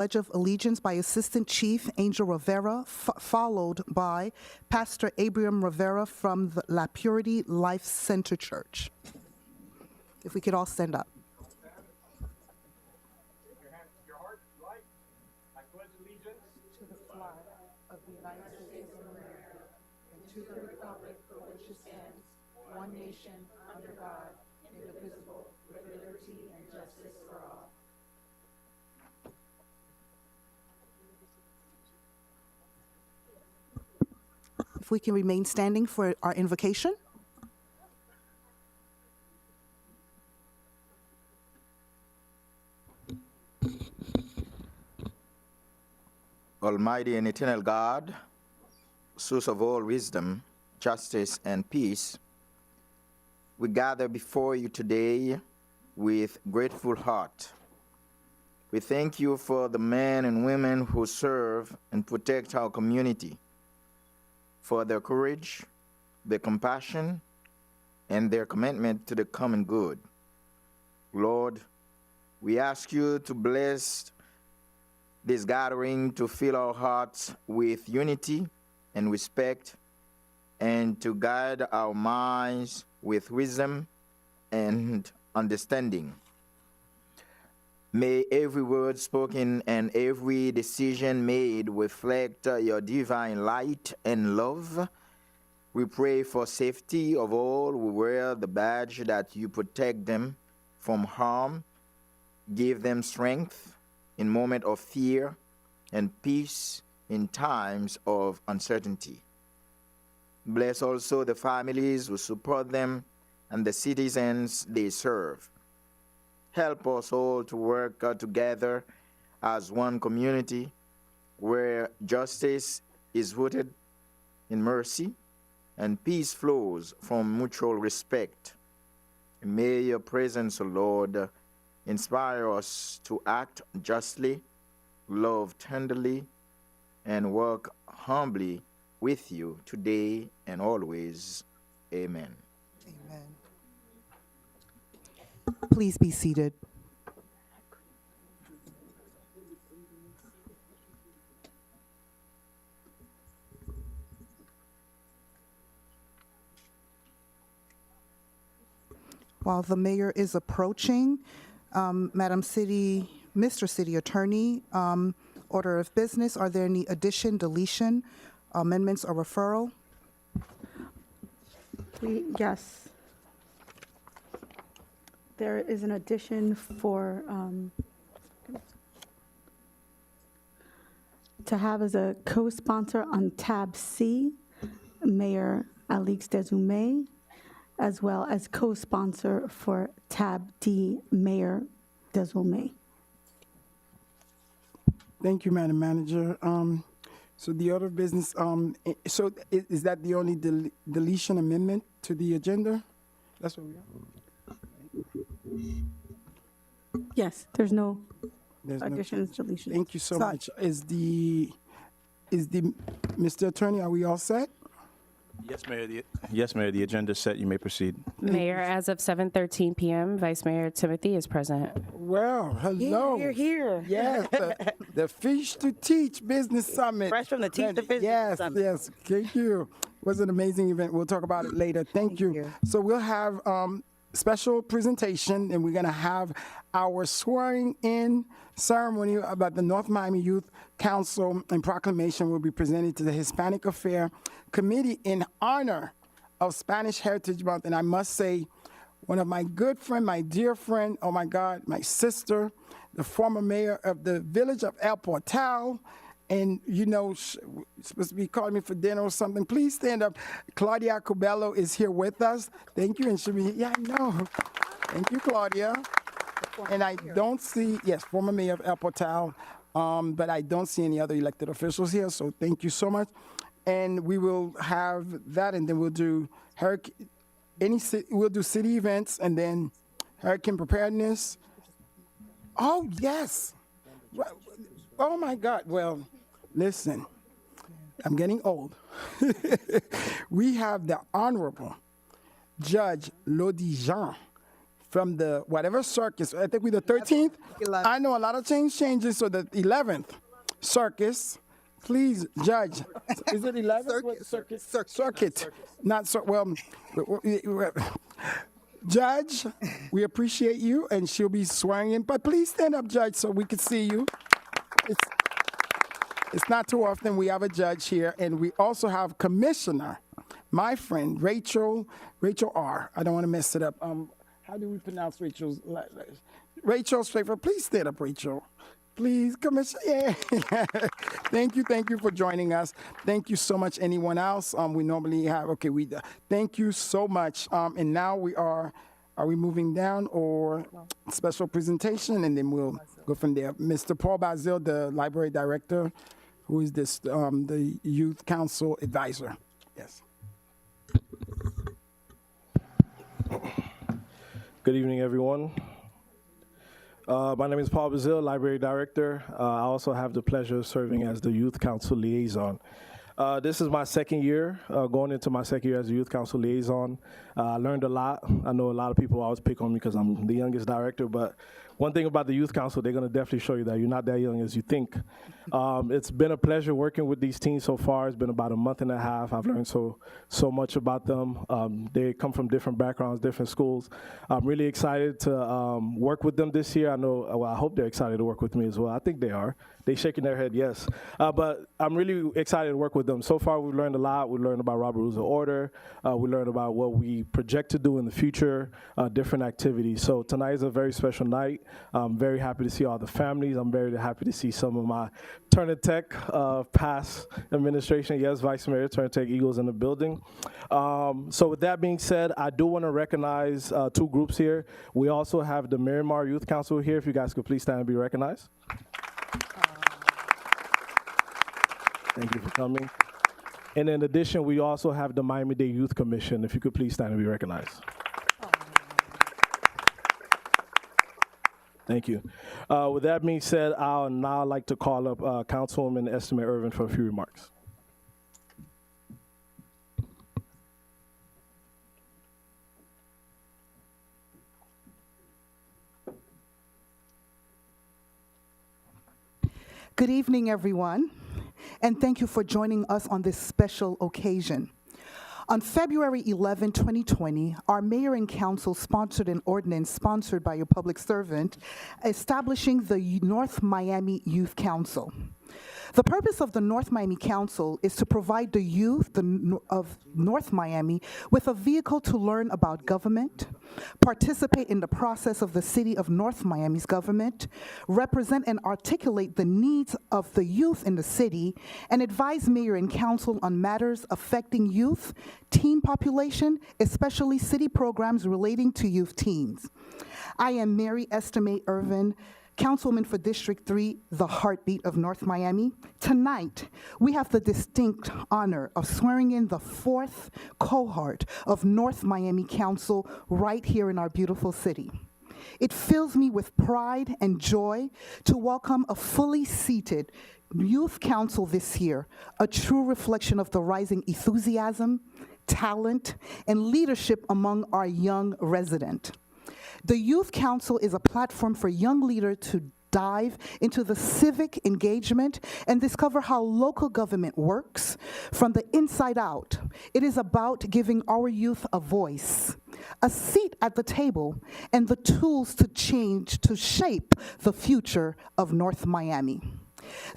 Pledge of Allegiance by Assistant Chief Angel Rivera, followed by Pastor Abraham Rivera from the La Purity Life Center Church. If we could all stand up. Your hands to your heart, right? I pledge allegiance To the flag of the United States of America and to the republic for which it stands, one nation, under God, indivisible, with liberty and justice for all. If we can remain standing for our invocation. Almighty and eternal God, source of all wisdom, justice, and peace, we gather before you today with grateful heart. We thank you for the men and women who serve and protect our community, for their courage, their compassion, and their commitment to the common good. Lord, we ask you to bless this gathering, to fill our hearts with unity and respect, and to guide our minds with wisdom and understanding. May every word spoken and every decision made reflect your divine light and love. We pray for safety of all who wear the badge, that you protect them from harm, give them strength in moments of fear, and peace in times of uncertainty. Bless also the families who support them and the citizens they serve. Help us all to work together as one community where justice is rooted in mercy and peace flows from mutual respect. May your presence, O Lord, inspire us to act justly, love tenderly, and work humbly with you today and always. Amen. Amen. Please be seated. While the mayor is approaching, Mr. City Attorney, order of business, are there any addition, deletion, amendments, or referral? Yes. There is an addition for, to have as a co-sponsor on tab C, Mayor Alix Desoumé, as well as co-sponsor for tab D, Mayor Desoumé. Thank you, Madam Manager. So the order of business, so is that the only deletion amendment to the agenda? That's what we are? Yes, there's no There's additions, deletions. Thank you so much. Mr. Attorney, are we all set? Yes, Mayor. The agenda is set. You may proceed. Mayor, as of 7:13 p.m., Vice Mayor Timothy is present. Well, hello. Here. Yes, the Fish to Teach Business Summit. Fresh from the teeth to business Yes, summit. yes. Thank you. It was an amazing event. We'll talk about it later. Thank you. So we'll have special presentation, and we're going to have our swearing in ceremony about the North Miami Youth Council, and proclamation will be presented to the Hispanic Affairs Committee in honor of Spanish Heritage Month. And I must say, one of my good friend, my dear friend, oh my God, my sister, the former mayor of the village of El Portal, and you know, supposed to be calling me for dinner or something. Please stand up. Claudia Cubello is here with us. Thank you, and she'll be, yeah, I know. Thank you, Claudia. And I don't see, yes, former mayor of El Portal, but I don't see any other elected officials here, so thank you so much. And we will have that, and then we'll do we'll do city events, and then hurricane preparedness. Oh, yes. Oh, my God. Well, listen, I'm getting old. We have the Honorable Judge Lodi Jean, from the whatever circus. I think we're the 13th. 11th. I know a lot of changes, so the 11th circus. Please, Judge. Is it 11th? Circuit. Not so. Well, Judge, we appreciate you, and she'll be swearing in. But please stand up, Judge, so we can see you. It's not too often we have a judge here, and we also have Commissioner, my friend Rachel R. I don't want to mess it up. How do we pronounce Rachel's? Rachel Strafer. Please stand up, Rachel. Please, Commissioner. Yeah. Thank you for joining us. Thank you so much. Anyone else? We normally have. Okay, we. Thank you so much. And now we are. Are we moving down or special presentation, and then we'll go from there. Mr. Paul Bazil, the library director, who is this the Youth Council advisor. Yes. Good evening, everyone. My name is Paul Bazil, Library Director. I also have the pleasure of serving as the Youth Council Liaison. This is my second year, going into my second year as a Youth Council Liaison. I learned a lot. I know a lot of people always pick on me because I'm the youngest director, but one thing about the Youth Council, they're going to definitely show you that you're not that young as you think. It's been a pleasure working with these teens so far. It's been about a month and a half. I've learned so much about them. They come from different backgrounds, different schools. I'm really excited to work with them this year. I hope they're excited to work with me as well. I think they are. They're shaking their head, yes. But I'm really excited to work with them. So far, we've learned a lot. We learned about Robert Rules of Order. We learned about what we project to do in the future, different activities. So tonight is a very special night. I'm very happy to see all the families. I'm very happy to see some of my Turner Tech past administration. Yes, Vice Mayor, Turner Tech Eagles in the building. So with that being said, I do want to recognize two groups here. We also have the Miramar Youth Council here. If you guys could please stand and be recognized. Thank you for coming. And in addition, we also have the Miami-Dade Youth Commission. If you could please stand and be recognized. Thank you. With that being said, I'll now like to call up Councilwoman Estimate Irvin for a few remarks. Good evening, everyone, and thank you for joining us on this special occasion. On February 11, 2020, our mayor and council sponsored an ordinance sponsored by a public servant establishing the North Miami Youth Council. The purpose of the North Miami Council is to provide the youth of North Miami with a vehicle to learn about government, participate in the process of the city of North Miami's government, represent and articulate the needs of the youth in the city, and advise mayor and council on matters affecting youth, teen population, especially city programs relating to youth teens. I am Mary Estimate Irvin, Councilwoman for District 3, the heartbeat of North Miami. Tonight, we have the distinct honor of swearing in the 4th cohort of North Miami Council right here in our beautiful city. It fills me with pride and joy to welcome a fully seated Youth Council this year, a true reflection of the rising enthusiasm, talent, and leadership among our young resident. The Youth Council is a platform for young leaders to dive into the civic engagement and discover how local government works from the inside out. It is about giving our youth a voice, a seat at the table, and the tools to change, to shape the future of North Miami.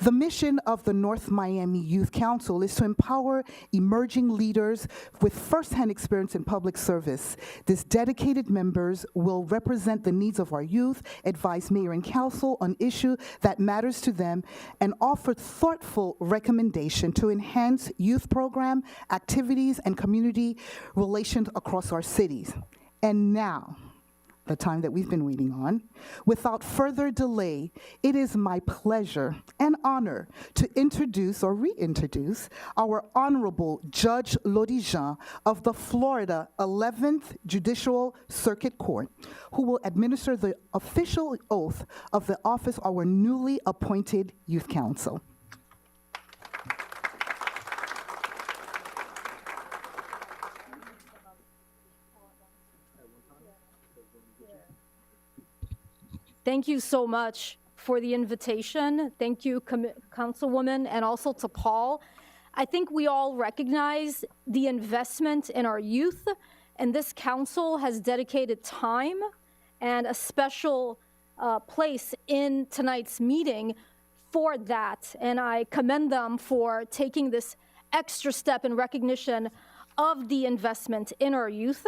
The mission of the North Miami Youth Council is to empower emerging leaders with firsthand experience in public service. These dedicated members will represent the needs of our youth, advise mayor and council on issues that matters to them, and offer thoughtful recommendation to enhance youth program, activities, and community relations across our cities. And now, the time that we've been waiting on. Without further delay, it is my pleasure and honor to introduce or reintroduce our Honorable Judge Lodi Jean of the Florida 11th Judicial Circuit Court, who will administer the official oath of the office of our newly appointed Youth Council. Thank you so much for the invitation. Thank you, Councilwoman, and also to Paul. I think we all recognize the investment in our youth, and this council has dedicated time and a special place in tonight's meeting for that. And I commend them for taking this extra step in recognition of the investment in our youth.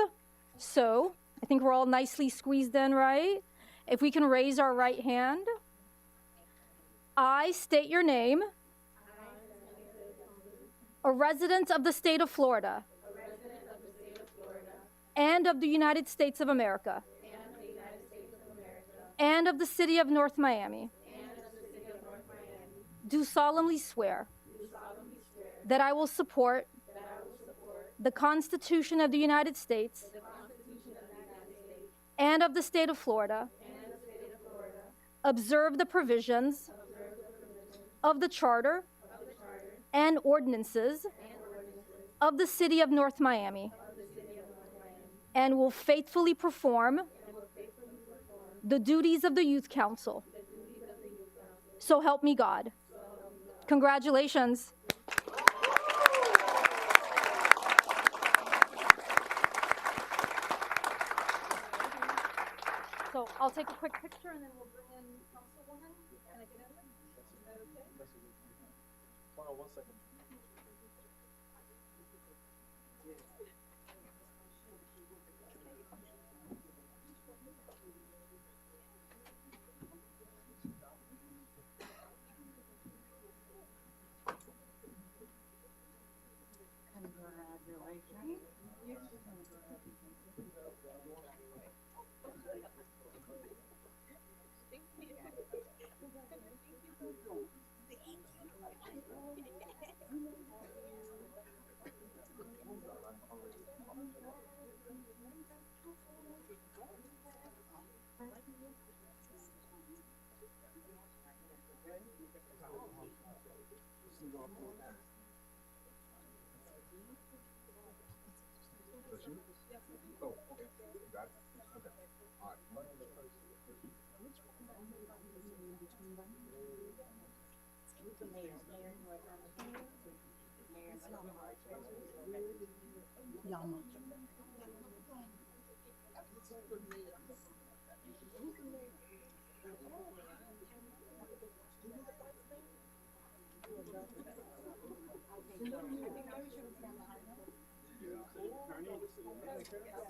So I think we're all nicely squeezed in, right? If we can raise our right hand. I state your name. A resident of the state of Florida. And of the United States of America. And of the city of North Miami. Do solemnly swear that I will support the Constitution of the United States and of the state of Florida, observe the provisions of the Charter and ordinances of the city of North Miami, and will faithfully perform the duties of the Youth Council. So help me God. Congratulations. So I'll take a quick picture and then we'll bring in Councilwoman. Can I get in? Is that okay? Hold on 1 second.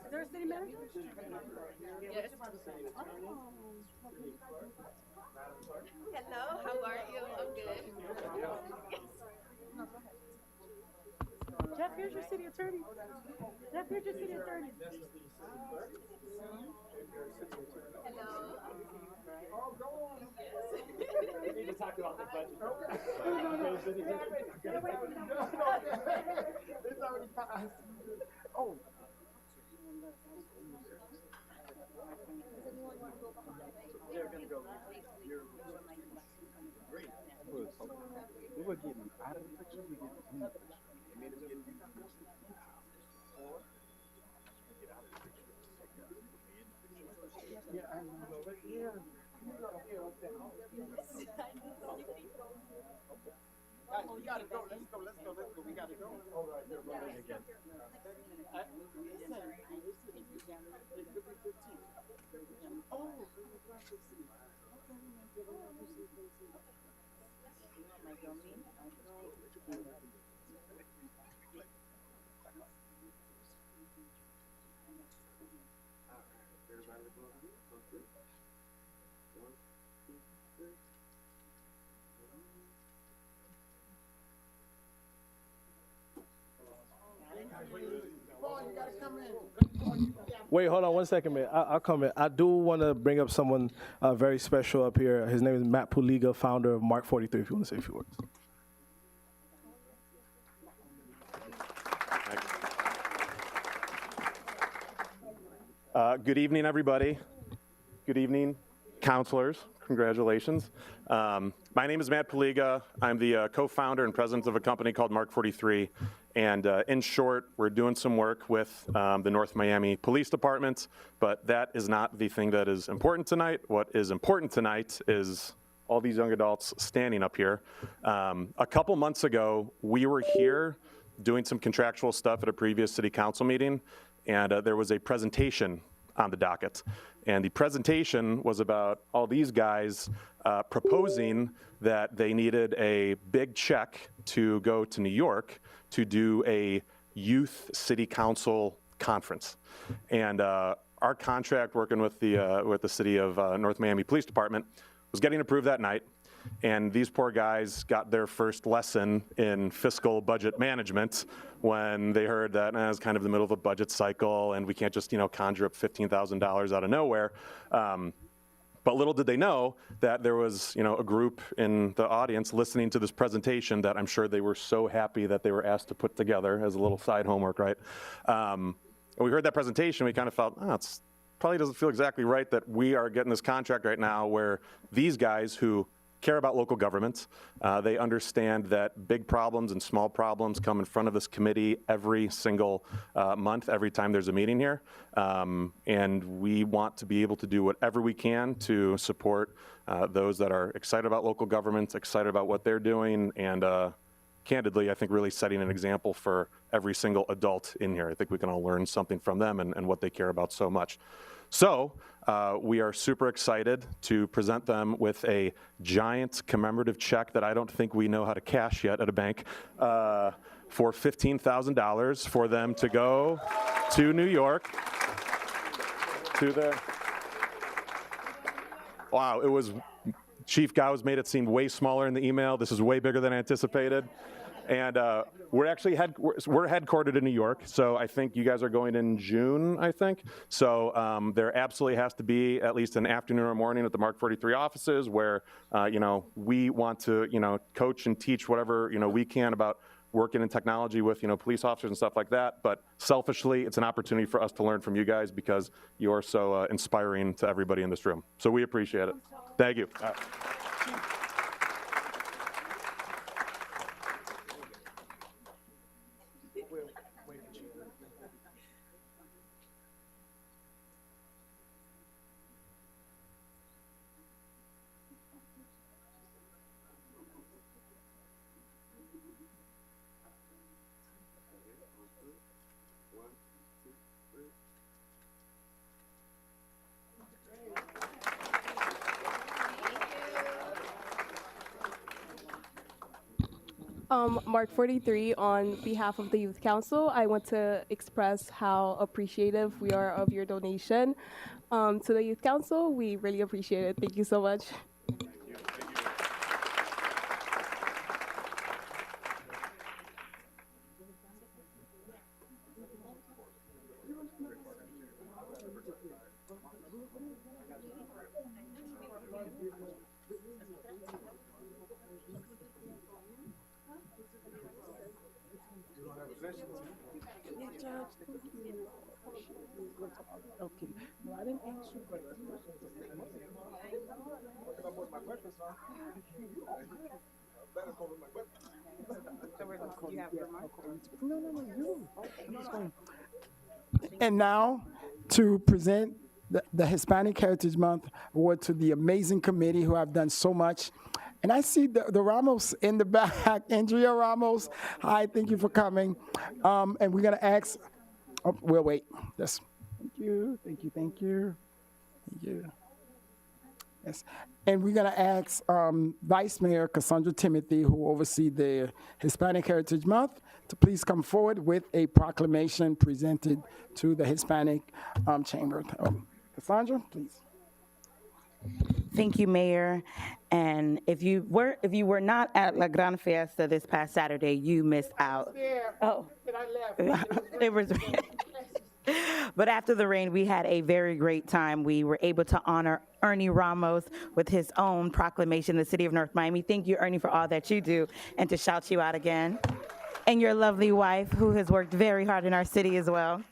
Is there a city manager? Yes. Hello, how are you? I'm good. Jeff, here's your city attorney. Jeff, here's your city attorney. Hello. We need to talk about the budget. It's already passed. Oh. They're gonna go. Great. We were getting out of the picture. We get in the picture. They made us get in the picture. Or get out of the picture. Yeah, I know. But here, you go here. Guys, we gotta go. Let's go. Let's go. Let's go. We gotta go. All right, they're running again. Wait, hold on 1 second, man. I'll come in. I do want to bring up someone very special up here. His name is Matt Puliga, founder of Mark 43, if you want to say a few words. Good evening, everybody. Good evening, counselors, Congratulations. My name is Matt Paliga. I'm the co-founder and president of a company called Mark 43. And in short, we're doing some work with the North Miami Police Department, but that is not the thing that is important tonight. What is important tonight is all these young adults standing up here. A couple months ago, we were here doing some contractual stuff at a previous city council meeting, and there was a presentation on the docket. And the presentation was about all these guys proposing that they needed a big check to go to New York to do a youth city council conference. And our contract working with the city of North Miami Police Department was getting approved that night. And these poor guys got their first lesson in fiscal budget management when they heard that it was kind of the middle of a budget cycle and we can't just, conjure up $15,000 out of nowhere. But little did they know that there was, a group in the audience listening to this presentation that I'm sure they were so happy that they were asked to put together as a little side homework, right? And we heard that presentation, we kind of felt, it's probably doesn't feel exactly right that we are getting this contract right now where these guys who care about local government. They understand that big problems and small problems come in front of this committee every single month, every time there's a meeting here. And we want to be able to do whatever we can to support those that are excited about local government, excited about what they're doing, and candidly, I think really setting an example for every single adult in here. I think we can all learn something from them and what they care about so much. So we are super excited to present them with a giant commemorative check that I don't think we know how to cash yet at a bank for $15,000 for them to go to New York to the, wow, it was, Chief Gauss made it seem way smaller in the email. This is way bigger than anticipated. And we're actually we're headquartered in New York, so I think you guys are going in June, I think. So there absolutely has to be at least an afternoon or morning at the Mark 43 offices where, we want to, coach and teach whatever, we can about working in technology with, police officers and stuff like that. But selfishly, it's an opportunity for us to learn from you guys because you are so inspiring to everybody in this room. So we appreciate it. Thank you. Mark 43, on behalf of the Youth Council, I want to express how appreciative we are of your donation to the Youth Council. We really appreciate it. Thank you so much. Okay. No, I didn't ask you, but And now, to present the Hispanic Heritage Month Award to the amazing committee who have done so much. And I see the Ramos in the back, Andrea Ramos. Hi, thank you for coming. And we're gonna ask, we'll wait. Yes, thank you, thank you, thank you, thank you. Yes, and we're gonna ask Vice Mayor Cassandra Timothy, who oversees the Hispanic Heritage Month, to please come forward with a proclamation presented to the Hispanic Chamber. Cassandra, please. Thank you, Mayor. And if you were not at La Gran Fiesta this past Saturday, you missed out. Oh, it was. But after the rain, we had a very great time. We were able to honor Ernie Ramos with his own proclamation in the city of North Miami. Thank you, Ernie, for all that you do, and to shout you out again. And your lovely wife, who has worked very hard in our city as well.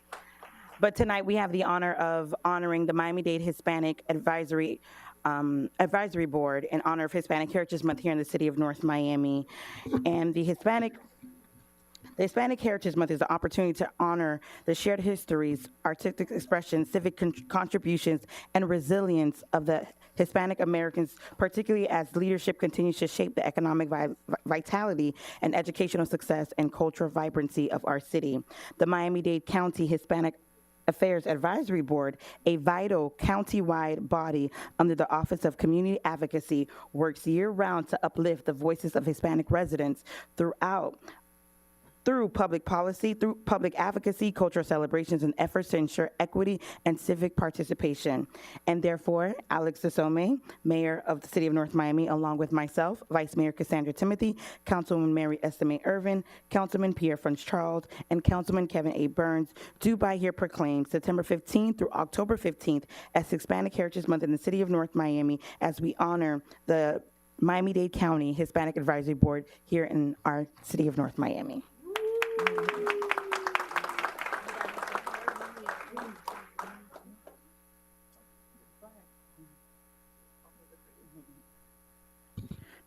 But tonight we have the honor of honoring the Miami-Dade Hispanic Advisory Advisory Board in honor of Hispanic Heritage Month here in the city of North Miami. And the Hispanic Heritage Month is an opportunity to honor the shared histories, artistic expressions, civic contributions, and resilience of the Hispanic Americans, particularly as leadership continues to shape the economic vitality and educational success and cultural vibrancy of our city. The Miami-Dade County Hispanic Affairs Advisory Board, a vital county-wide body under the Office of Community Advocacy, works year-round to uplift the voices of Hispanic residents through public policy, through public advocacy, cultural celebrations, and efforts to ensure equity and civic participation. And therefore, Alex Desome, Mayor of the City of North Miami, along with myself, Vice Mayor Cassandra Timothy, Councilwoman Mary Estime Irvin, Councilman Pierre Franz Charles, and Councilman Kevin A. Burns, do by here proclaim September 15th through October 15th as Hispanic Heritage Month in the City of North Miami as we honor the Miami-Dade County Hispanic Advisory Board here in our City of North Miami.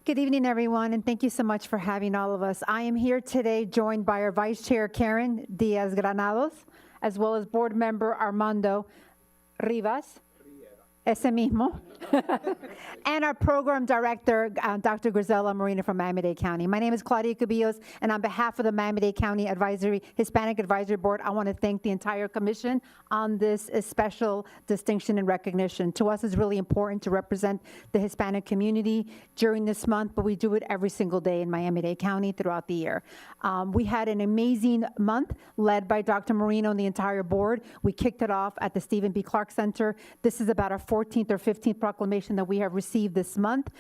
Good evening, everyone, and thank you so much for having all of us. I am here today joined by our Vice Chair, Karen Diaz-Granados, as well as Board Member Armando Rivas, ese mismo, and our Program Director, Dr. Grisela Marina from Miami-Dade County. My name is Claudia Cubillos, and on behalf of the Miami-Dade County Hispanic Advisory Board, I want to thank the entire commission on this special distinction and recognition. To us, it's really important to represent the Hispanic community during this month, but we do it every single day in Miami-Dade County throughout the year. We had an amazing month led by Dr. Marino and the entire board. We kicked it off at the Stephen B. Clark Center. This is about our 14th or 15th proclamation that we have received this month.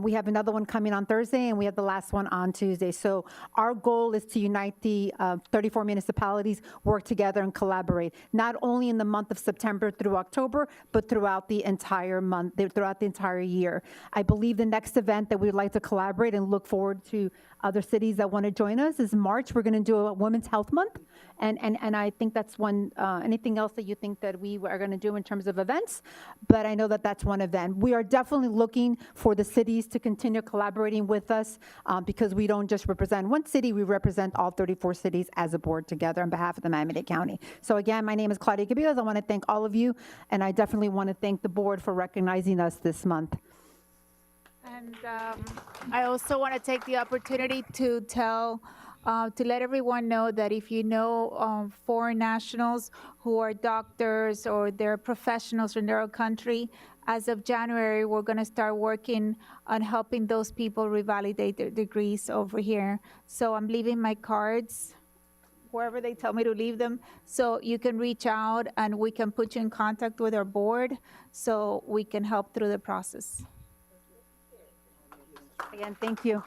We have another one coming on Thursday, and we have the last one on Tuesday. So our goal is to unite the 34 municipalities, work together and collaborate, not only in the month of September through October, but throughout the entire month, throughout the entire year. I believe the next event that we'd like to collaborate and look forward to other cities that want to join us is March. We're going to do a Women's Health Month, and I think that's one. Anything else that you think that we are going to do in terms of events? But I know that that's one event. We are definitely looking for the cities to continue collaborating with us because we don't just represent one city, we represent all 34 cities as a board together on behalf of the Miami-Dade County. So again, my name is Claudia Cabillas. I want to thank all of you, and I definitely want to thank the board for recognizing us this month. And I also want to take the opportunity to let everyone know that if you know foreign nationals who are doctors or they're professionals in their own country, as of January, we're going to start working on helping those people revalidate their degrees over here. So I'm leaving my cards wherever they tell me to leave them, so you can reach out and we can put you in contact with our board so we can help through the process. Again, thank you.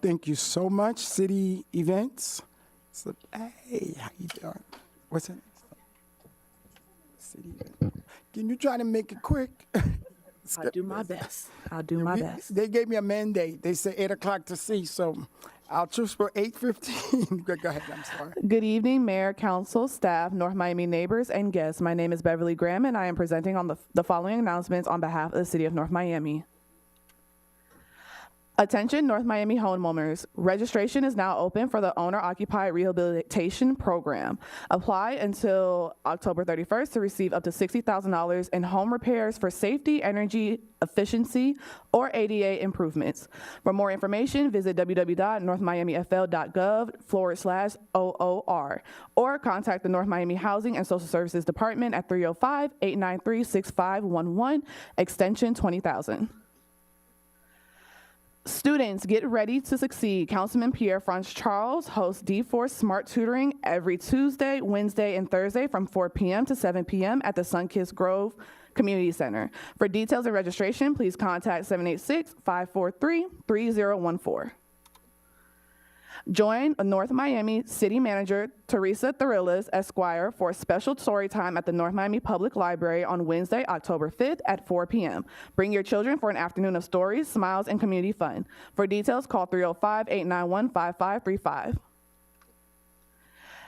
Thank you so much, City Events. So, hey, how you doing? What's it? City event. Can you try to make it quick? I'll do my best. I'll do my best. They gave me a mandate. They said 8 o'clock to see, so I'll choose for 8:15. Go ahead, I'm sorry. Good evening, Mayor, Council, staff, North Miami neighbors, and guests. My name is Beverly Graham, and I am presenting on the following announcements on behalf of the City of North Miami. Attention North Miami homeowners, registration is now open for the owner-occupied rehabilitation program. Apply until October 31st to receive up to $60,000 in home repairs for safety, energy efficiency, or ADA improvements. For more information, visit www.northmiamifl.gov/OOR or contact the North Miami Housing and Social Services Department at 305-893-6511, extension 20,000. Students, get ready to succeed. Councilman Pierre Franz Charles hosts D4 Smart Tutoring every Tuesday, Wednesday, and Thursday from 4 p.m. to 7 p.m. at the Sunkist Grove Community Center. For details and registration, please contact 786-543-3014. Join North Miami City Manager Teresa Thrillis, Esquire, for a special story time at the North Miami Public Library on Wednesday, October 5th at 4 p.m. Bring your children for an afternoon of stories, smiles, and community fun. For details, call 305-891-5535.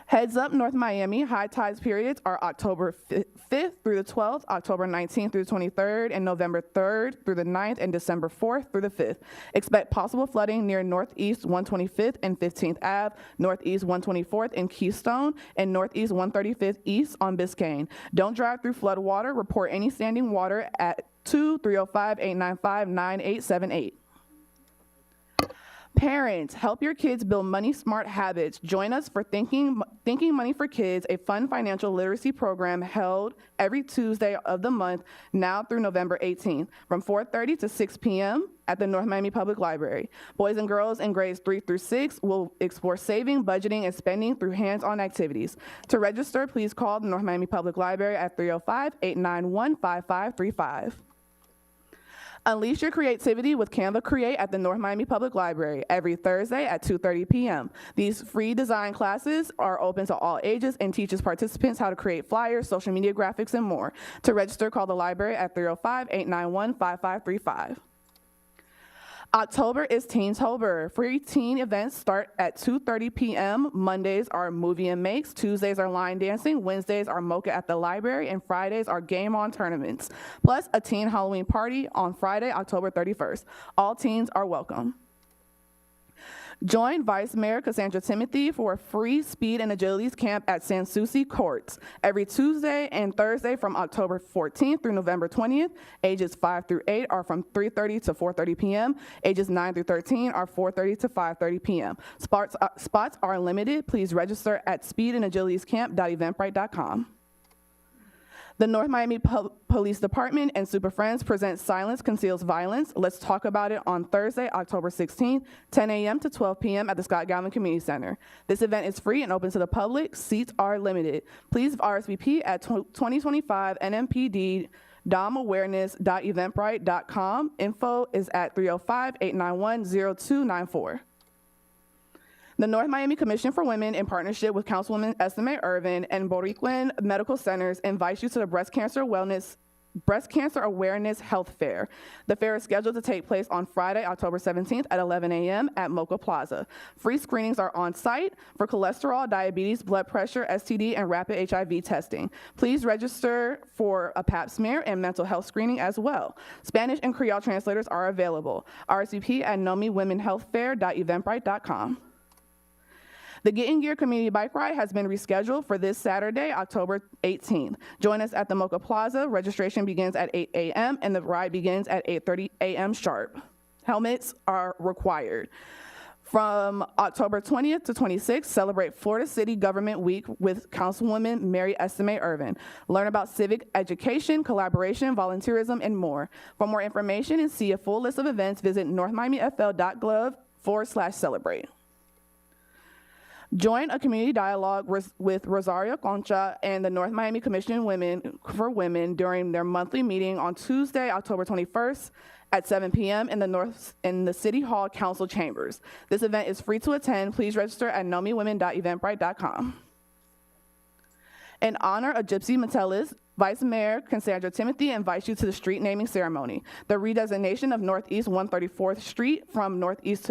Heads up, North Miami, high tides periods are October 5th through the 12th, October 19th through the 23rd, and November 3rd through the 9th, and December 4th through the 5th. Expect possible flooding near Northeast 125th and 15th Ave, Northeast 124th and Keystone, and Northeast 135th East on Biscayne. Don't drive through flood water. Report any standing water at 2-305-895-9878. Parents, help your kids build money smart habits. Join us for Thinking Money for Kids, a fun financial literacy program held every Tuesday of the month now through November 18th from 4:30 to 6 p.m. at the North Miami Public Library. Boys and girls in grades 3 through 6 will explore saving, budgeting, and spending through hands-on activities. To register, please call the North Miami Public Library at 305-891-5535. Unleash your creativity with Canva Create at the North Miami Public Library every Thursday at 2:30 p.m. These free design classes are open to all ages and teaches participants how to create flyers, social media graphics, and more. To register, call the library at 305-891-5535. October is Teentober. Free teen events start at 2:30 p.m. Mondays are Movie and Makes, Tuesdays are line dancing, Wednesdays are Mocha at the library, and Fridays are Game On tournaments. Plus a teen Halloween party on Friday, October 31st. All teens are welcome. Join Vice Mayor Cassandra Timothy for a free speed and agilities camp at Sans Souci Courts every Tuesday and Thursday from October 14th through November 20th. Ages 5 through 8 are from 3:30 to 4:30 p.m. Ages 9 through 13 are 4:30 to 5:30 p.m. Spots are limited. Please register at speedandagilitiescamp.eventbrite.com. The North Miami Police Department and Super Friends present Silence Conceals Violence. Let's talk about it on Thursday, October 16th, 10 a.m. to 12 p.m. at the Scott Galvin Community Center. This event is free and open to the public. Seats are limited. Please RSVP at 2025 NMPD domawareness.eventbrite.com. Info is at 305-891-0294. The North Miami Commission for Women, in partnership with Councilwoman Estimé Irvin and Boricuan Medical Centers, invites you to the Breast Cancer Awareness Health Fair. The fair is scheduled to take place on Friday, October 17th at 11 a.m. at Mocha Plaza. Free screenings are on site for cholesterol, diabetes, blood pressure, STD, and rapid HIV testing. Please register for a pap smear and mental health screening as well. Spanish and Creole translators are available. RSVP at nomiwomenhealthfair.eventbrite.com. The Get in Gear Community Bike Ride has been rescheduled for this Saturday, October 18th. Join us at the Mocha Plaza. Registration begins at 8 a.m. and the ride begins at 8:30 a.m. sharp. Helmets are required. From October 20th to 26th, celebrate Florida City Government Week with Councilwoman Mary Estimé Irvin. Learn about civic education, collaboration, volunteerism, and more. For more information and see a full list of events, visit northmiamifl.gov/celebrate. Join a community dialogue with Rosario Concha and the North Miami Commission for Women during their monthly meeting on Tuesday, October 21st at 7 p.m. in the City Hall Council Chambers. This event is free to attend. Please register at nomiwomen.eventbrite.com. In honor of Gypsy Metellus, Vice Mayor Cassandra Timothy invites you to the street naming ceremony. The redesignation of Northeast 134th Street from Northeast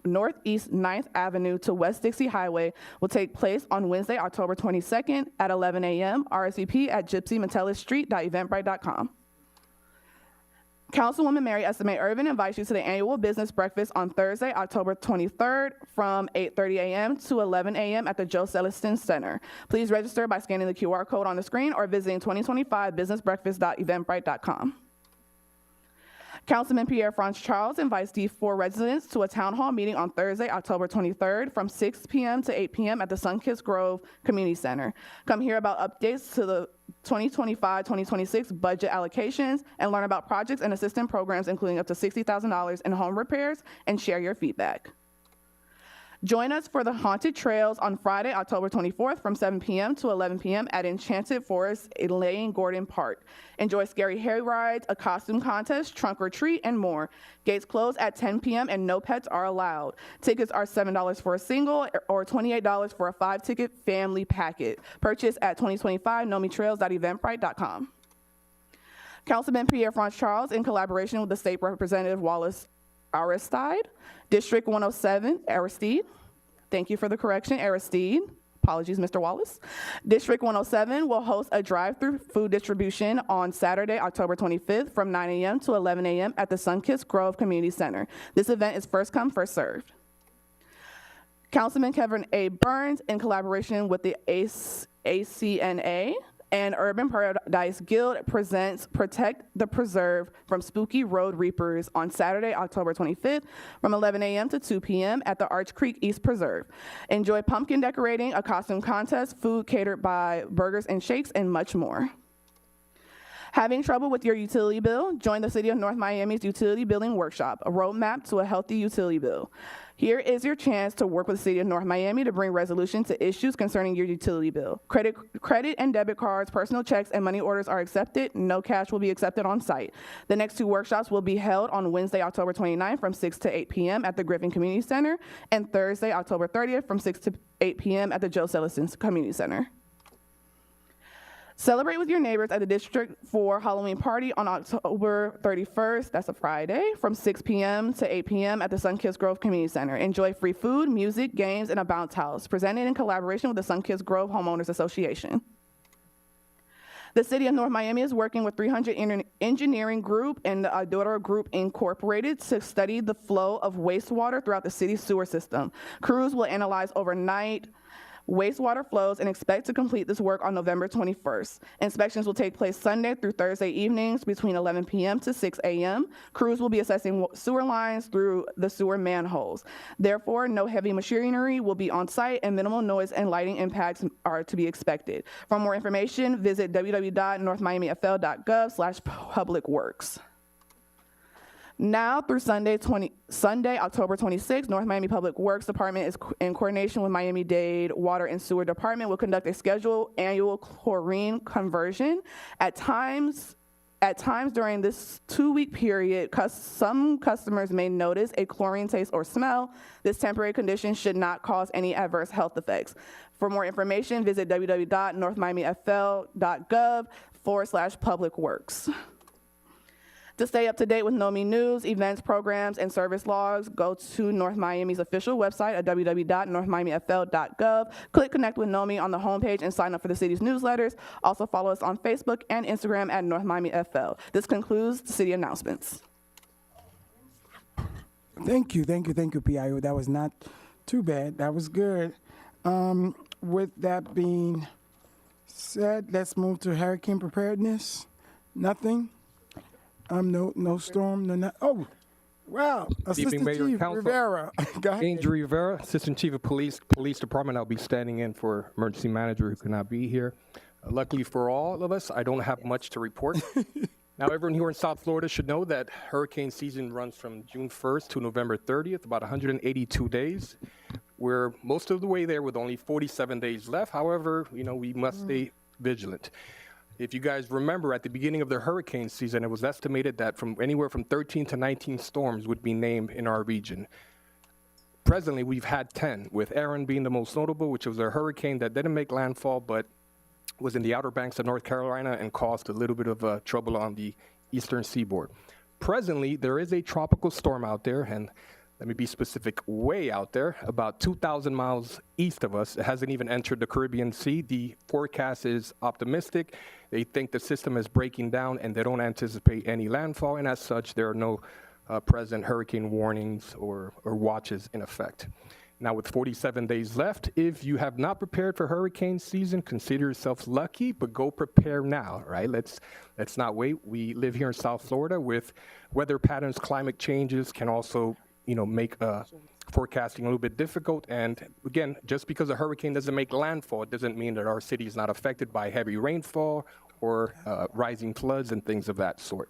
9th Avenue to West Dixie Highway will take place on Wednesday, October 22nd at 11 a.m. RSVP at gypsymetelluststreet.eventbrite.com. Councilwoman Mary Estimate Irvin invites you to the annual business breakfast on Thursday, October 23rd from 8:30 a.m. to 11 a.m. at the Joe Celestin Center. Please register by scanning the QR code on the screen or visiting 2025businessbreakfast.eventbrite.com. Councilman Pierre France Charles invites D4 residents to a town hall meeting on Thursday, October 23rd from 6 p.m. to 8 p.m. at the Sunkist Grove Community Center. Come hear about updates to the 2025-2026 budget allocations and learn about projects and assistance programs including up to $60,000 in home repairs and share your feedback. Join us for the Haunted Trails on Friday, October 24th from 7 p.m. to 11 p.m. at Enchanted Forest, Elaine Gordon Park. Enjoy scary hair rides, a costume contest, trunk or treat, and more. Gates close at 10 p.m. and no pets are allowed. Tickets are $7 for a single or $28 for a 5-ticket family packet. Purchase at 2025nomitrails.eventbrite.com. Councilman Pierre France Charles, in collaboration with the State Representative Wallace Aristide, District 107, Aristide. Thank you for the correction, Aristide. Apologies, Mr. Wallace. District 107 will host a drive-through food distribution on Saturday, October 25th from 9 a.m. to 11 a.m. at the Sunkist Grove Community Center. This event is first come, first served. Councilman Kevin A. Burns, in collaboration with the ACNA and Urban Paradise Guild, presents Protect the Preserve from Spooky Road Reapers on Saturday, October 25th from 11 a.m. to 2 p.m. at the Arch Creek East Preserve. Enjoy pumpkin decorating, a costume contest, food catered by Burgers and Shakes, and much more. Having trouble with your utility bill? Join the City of North Miami's Utility Billing Workshop, a roadmap to a healthy utility bill. Here is your chance to work with the City of North Miami to bring resolution to issues concerning your utility bill. Credit and debit cards, personal checks, and money orders are accepted. No cash will be accepted on site. The next 2 workshops will be held on Wednesday, October 29th from 6 to 8 p.m. at the Griffin Community Center and Thursday, October 30th from 6 to 8 p.m. at the Joe Celestin Community Center. Celebrate with your neighbors at the District 4 Halloween party on October 31st, that's a Friday, from 6 p.m. to 8 p.m. at the Sunkist Grove Community Center. Enjoy free food, music, games, and a bounce house, presented in collaboration with the Sunkist Grove Homeowners Association. The City of North Miami is working with 300 Engineering Group and the Adora Group Incorporated to study the flow of wastewater throughout the city's sewer system. Crews will analyze overnight wastewater flows and expect to complete this work on November 21st. Inspections will take place Sunday through Thursday evenings between 11 p.m. to 6 a.m. Crews will be assessing sewer lines through the sewer manholes. Therefore, no heavy machinery will be on site and minimal noise and lighting impacts are to be expected. For more information, visit www.northmiamifl.gov/publicworks. Now through Sunday, October 26th, North Miami Public Works Department is in coordination with Miami-Dade Water and Sewer Department will conduct a scheduled annual chlorine conversion. At times during this 2-week period, some customers may notice a chlorine taste or smell. This temporary condition should not cause any adverse health effects. For more information, visit www.northmiamifl.gov/publicworks. To stay up to date with NOMI news, events, programs, and service logs, go to North Miami's official website at www.northmiamifl.gov. Click Connect with NOMI on the homepage and sign up for the city's newsletters. Also follow us on Facebook and Instagram at North Miami FL. This concludes the city announcements. Thank you, PIO. That was not too bad. That was good. With that being said, let's move to hurricane preparedness. Nothing. No storm, oh, wow. Assistant Chief Rivera. Go ahead. Angel Rivera, Assistant Chief of Police Department. I'll be standing in for emergency manager who could not be here. Luckily for all of us, I don't have much to report. Now, everyone here in South Florida should know that hurricane season runs from June 1st to November 30th, about 182 days. We're most of the way there with only 47 days left. However, we must stay vigilant. If you guys remember, at the beginning of the hurricane season, it was estimated that anywhere from 13 to 19 storms would be named in our region. Presently, we've had 10, with Aaron being the most notable, which was a hurricane that didn't make landfall, but was in the Outer Banks of North Carolina and caused a little bit of trouble on the eastern seaboard. Presently, there is a tropical storm out there, and let me be specific, way out there, about 2,000 miles east of us. It hasn't even entered the Caribbean Sea. The forecast is optimistic. They think the system is breaking down, and they don't anticipate any landfall, and as such, there are no present hurricane warnings or watches in effect. Now, with 47 days left, if you have not prepared for hurricane season, consider yourselves lucky, but go prepare now, right? Let's not wait. We live here in South Florida with weather patterns, climate changes can also, make forecasting a little bit difficult. And again, just because a hurricane doesn't make landfall, it doesn't mean that our city is not affected by heavy rainfall or rising floods and things of that sort.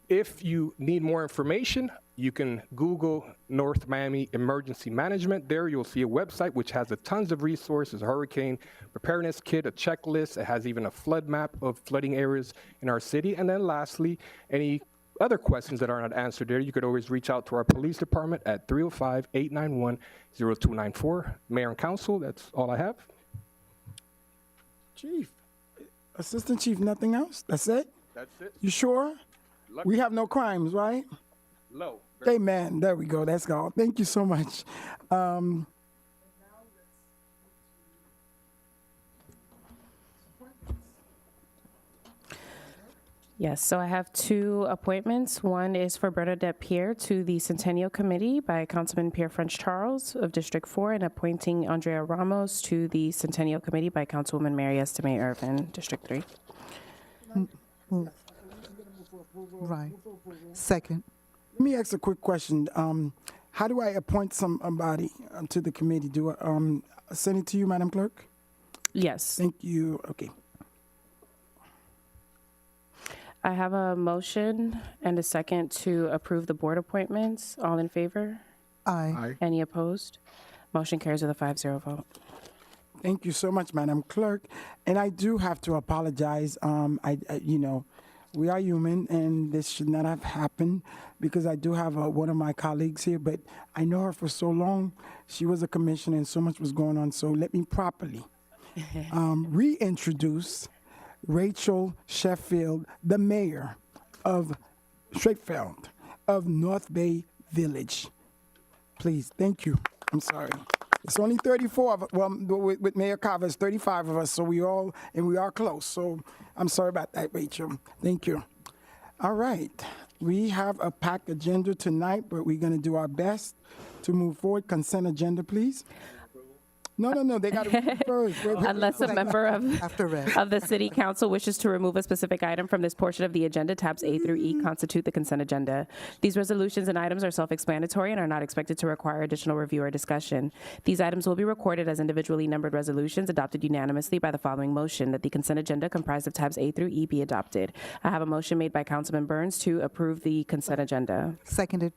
If you need more information, you can Google North Miami Emergency Management. There you'll see a website which has tons of resources, a hurricane preparedness kit, a checklist. It has even a flood map of flooding areas in our city. And then lastly, any other questions that are not answered there, you could always reach out to our police department at 305-891-0294. Mayor and council, that's all I have. Chief, Assistant Chief, nothing else? That's it? That's it. You sure? We have no crimes, right? Low. Amen. There we go. That's all. Thank you so much. Yes, so I have two appointments. One is for Bernadette Pierre to the Centennial Committee by Councilman Pierre French Charles of District 4, and appointing Andrea Ramos to the Centennial Committee by Councilwoman Mary Estime Irvin, District 3. Right. Second. Let me ask a quick question. How do I appoint somebody to the committee? Do I send it to you, Madam Clerk? Yes. Thank you. Okay. I have a motion and a second to approve the board appointments. All in favor? Aye. Any opposed? Motion carries with a 5-0 vote. Thank you so much, Madam Clerk. And I do have to apologize. We are human, and this should not have happened because I do have one of my colleagues here, but I know her for so long. She was a commissioner, and so much was going on. So let me properly reintroduce Rachel Sheffield, the mayor of Sheffield of North Bay Village. Please, thank you. I'm sorry. It's only 34 of us. Well, with Mayor Carver, it's 35 of us, so we are close. So I'm sorry about that, Rachel. Thank you. All right. We have a packed agenda tonight, but we're going to do our best to move forward. Consent agenda, please. No, they got to read first. Wait. Unless a member of the City Council wishes to remove a specific item from this portion of the agenda, tabs A through E constitute the consent agenda. These resolutions and items are self-explanatory and are not expected to require additional review or discussion. These items will be recorded as individually numbered resolutions adopted unanimously by the following motion: that the consent agenda comprised of tabs A through E be adopted. I have a motion made by Councilman Burns to approve the consent agenda. Seconded.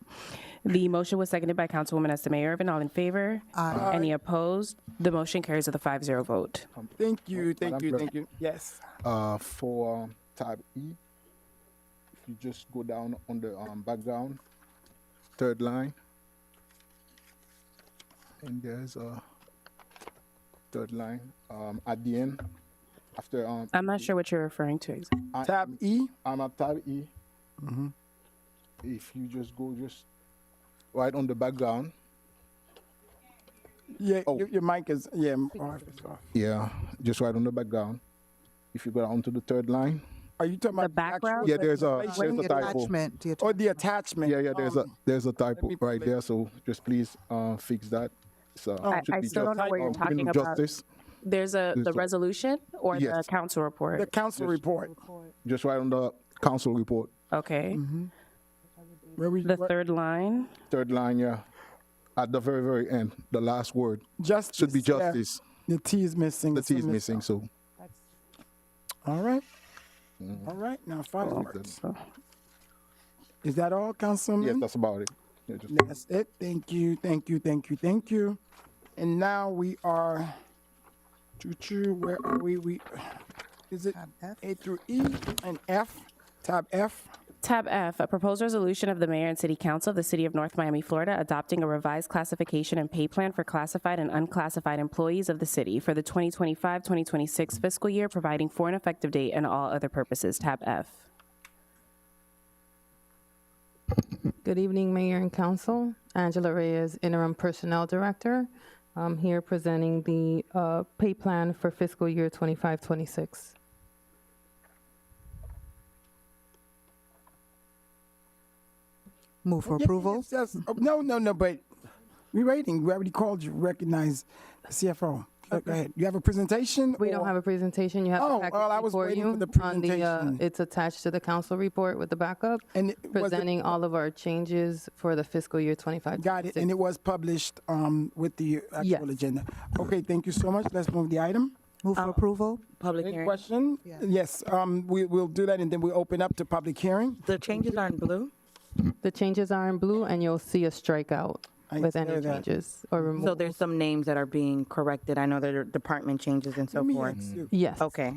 The motion was seconded by Councilwoman Estime Irvin. All in favor? Aye. Any opposed? The motion carries with a 5-0 vote. Thank you. Yes. For tab E, if you just go down on the background, third line, and there's a third line at the end. After I'm not sure what you're referring to exactly. Tab E? I'm at tab E. Mm-hmm. If you just go right on the background. Yeah, your mic is, off. Yeah, just right on the background. If you go down to the third line. Are you talking about the background? Yeah, there's a typo. Attachment. Or the attachment. Yeah, there's a typo right there. So just please fix that. So I still don't know what you're talking about. Justice. There's the resolution or the council report? The council report. Just right on the council report. Okay. Mm-hmm. The third line? Third line, yeah. At the very, very end, the last word. Justice. Should be justice. Yeah. The T is missing. The T is missing, so. All right. All right, now 5 words. Is that all, Councilman? Yes, that's about it. Yeah, that's it. Thank you. And now we are, where are we? Is it A through E and F? Tab F. Tab F, a proposed resolution of the mayor and city council of the city of North Miami, Florida, adopting a revised classification and pay plan for classified and unclassified employees of the city for the 2025-2026 fiscal year, providing for an effective date and all other purposes. Tab F. Good evening, Mayor and Council. Angela Reyes, Interim Personnel Director. I'm here presenting the pay plan for fiscal year 25-26. Move for approval. Yes. Oh, no, but we're waiting. We already called you, recognize the CFO. Go ahead. You have a presentation? We don't have a presentation. You have Oh, a package well, I was before waiting you for the on the, presentation. it's attached to the council report with the backup, And was it- presenting all of our changes for the fiscal year 25. Got it, and it was published with the actual agenda. Okay, thank you so much. Let's move the item. Move for approval. Public Any hearing. question? Yes, we'll do that, and then we open up to public hearing. The changes are in blue? The changes are in blue, and you'll see a strikeout with any saw that. changes or removal. So there's some names that are being corrected. I know there are department changes and so Let me forth. ask you. Yes. Okay,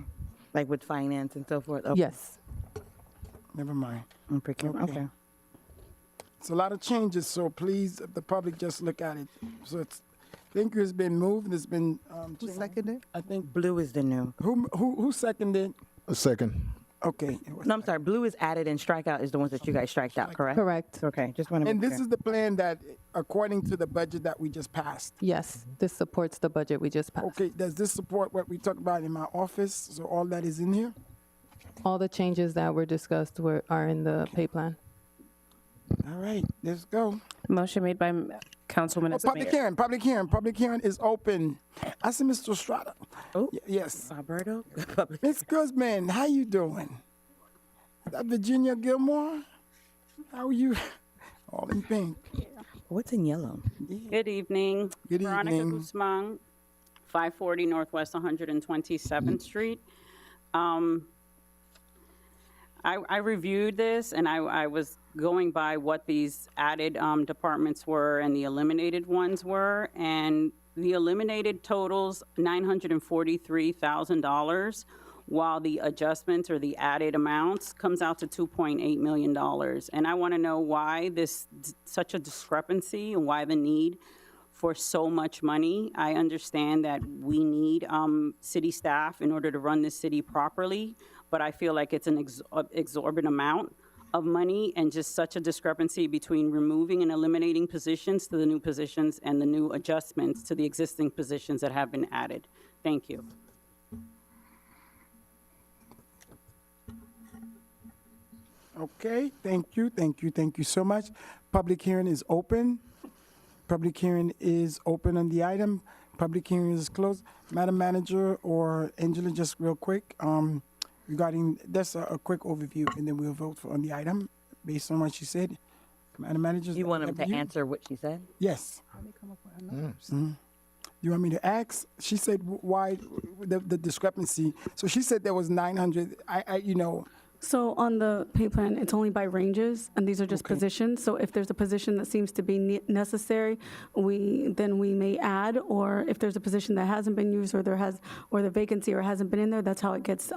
like with finance and so forth. Okay. Yes. Never mind. And procurement. Okay. It's a lot of changes, so please, the public, just look at it. So it's, I think it's been moved, it's been. Who seconded? I think. Blue is the new. Who seconded? A second. Okay. No, I'm sorry. Blue is added and strikeout is the ones that you guys striked out, correct? Correct. Okay, just want to. And this is the plan that, according to the budget that we just passed. Yes, this supports the budget we just passed. Okay, does this support what we talked about in my office? So all that is in here? All the changes that were discussed are in the pay plan. All right, let's go. Motion made by Councilwoman Public hearing is open. I see Mr. Estrada. Oh, yes. Alberto. Miss Guzman, how you doing? Is that Virginia Gilmore? How are you? All in pink. What's in yellow? Good evening. Good Veronica evening. Guzman, 540 Northwest 127th Street. I reviewed this, and I was going by what these added departments were and the eliminated ones were, and the eliminated totals $943,000, while the adjustments or the added amounts comes out to $2.8 million. And I want to know why such a discrepancy and why the need for so much money. I understand that we need city staff in order to run this city properly, but I feel like it's an exorbitant amount of money and just such a discrepancy between removing and eliminating positions to the new positions and the new adjustments to the existing positions that have been added. Thank you. Okay, thank you so much. Public hearing is open. Public hearing is open on the item. Public hearing is closed. Madam Manager or Angela, just real quick, regarding, that's a quick overview, and then we'll vote on the item based on what she said. Madam Manager? You want him to answer what she said? Yes. You want me to ask? She said why the discrepancy. So she said there was 900, So on the pay plan, it's only by ranges, and these are just positions. So if there's a position that seems to be necessary, then we may add, or if there's a position that hasn't been used or the vacancy or hasn't been in there, that's how it gets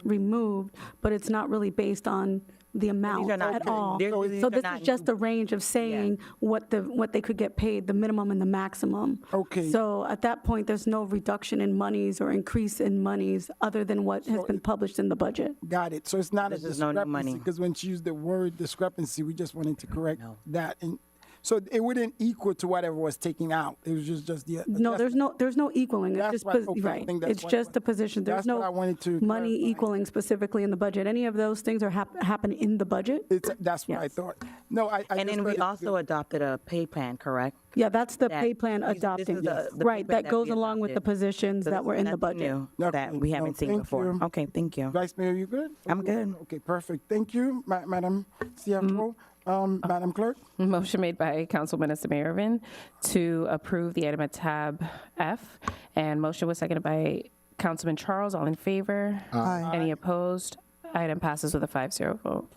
removed. But it's not really based on the amount at all. So this is just a range of saying what they could get paid, the minimum and the maximum. Okay. So at that point, there's no reduction in monies or increase in monies other than what has been published in the budget. Got it. So it's not This a is no new discrepancy, money. because when she used the word discrepancy, we just wanted to correct that. And so it wouldn't equal to whatever was taken out. It was just the. No, there's no equaling. It's That's just, what- okay, I right. think that's It's what- just the position. There's that's what I no wanted to money equaling specifically in the budget. Any of those things are happen in the budget. That's what I thought. No, I And just then we read it. also adopted a pay plan, correct? Yeah, that's the That- pay plan this is adopting. the pay Right, plan that goes we along with the adopted. positions that were in the Nothing budget. new that we haven't seen thank before. you. Okay, thank you. Vice Mayor, you good? I'm good. Okay, perfect. Thank you, Madam CFO. Madam Clerk? Motion made by Councilman Mayorvin to approve the item at tab F, and motion was seconded by Councilman Charles. All in favor? Aye. Any opposed? Item passes with a 5-0 vote.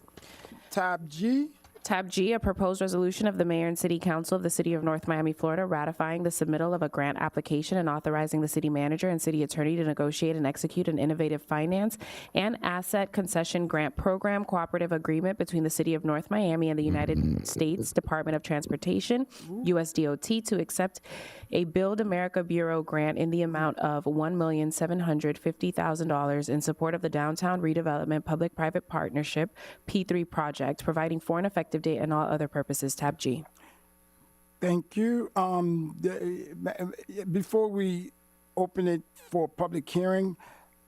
Tab G, Tab G, a proposed resolution of the Mayor and City Council of the City of North Miami, Florida, ratifying the submittal of a grant application and authorizing the city manager and city attorney to negotiate and execute an innovative finance and asset concession grant program cooperative agreement between the City of North Miami and the United States Department of Transportation, USDOT, to accept a Build America Bureau grant in the amount of $1,750,000 in support of the Downtown Redevelopment Public-Private Partnership P3 project, providing for an effective date and all other purposes. Tab G. Thank you. Before we open it for public hearing,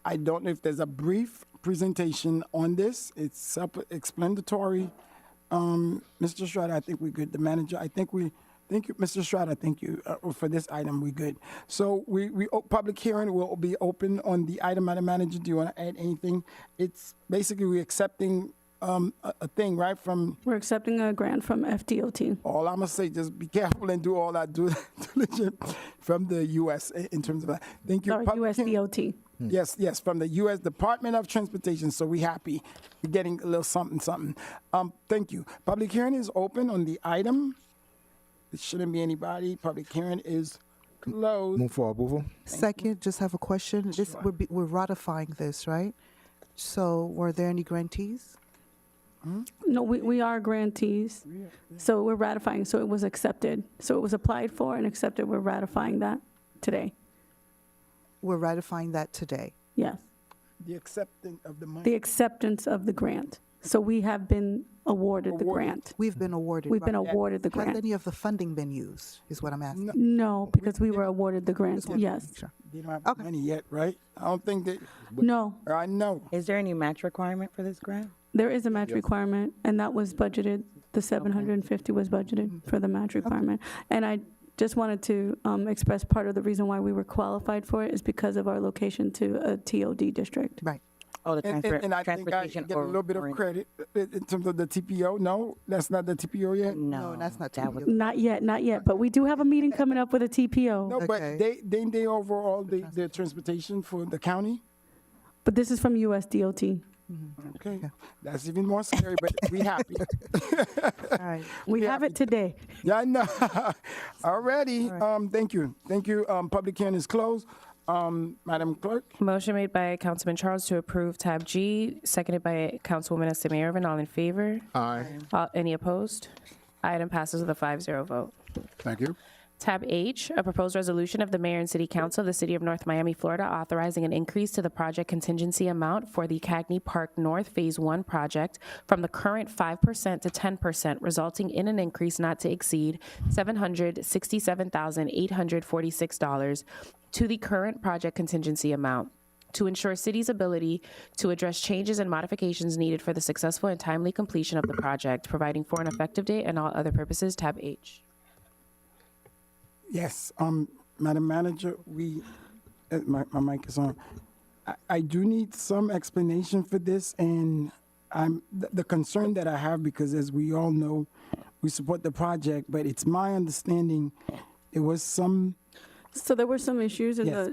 I don't know if there's a brief presentation on this. It's self-explanatory. Mr. Stroud, I think we're good. The manager, thank you, Mr. Stroud, I thank you for this item. We're good. So public hearing will be open on the item. Madam Manager, do you want to add anything? It's basically we're accepting a thing, right? We're accepting a grant from FDOT. All I'm gonna say, just be careful and do all that due diligence from the U.S. in terms of that. Thank you. Sorry, USDOT. Yes, from the U.S. Department of Transportation. So we're happy. We're getting a little something. Thank you. Public hearing is open on the item. There shouldn't be anybody. Public hearing is closed. Move for approval. Second, just have a question. We're ratifying this, right? So were there any grantees? No, we are grantees. So we're ratifying. So it was accepted. So it was applied for and accepted. We're ratifying that today. We're ratifying that today. Yes. The acceptance of the money. The acceptance of the grant. So we have been awarded the grant. We've been awarded. We've been right? awarded the Has grant. any of the funding been used, is what I'm asking. No, because we were awarded the grant. Yes. They don't have money yet, right? I don't think that. No. I know. Is there any match requirement for this grant? There is a match requirement, and that was budgeted. The 750 was budgeted for the match requirement. And I just wanted to express part of the reason why we were qualified for it is because of our location to a TOD district. Right. Oh, the And I think I transportation. get a little bit of credit in terms of the TPO. No, that's not the TPO yet. No, that's not that TPO. Not yet. But we do have a meeting coming up with a TPO. No, but Okay. they overall the transportation for the county. But this is from USDOT. Okay, that's even more scary, but we happy. All right. We have it today. Yeah, I know. Already. Thank you. Public hearing is closed. Madam Clerk. Motion made by Councilman Charles to approve Tab G, seconded by Councilwoman Estime Irvin. All in favor? Aye. Any opposed? Item passes with a 5-0 vote. Thank you. Tab H, a proposed resolution of the Mayor and City Council of the City of North Miami, Florida, authorizing an increase to the project contingency amount for the Cagney Park North Phase 1 project from the current 5% to 10%, resulting in an increase not to exceed $767,846 to the current project contingency amount, to ensure city's ability to address changes and modifications needed for the successful and timely completion of the project, providing for an effective date and all other purposes. Tab H. Yes, Madam Manager, my mic is on. I do need some explanation for this, and the concern that I have, because as we all know, we support the project, but it's my understanding it was some. So there were some issues in Yes,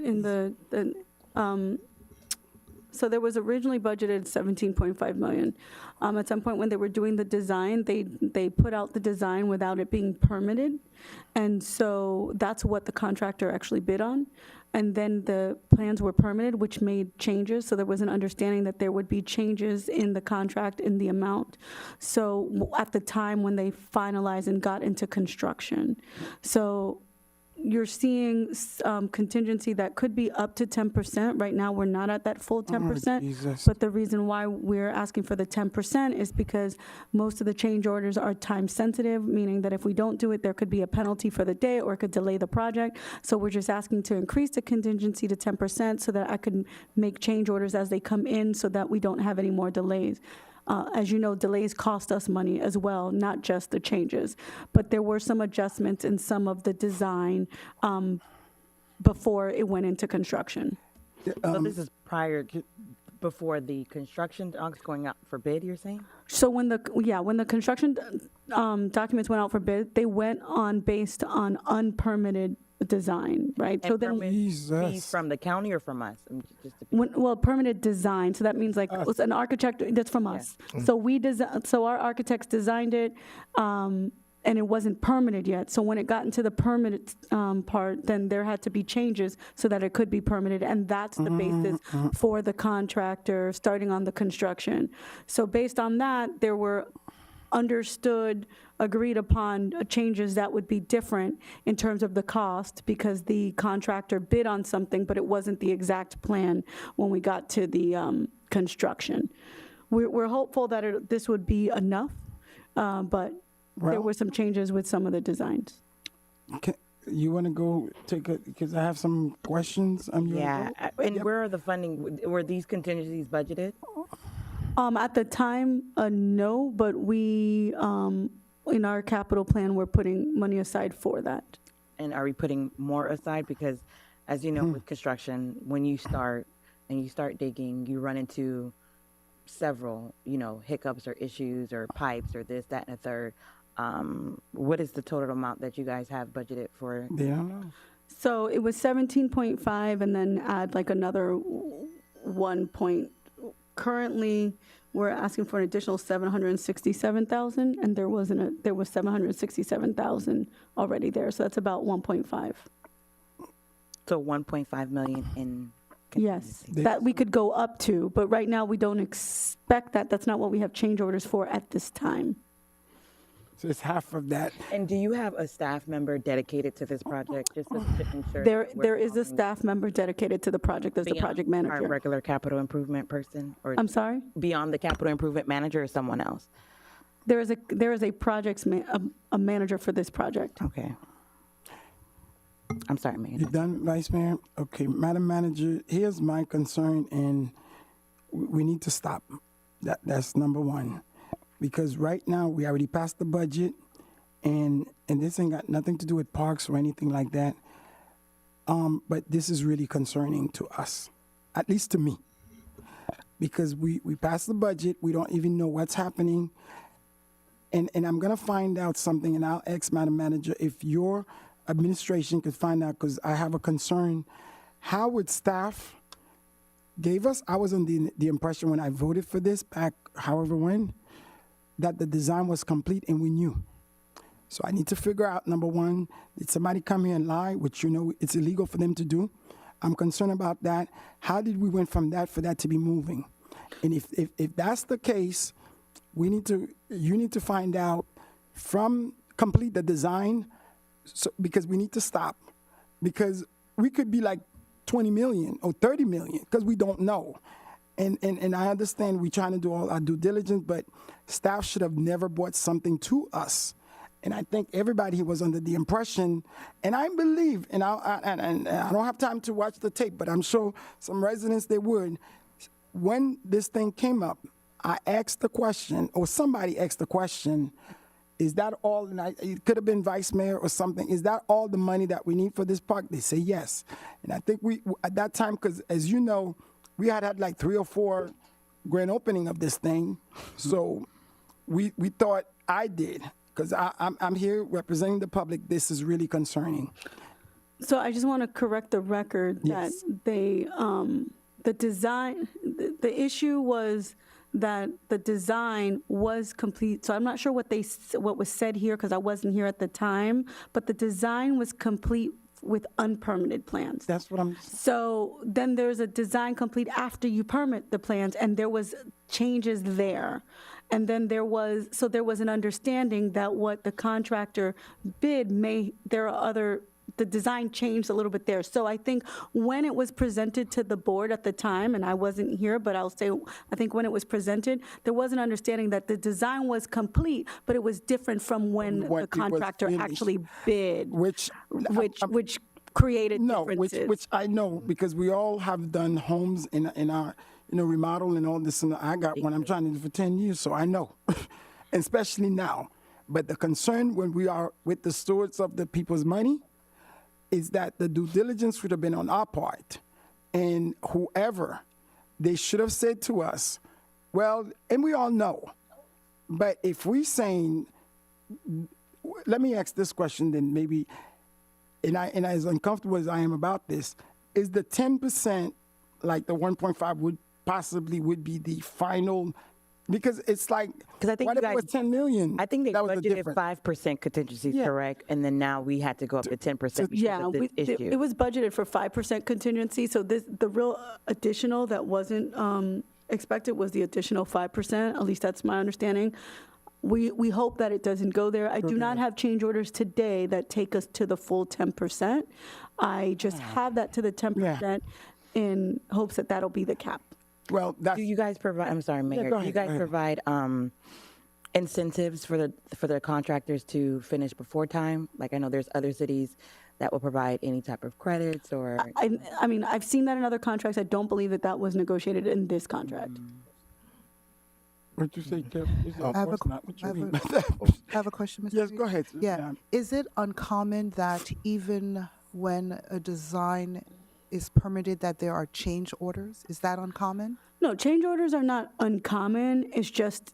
so there was originally budgeted 17.5 million. At some point when they were doing the design, they put out the design without it being permitted. And so that's what the contractor actually bid on. And then the plans were permitted, which made changes. So there was an understanding that there would be changes in the contract in the amount. So at the time when they finalized and got into construction. So you're seeing contingency that could be up to 10%. Right now, we're not at that full 10%. Jesus. But the reason why we're asking for the 10% is because most of the change orders are time sensitive, meaning that if we don't do it, there could be a penalty for the day or it could delay the project. So we're just asking to increase the contingency to 10% so that I can make change orders as they come in so that we don't have any more delays. As you know, delays cost us money as well, not just the changes. But there were some adjustments in some of the design before it went into construction. So this is before the construction docs going out for bid, you're saying? So when the construction documents went out for bid, they went on based on unpermitted design, right? And permit fees from the county or from us? Just to be Well, permitted design, so that means like it's an architect, that's from us. So so our architects designed it, and it wasn't permitted yet. So when it got into the permitted part, then there had to be changes so that it could be permitted, and that's the basis for the contractor starting on the construction. So based on that, there were understood, agreed upon changes that would be different in terms of the cost, because the contractor bid on something, but it wasn't the exact plan when we got to the construction. We're hopeful that this would be enough, but there were some changes with some of the designs. Okay. You want to go take a, because I have some questions. Yeah, and where are the funding? Were these contingencies budgeted? At the time, no, but we, in our capital plan, we're putting money aside for that. And are we putting more aside? Because as you know, with construction, when you start and you start digging, you run into several, hiccups or issues or pipes or this, that, and a third. What is the total amount that you guys have budgeted for? Yeah. So it was 17.5 and then add like another 1 point. Currently, we're asking for an additional 767,000, and there was 767,000 already there. So that's about 1.5. So 1.5 million in. Yes, that we could go up to, but right now we don't expect that. That's not what we have change orders for at this time. So it's half of that. And do you have a staff member dedicated to this project, just to ensure? There is a staff member dedicated to the project as the project manager. Our regular capital improvement person? Or I'm sorry? Beyond the capital improvement manager or someone else? There is a projects a manager for this project. Okay. I'm sorry, Mayor. You done, Vice Mayor? Okay, Madam Manager, here's my concern, and we need to stop. That's number one. Because right now, we already passed the budget, and this ain't got nothing to do with parks or anything like that. But this is really concerning to us, at least to me. Because we passed the budget, we don't even know what's happening. And I'm gonna find out something, and I'll ask Madam Manager if your administration could find out, because I have a concern. How would staff gave us, I was under the impression when I voted for this back, however when, that the design was complete and we knew. So I need to figure out, number one, did somebody come here and lie, which it's illegal for them to do? I'm concerned about that. How did we went from that for that to be moving? And if that's the case, you need to find out complete the design, because we need to stop. Because we could be like 20 million or 30 million, because we don't know. And I understand we're trying to do all our due diligence, but staff should have never brought something to us. And I think everybody was under the impression, and I believe, and I don't have time to watch the tape, but I'm sure some residents, they would. When this thing came up, I asked the question, or somebody asked the question, is that all, and it could have been Vice Mayor or something, is that all the money that we need for this park? They say yes. And I think we, at that time, because as you know, we had like 3 or 4 grand opening of this thing. So we thought, I did, because I'm here representing the public. This is really concerning. So I just want to correct the record that they, the design, the issue was that the design was complete. So I'm not sure what was said here, because I wasn't here at the time, but the design was complete with unpermitted plans. That's what I'm. So then there's a design complete after you permit the plans, and there was changes there. And then there was an understanding that what the contractor bid the design changed a little bit there. So I think when it was presented to the board at the time, and I wasn't here, but I'll say, I think when it was presented, there was an understanding that the design was complete, but it was different from when the contractor actually bid, which created differences. Which I know, because we all have done homes in our, remodel and all this, and I got one I'm trying to do for 10 years, so I know, and especially now. But the concern when we are with the stewards of the people's money is that the due diligence should have been on our part. And whoever, they should have said to us, well, and we all know, but if we saying, let me ask this question then maybe, and as uncomfortable as I am about this, is the 10%, like the 1.5 would be the final, because it's like, Because I think what you if it was guys, 10 million? I think they That was the budgeted difference. 5% contingency, Yeah. correct? And then now we had to go up to 10% because Yeah, of this issue. it was budgeted for 5% contingency, so the real additional that wasn't expected was the additional 5%, at least that's my understanding. We hope that it doesn't go there. I do not have change orders today that take us to the full 10%. I just have that to the 10% in hopes that that'll be the cap. Well, that's, Do you guys provide, I'm sorry, Mayor, go do you ahead, guys go ahead. provide incentives for the contractors to finish before time? Like I know there's other cities that will provide any type of credits or. I mean, I've seen that in other contracts. I don't believe that that was negotiated in this contract. What'd you say, Kevin? Is it I have a, course not? What you I have mean a- by that? I have a question, Mr. Yes, Reed. go ahead. Yeah. Is it uncommon that even when a design is permitted that there are change orders? Is that uncommon? No, change orders are not uncommon. It's just,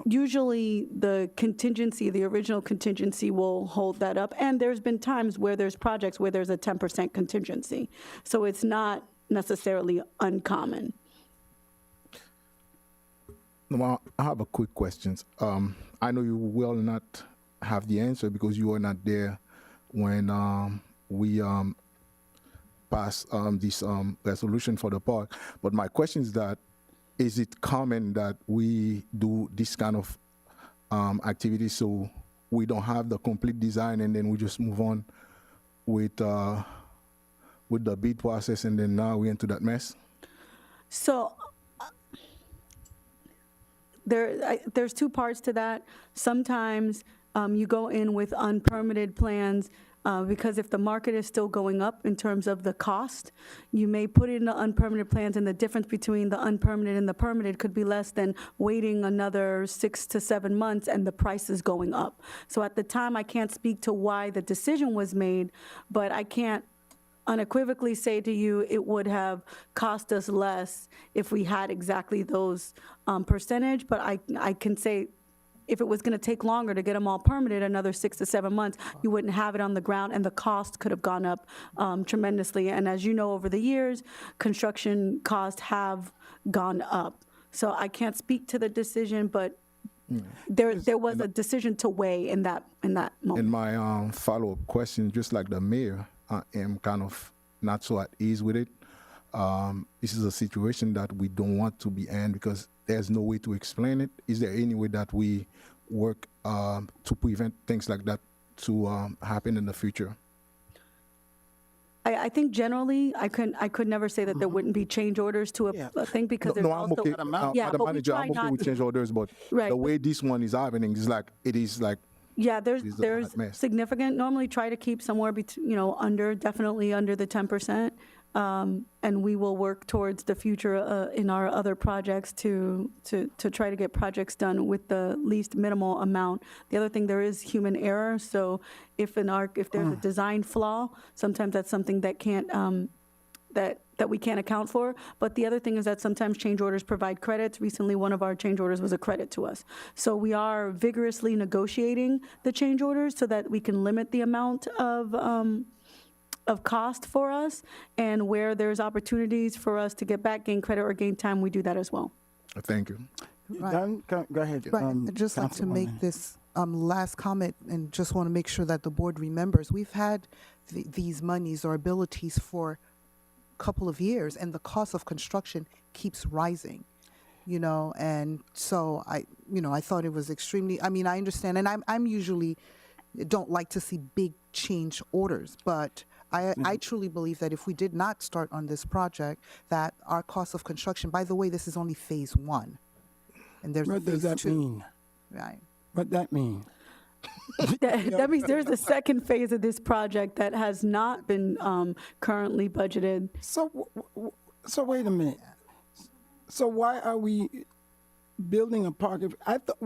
usually the contingency, the original contingency will hold that up. And there's been times where there's projects where there's a 10% contingency. So it's not necessarily uncommon. No, I have a quick question. I know you will not have the answer because you were not there when we passed this resolution for the park. But my question is that, is it common that we do this kind of activity so we don't have the complete design and then we just move on with the bid process and then now we're into that mess? So there's two parts to that. Sometimes you go in with unpermitted plans because if the market is still going up in terms of the cost, you may put it in the unpermitted plans, and the difference between the unpermitted and the permitted could be less than waiting another 6 to 7 months and the price is going up. So at the time, I can't speak to why the decision was made, but I can't unequivocally say to you it would have cost us less if we had exactly those percentage, but I can say if it was going to take longer to get them all permitted, another 6 to 7 months, you wouldn't have it on the ground, and the cost could have gone up tremendously. And as you know, over the years, construction costs have gone up. So I can't speak to the decision, but there was a decision to weigh in that moment. And my follow-up question, just like the mayor, I am kind of not so at ease with it. This is a situation that we don't want to be in because there's no way to explain it. Is there any way that we work to prevent things like that to happen in the future? I think generally, I could never say that there wouldn't be change orders to a thing because there's I'm also okay. yeah, Madam but we Manager, try I'm okay not with change orders, but Right, the way this one is happening is like it is like. yeah. There's It is a there's hot mess. significant. Normally, try to keep somewhere between definitely under the 10%, and we will work towards the future in our other projects to try to get projects done with the least minimal amount. The other thing, there is human error. So if there's a design flaw, sometimes that's something that can't that we can't account for. But the other thing is that sometimes change orders provide credits. Recently, one of our change orders was a credit to us. So we are vigorously negotiating the change orders so that we can limit the amount of cost for us, and where there's opportunities for us to get back, gain credit, or gain time, we do that as well. Thank you. Right. Done? Go ahead. Right. I'd just like to make Councilwoman. this last comment and just want to make sure that the board remembers. We've had these monies or abilities for a couple of years, and the cost of construction keeps rising, and so I thought it was extremely, I understand, and I'm usually don't like to see big change orders, but I truly believe that if we did not start on this project, that our cost of construction, by the way, this is only phase 1. And there's What does phase that 2. mean? Right. What that mean? That means there's a second phase of this project that has not been currently budgeted. So wait a minute. So why are we building a park? I thought,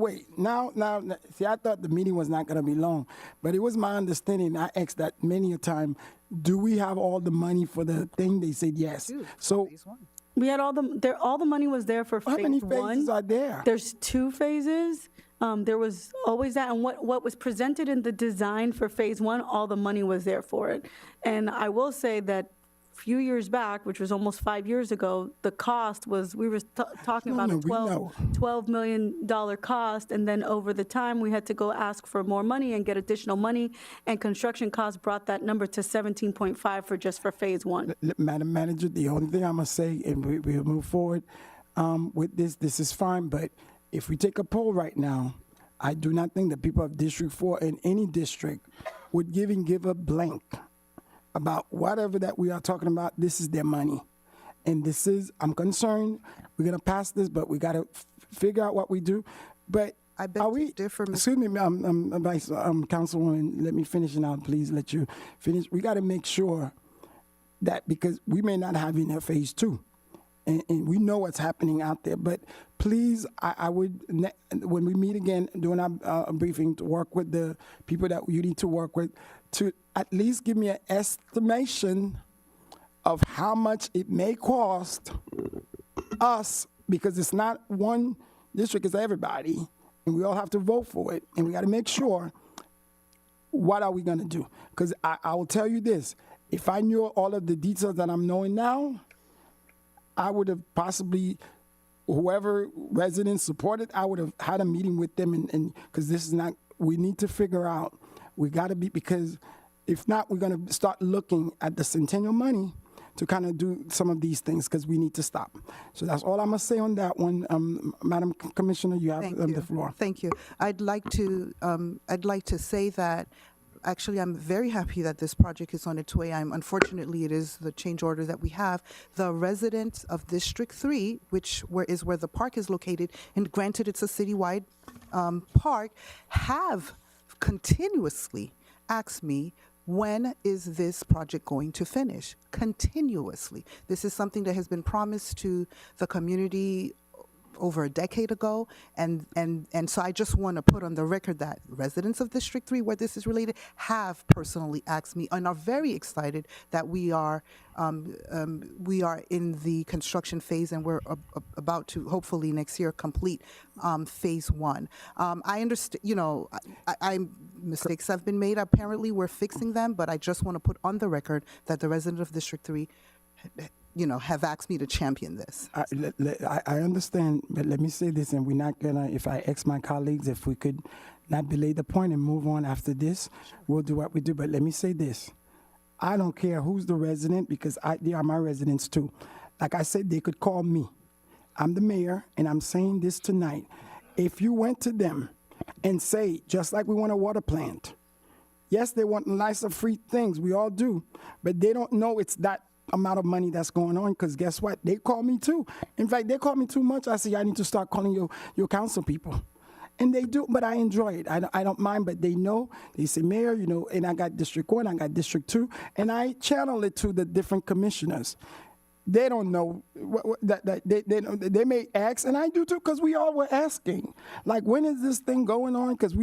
see, I thought the meeting was not going to be long, but it was my understanding. I asked that many a time. Do we have all the money for the thing? They said yes. So we had all the money was there for phase 1. How many phases are there? There's 2 phases. There was always that, and what was presented in the design for Phase 1, all the money was there for it. And I will say that a few years back, which was almost 5 years ago, the cost was, we were talking about a $12 million cost, and then over the time, we had to go ask for more money and get additional money, and construction costs brought that number to 17.5 for Phase 1. Madam Manager, the only thing I'm gonna say, and we'll move forward with this is fine, but if we take a poll right now, I do not think the people of District 4 in any district would give a blank about whatever that we are talking about. This is their money. And this is, I'm concerned, we're gonna pass this, but we gotta figure out what we do. But I beg to differ, Mr. excuse me, Vice Councilwoman, let me finish and I'll please let you finish. We gotta make sure that, because we may not have in Phase 2. And we know what's happening out there, but please, I would, when we meet again, during our briefing, to work with the people that you need to work with, to at least give me an estimation of how much it may cost us, because it's not one district, it's everybody, and we all have to vote for it, and we got to make sure, what are we going to do? Because I will tell you this, if I knew all of the details that I'm knowing now, I would have possibly, whoever residents supported, I would have had a meeting with them, and because this is not, we need to figure out, we got to be, because if not, we're going to start looking at the Centennial money to kind of do some of these things, because we need to stop. So that's all I'm going to say on that one. Madam Commissioner, you have the floor. Thank you. I'd like to say that actually, I'm very happy that this project is on its way. Unfortunately, it is the change order that we have. The residents of District 3, is where the park is located, and granted it's a citywide park, have continuously asked me, when is this project going to finish? Continuously. This is something that has been promised to the community over a decade ago, and so I just want to put on the record that residents of District 3, where this is related, have personally asked me and are very excited that we are in the construction phase, and we're about to hopefully next year complete Phase 1. I understand, mistakes have been made. Apparently, we're fixing them, but I just want to put on the record that the residents of District 3 have asked me to champion this. I understand, but let me say this, and we're not gonna, if I ask my colleagues, if we could not belay the point and move on after this, we'll do what we do. But let me say this, I don't care who's the resident, because they are my residents too. Like I said, they could call me. I'm the mayor, and I'm saying this tonight. If you went to them and say, just like we want a water plant, yes, they want nicer free things, we all do, but they don't know it's that amount of money that's going on, because guess what? They call me too. In fact, they call me too much. I say, I need to start calling your council people. And they do, but I enjoy it. I don't mind, but they know. They say, Mayor, and I got District 1, I got District 2, and I channel it to the different commissioners. They don't know that they may ask, and I do too, because we all were asking, like, when is this thing going on? Because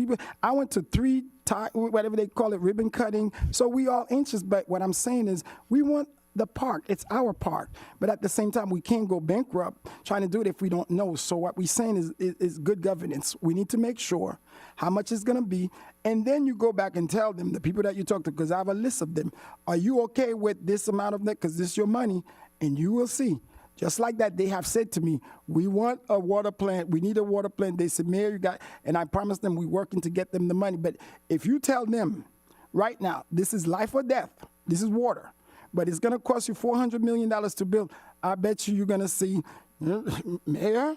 I went to 3 whatever they call it, ribbon cutting. So we all anxious, but what I'm saying is, we want the park. It's our park. But at the same time, we can't go bankrupt trying to do it if we don't know. So what we're saying is good governance. We need to make sure how much it's going to be. And then you go back and tell them, the people that you talk to, because I have a list of them, are you okay with this amount of that? Because this is your money. And you will see. Just like that, they have said to me, we want a water plant. We need a water plant. They said, Mayor, you got, and I promised them we're working to get them the money. But if you tell them right now, this is life or death, this is water, but it's going to cost you $400 million to build, I bet you're going to see, Mayor,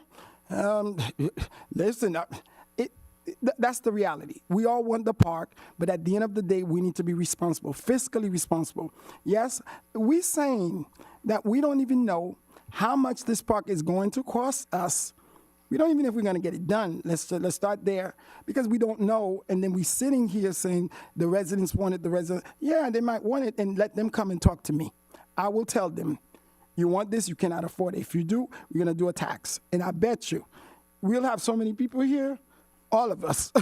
listen, that's the reality. We all want the park, but at the end of the day, we need to be responsible, fiscally responsible. Yes, we're saying that we don't even know how much this park is going to cost us. We don't even know if we're going to get it done. Let's start there, because we don't know. And then we're sitting here saying the residents want it. Yeah, they might want it, and let them come and talk to me. I will tell them, you want this, you cannot afford it. If you do, we're going to do a tax. And I bet you, we'll have so many people here, all of us.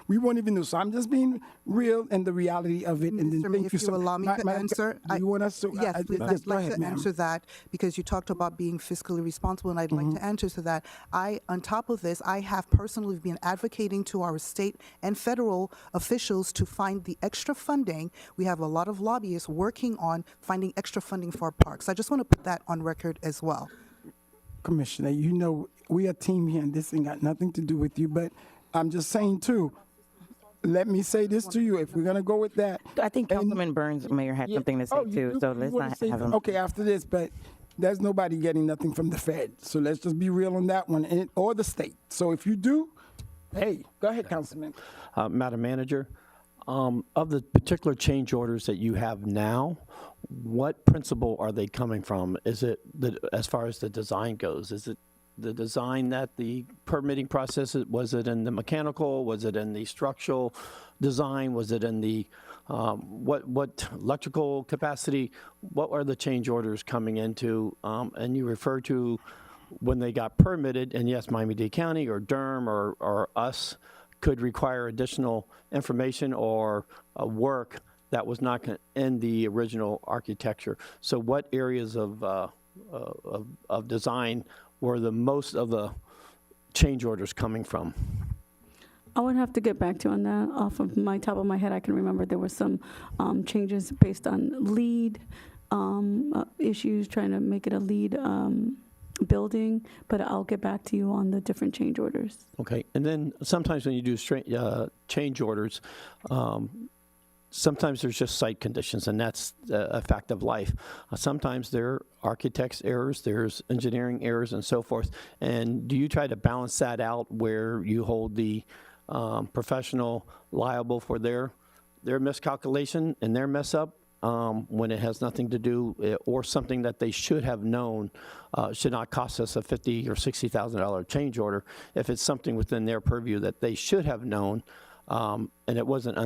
We won't even know. So I'm just being real and the reality of it. And then Mr. Mayor, thank you if you so allow me to answer, do you want us to? Yes, please. Yes, I'd go like ahead, to ma'am. answer that because you talked about being fiscally responsible, and I'd like to answer to that. On top of this, I have personally been advocating to our state and federal officials to find the extra funding. We have a lot of lobbyists working on finding extra funding for our parks. I just want to put that on record as well. Commissioner, you know, we are a team here, and this ain't got nothing to do with you, but I'm just saying, too, let me say this to you. If we're going to go with that. I think Councilman Burns, Mayor, had something to say, too, so let's not have him. Okay, after this, but there's nobody getting nothing from the Fed. So let's just be real on that one, or the state. So if you do, hey, go ahead, Councilman. Madam Manager, of the particular change orders that you have now, what principle are they coming from? Is it, as far as the design goes, is it the design that the permitting process, was it in the mechanical, was it in the structural design, was it in the, what electrical capacity, what are the change orders coming into? And you refer to when they got permitted, and yes, Miami-Dade County or Durham or us could require additional information or work that was not in the original architecture. So what areas of design were the most of the change orders coming from? I would have to get back to you on that. Off of my top of my head, I can remember there were some changes based on lead issues, trying to make it a lead building, but I'll get back to you on the different change orders. Okay, and then sometimes when you do change orders, sometimes there's just site conditions, and that's a fact of life. Sometimes there are architect's errors, there's engineering errors, and so forth. And do you try to balance that out where you hold the professional liable for their miscalculation and their mess up when it has nothing to do, or something that they should have known should not cost us a $50,000 or $60,000 change order if it's something within their purview that they should have known, and it wasn't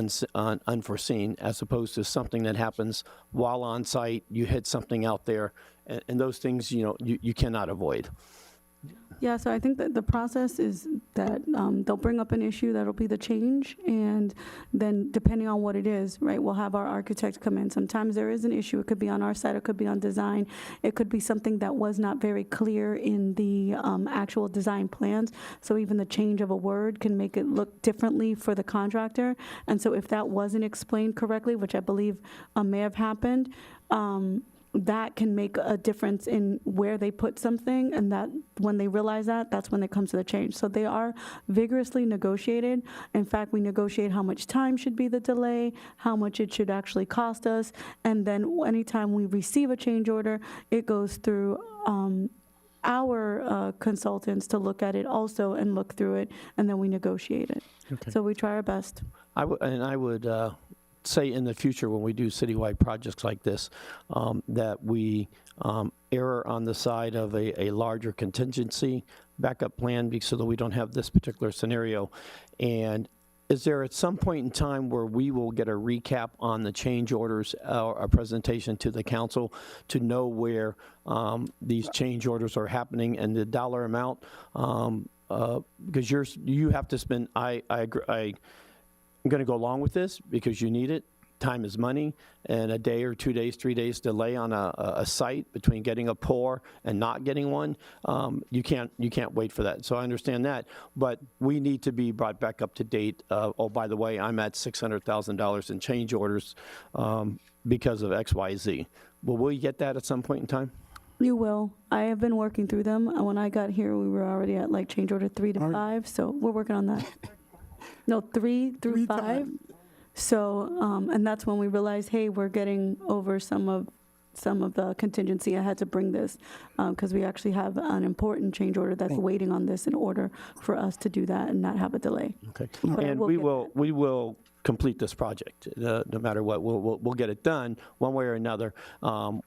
unforeseen, as opposed to something that happens while on site, you hit something out there, and those things, you cannot avoid. Yeah, so I think that the process is that they'll bring up an issue that'll be the change, and then depending on what it is, right, we'll have our architect come in. Sometimes there is an issue. It could be on our side, it could be on design. It could be something that was not very clear in the actual design plans. So even the change of a word can make it look differently for the contractor. And so if that wasn't explained correctly, which I believe may have happened, that can make a difference in where they put something, and that when they realize that, that's when it comes to the change. So they are vigorously negotiated. In fact, we negotiate how much time should be the delay, how much it should actually cost us, and then anytime we receive a change order, it goes through our consultants to look at it also and look through it, and then we negotiate it. Okay. So we try our best. I would say in the future when we do citywide projects like this, that we err on the side of a larger contingency backup plan so that we don't have this particular scenario. And is there at some point in time where we will get a recap on the change orders or a presentation to the council to know where these change orders are happening and the dollar amount? Because you have to spend, I agree, I'm going to go along with this because you need it. Time is money, and a day or 2 days, 3 days delay on a site between getting a pour and not getting one, you can't wait for that. So I understand that, but we need to be brought back up to date. Oh, by the way, I'm at $600,000 in change orders because of X, Y, Z. Will we get that at some point in time? You will. I have been working through them. When I got here, we were already at like change order 3 to 5, so we're working on that. No, 3 through 5. So, and that's when we realized, hey, we're getting over some of the contingency. I had to bring this because we actually have an important change order that's waiting on this in order for us to do that and not have a delay. Okay. And we will complete this project no matter what. We'll get it done one way or another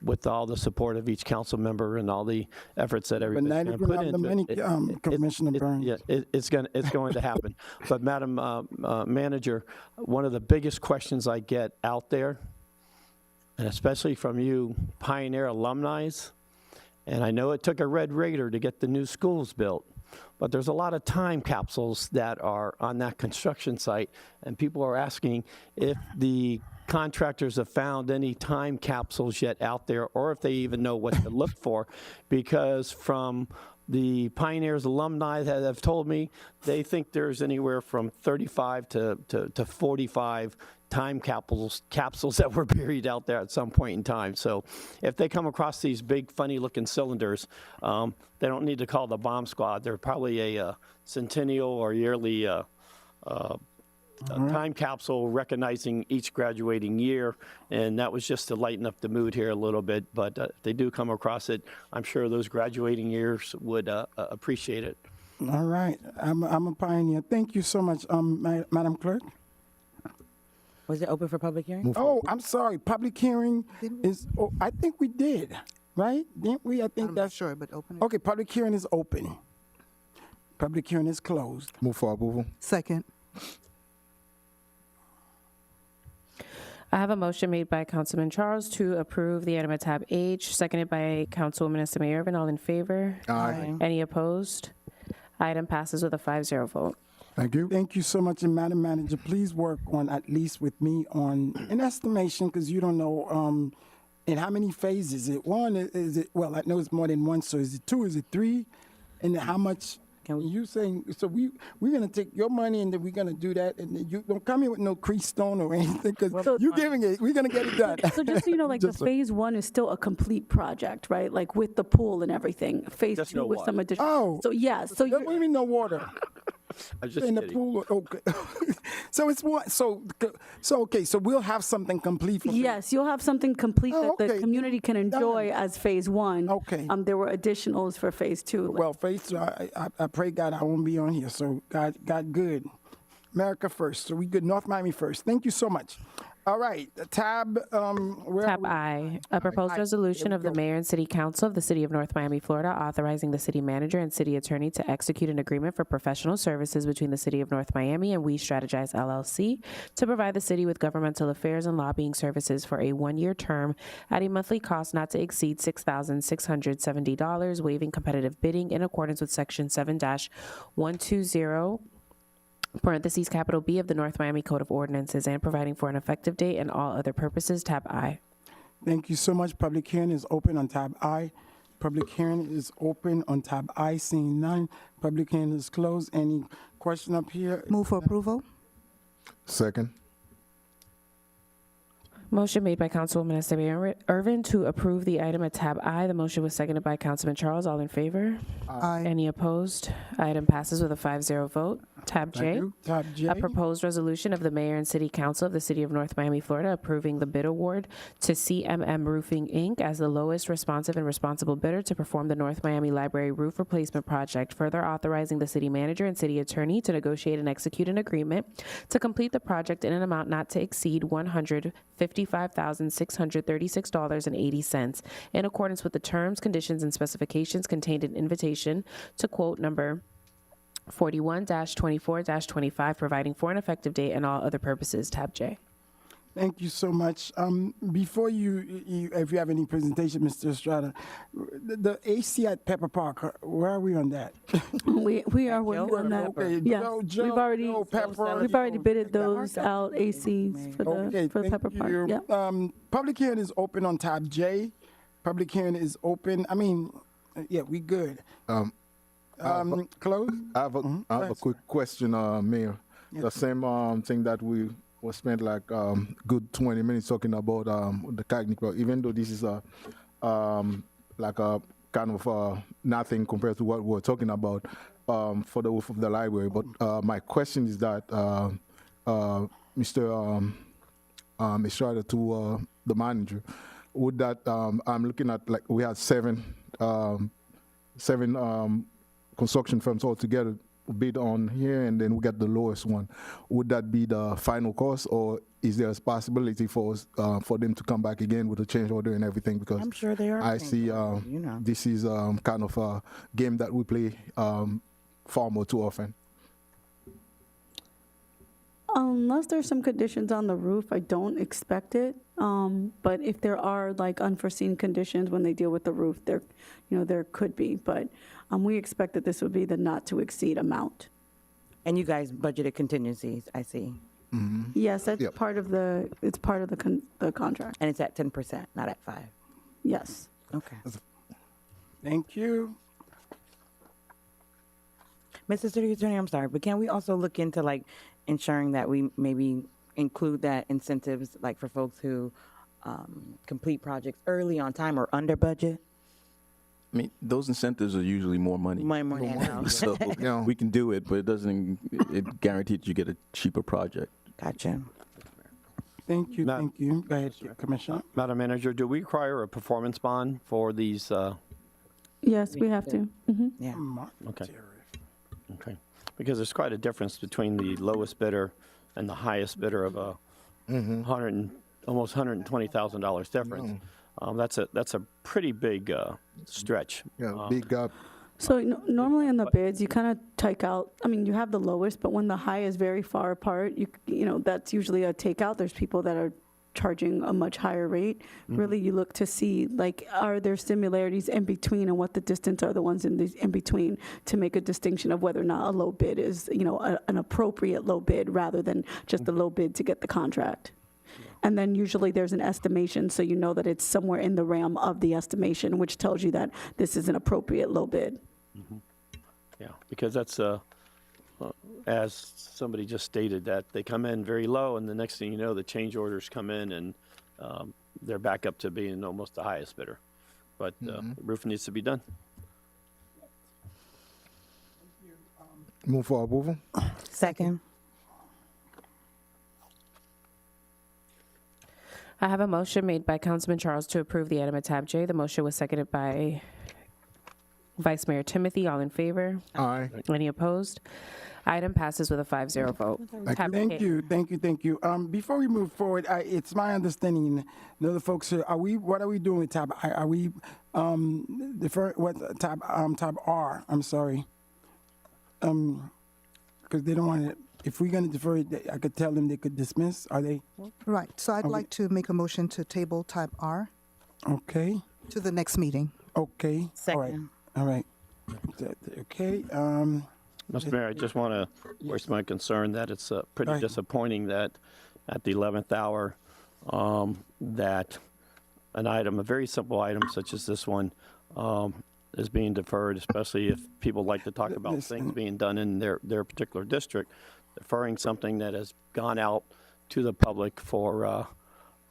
with all the support of each council member and all the efforts that everybody's going to put into it. Commissioner Burns. Yeah, it's going to happen. But Madam Manager, one of the biggest questions I get out there, and especially from you Pioneer alumni, and I know it took a Red Raider to get the new schools built, but there's a lot of time capsules that are on that construction site, and people are asking if the contractors have found any time capsules yet out there, or if they even know what to look for, because from the Pioneers alumni that have told me, they think there's anywhere from 35 to 45 time capsules that were buried out there at some point in time. So if they come across these big, funny-looking cylinders, they don't need to call the bomb squad. They're probably a centennial or yearly time capsule recognizing each graduating year, and that was just to lighten up the mood here a little bit. But if they do come across it, I'm sure those graduating years would appreciate it. All right, I'm a pioneer. Thank you so much, Madam Clerk. Was it open for public hearing? Oh, I'm sorry. Public hearing is. Oh, I think we did, right? Didn't we? I think that's sure, but open. Okay, public hearing is open. Public hearing is closed. Move for approval. Second. I have a motion made by Councilman Charles to approve the item at tab H, seconded by Councilwoman Estimé Irvin. All in favor? Aye. Any opposed? Item passes with a 5-0 vote. Thank you. Thank you so much. And Madam Manager, please work on, at least with me, on an estimation, because you don't know in how many phases. Is it one? Is it, well, I know it's more than one, so is it two? Is it three? And how much? You saying, so we're going to take your money and then we're going to do that, and then you don't come in with no crease stone or anything, because you're giving it, we're going to get it done. So just so you know, like the phase one is still a complete project, right? Like with the pool and everything. Phase Just two no with some water. additional. Oh. So yeah, so What do you mean no water? I'm just In the kidding. pool, okay. So it's what? So okay. So we'll have something complete. For yes, you'll have something complete that the okay. community can enjoy as phase one. Okay. There were additionals for phase two. Well, phase two, I pray God I won't be on here. So God good. America first. So we good. North Miami first. Thank you so much. All right, tab. Where Tab I, a proposed resolution of the Mayor and City Council of the City of North Miami, Florida, authorizing the city manager and city attorney to execute an agreement for professional services between the City of North Miami and We Strategize LLC to provide the city with governmental affairs and lobbying services for a one-year term at a monthly cost not to exceed $6,670, waiving competitive bidding in accordance with Section 7-120. Parentheses capital B of the North Miami Code of Ordinances, and providing for an effective date and all other purposes. Tab I. Thank you so much. Public hearing is open on tab I. Public hearing is open on tab I. Seeing none. Public hearing is closed. Any question up here? Move for approval. Second. Motion made by Councilwoman Estimé Irvin to approve the item at tab I. The motion was seconded by Councilman Charles. All in favor? Aye. Any opposed? Item passes with a 5-0 vote. Tab J. Thank you. Tab J. A proposed resolution of the Mayor and City Council of the City of North Miami, Florida, approving the bid award to CMM Roofing, Inc. as the lowest responsive and responsible bidder to perform the North Miami Library Roof Replacement Project, further authorizing the city manager and city attorney to negotiate and execute an agreement to complete the project in an amount not to exceed $155,636.80 in accordance with the terms, conditions, and specifications contained in invitation to quote number 41-24-25, providing for an effective date and all other purposes. Tab J. Thank you so much. Before you, if you have any presentation, Mr. Estrada, the AC at Pepper Park, where are we on that? We are working on that. Okay, Yeah, Joe, Pepper. we've already bidded those out ACs for Okay, the thank Pepper Park. you. Yeah. Public hearing is open on tab J. Public hearing is open. I mean, yeah, we good. Close? I have a quick question, Mayor. The same thing that we spent like good 20 minutes talking about the technical, even though this is like a kind of nothing compared to what we're talking about for the roof of the library. But my question is that, Mr. Estrada, to the manager, would that I'm looking at, like, we had seven construction firms all together bid on here, and then we get the lowest one. Would that be the final cost, or is there a possibility for us, for them to come back again with a change order and everything? Because I'm sure they are. I see this is kind of a game that we play far more too often. Unless there's some conditions on the roof, I don't expect it. But if there are like unforeseen conditions when they deal with the roof, there could be. But we expect that this would be the not to exceed amount. And you guys budgeted contingencies, I see. Yes, that's part of the contract. And it's at 10%, not at 5. Yes. Okay. Thank you. Mr. City Attorney, I'm sorry, but can we also look into like ensuring that we maybe include that incentives like for folks who complete projects early on time or under budget? I mean, those incentives are usually more money. More money now. So we can do it, but it doesn't it guarantee that you get a cheaper project. Gotcha. Thank you. Thank you. Go ahead, Commissioner. Madam Manager, do we require a performance bond for these? Yes, we have to. Yeah. Okay. Okay. Because there's quite a difference between the lowest bidder and the highest bidder of a almost $120,000 difference. That's a pretty big stretch. Yeah, big gap. So normally in the bids, you kind of take out, you have the lowest, but when the high is very far apart, that's usually a takeout. There's people that are charging a much higher rate. Really, you look to see, like, are there similarities in between and what the distance are the ones in between to make a distinction of whether or not a low bid is, an appropriate low bid rather than just a low bid to get the contract. And then usually there's an estimation, so you know that it's somewhere in the realm of the estimation, which tells you that this is an appropriate low bid. Yeah, because that's, as somebody just stated, that they come in very low, and the next thing you know, the change orders come in, and they're back up to being almost the highest bidder. But the roof needs to be done. Move for approval. Second. I have a motion made by Councilman Charles to approve the item at tab J. The motion was seconded by Vice Mayor Timothy. All in favor? Aye. Any opposed? Item passes with a 5-0 vote. Tab Thank K. you. Before we move forward, it's my understanding, the other folks here, what are we doing with tab I? Are we tab R? I'm sorry. Because they don't want it. If we're going to defer it, I could tell them they could dismiss. Are they? Right, so I'd like to make a motion to table type R Okay. to the next meeting. Okay. Second. All right. Okay. Mr. Mayor, I just want to voice my concern that it's pretty Right. disappointing that at the 11th hour, that an item, a very simple item such as this one, is being deferred, especially if people like to talk about things being done in their particular district. Deferring something that has gone out to the public for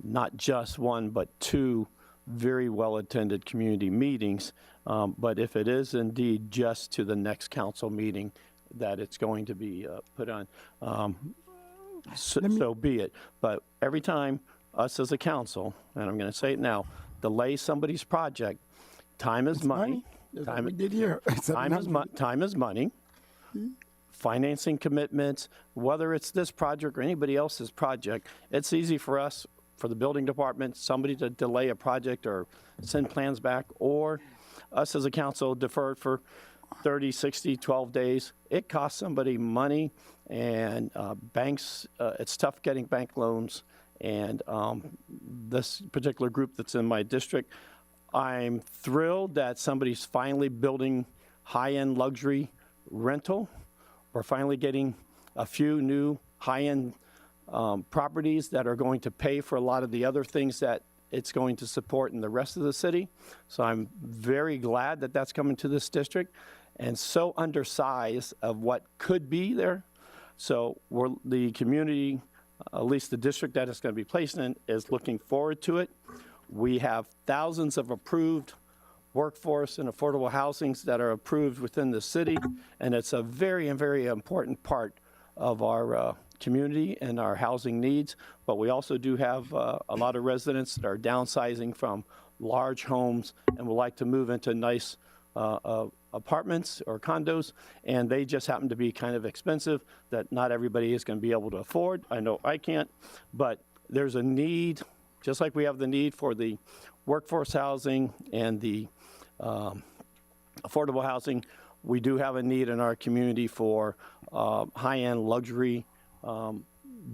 not just one, but 2 very well-attended community meetings. But if it is indeed just to the next council meeting that it's going to be put on, so be it. But every time us as a council, and I'm going to say it now, delay somebody's project, time is money. Time, we did here. Time is money. Financing commitments, whether it's this project or anybody else's project, it's easy for us, for the building department, somebody to delay a project or send plans back, or us as a council defer it for 30, 60, 12 days. It costs somebody money, and banks, it's tough getting bank loans. And this particular group that's in my district, I'm thrilled that somebody's finally building high-end luxury rental. We're finally getting a few new high-end properties that are going to pay for a lot of the other things that it's going to support in the rest of the city. So I'm very glad that that's coming to this district, and so undersized of what could be there. So the community, at least the district that it's going to be placed in, is looking forward to it. We have thousands of approved workforce and affordable housings that are approved within the city, and it's a very, very important part of our community and our housing needs. But we also do have a lot of residents that are downsizing from large homes and would like to move into nice apartments or condos, and they just happen to be kind of expensive that not everybody is going to be able to afford. I know I can't, but there's a need, just like we have the need for the workforce housing and the affordable housing, we do have a need in our community for high-end luxury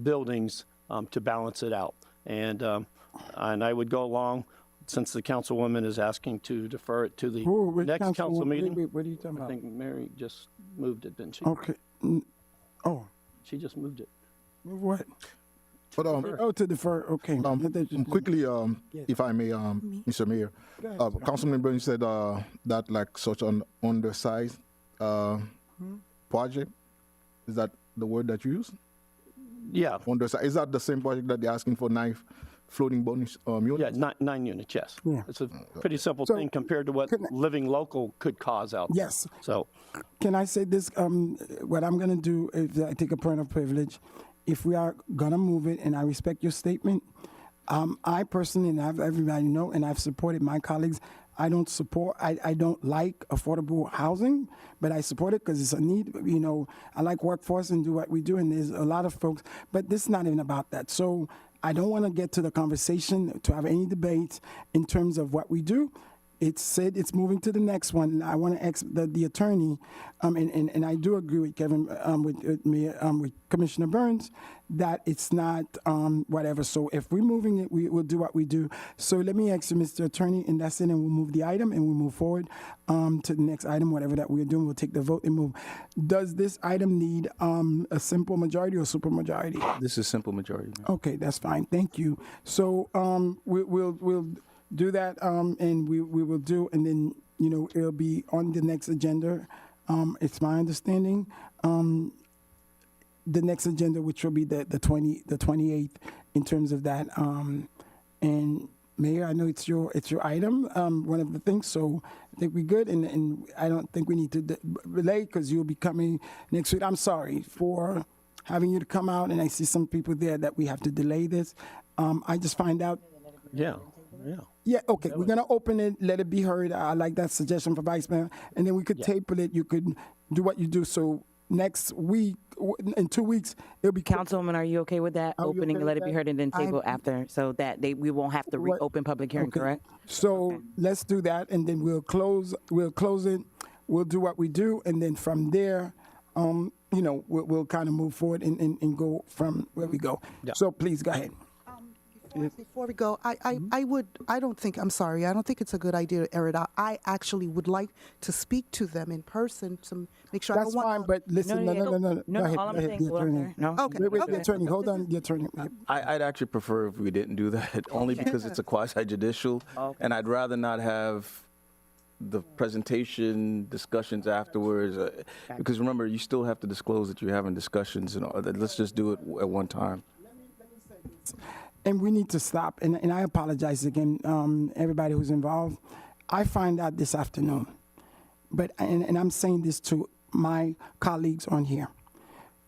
buildings to balance it out. And I would go along, since the councilwoman is asking to defer it to the next council meeting. What are you talking I about? think Mary just moved it, didn't she? Okay. Oh, She just moved it. what? But Oh, to defer, okay. quickly, if I may, Mr. Mayor, Councilman Burns said that like such an undersized project, is that the word that you use? Yeah. Undersized. Is that the same project that they're asking for floating bonus units? Yeah, nine units, yes. Yeah. It's a pretty simple thing compared to what living local could cause out there. Yes. So, Can I say this? What I'm going to do is I take a point of privilege. If we are going to move it, and I respect your statement, I personally, and everybody know, and I've supported my colleagues, I don't like affordable housing, but I support it because it's a need. You know, I like workforce and do what we do, and there's a lot of folks, but this is not even about that. So I don't want to get to the conversation to have any debates in terms of what we do. It's said it's moving to the next one. I want to ask the attorney, and I do agree with Kevin, with Commissioner Burns, that it's not whatever. So if we're moving it, we will do what we do. So let me ask you, Mr. Attorney, and that's it, and we'll move the item, and we'll move forward to the next item, whatever that we're doing. We'll take the vote and move. Does this item need a simple majority or super majority? This is simple majority. Okay, that's fine. Thank you. So we'll do that, and we will do, and then, you know, it'll be on the next agenda. It's my understanding, the next agenda, which will be the 28th, in terms of that. And Mayor, I know it's your item, one of the things. So I think we're good, and I don't think we need to relay because you'll be coming next week. I'm sorry for having you to come out, and I see some people there that we have to delay this. I just find out. yeah. Yeah, okay, we're gonna open it, let it be heard. I like that suggestion for Vice Mayor, and then we could table it. You could do what you do. So next week, in 2 weeks, it'll be. Councilwoman, are you okay with that? Are you Opening, okay let with it be that? heard, and then table after, so that we won't have to reopen public hearing, Okay. correct? So let's do that, and then we'll close it. We'll do what we do, and then from there, you know, we'll kind of move forward and go from where we go. Yeah. So please go ahead. Before we go, I don't think it's a good idea to air it out. I actually would like to speak to them in person to make sure. That's fine, but listen, no. No, Go ahead, all I'm go ahead, saying, the go up attorney. there. No. Okay. Wait, Okay. the attorney, hold on, the attorney. I'd actually prefer if we didn't do that, only because it's a quasi-judicial, and I'd rather not have the presentation, discussions afterwards, because remember, you still have to disclose that you're having discussions, and all that. Let's just do it at one time. And we need to stop, and I apologize again, everybody who's involved. I find out this afternoon, but, and I'm saying this to my colleagues on here,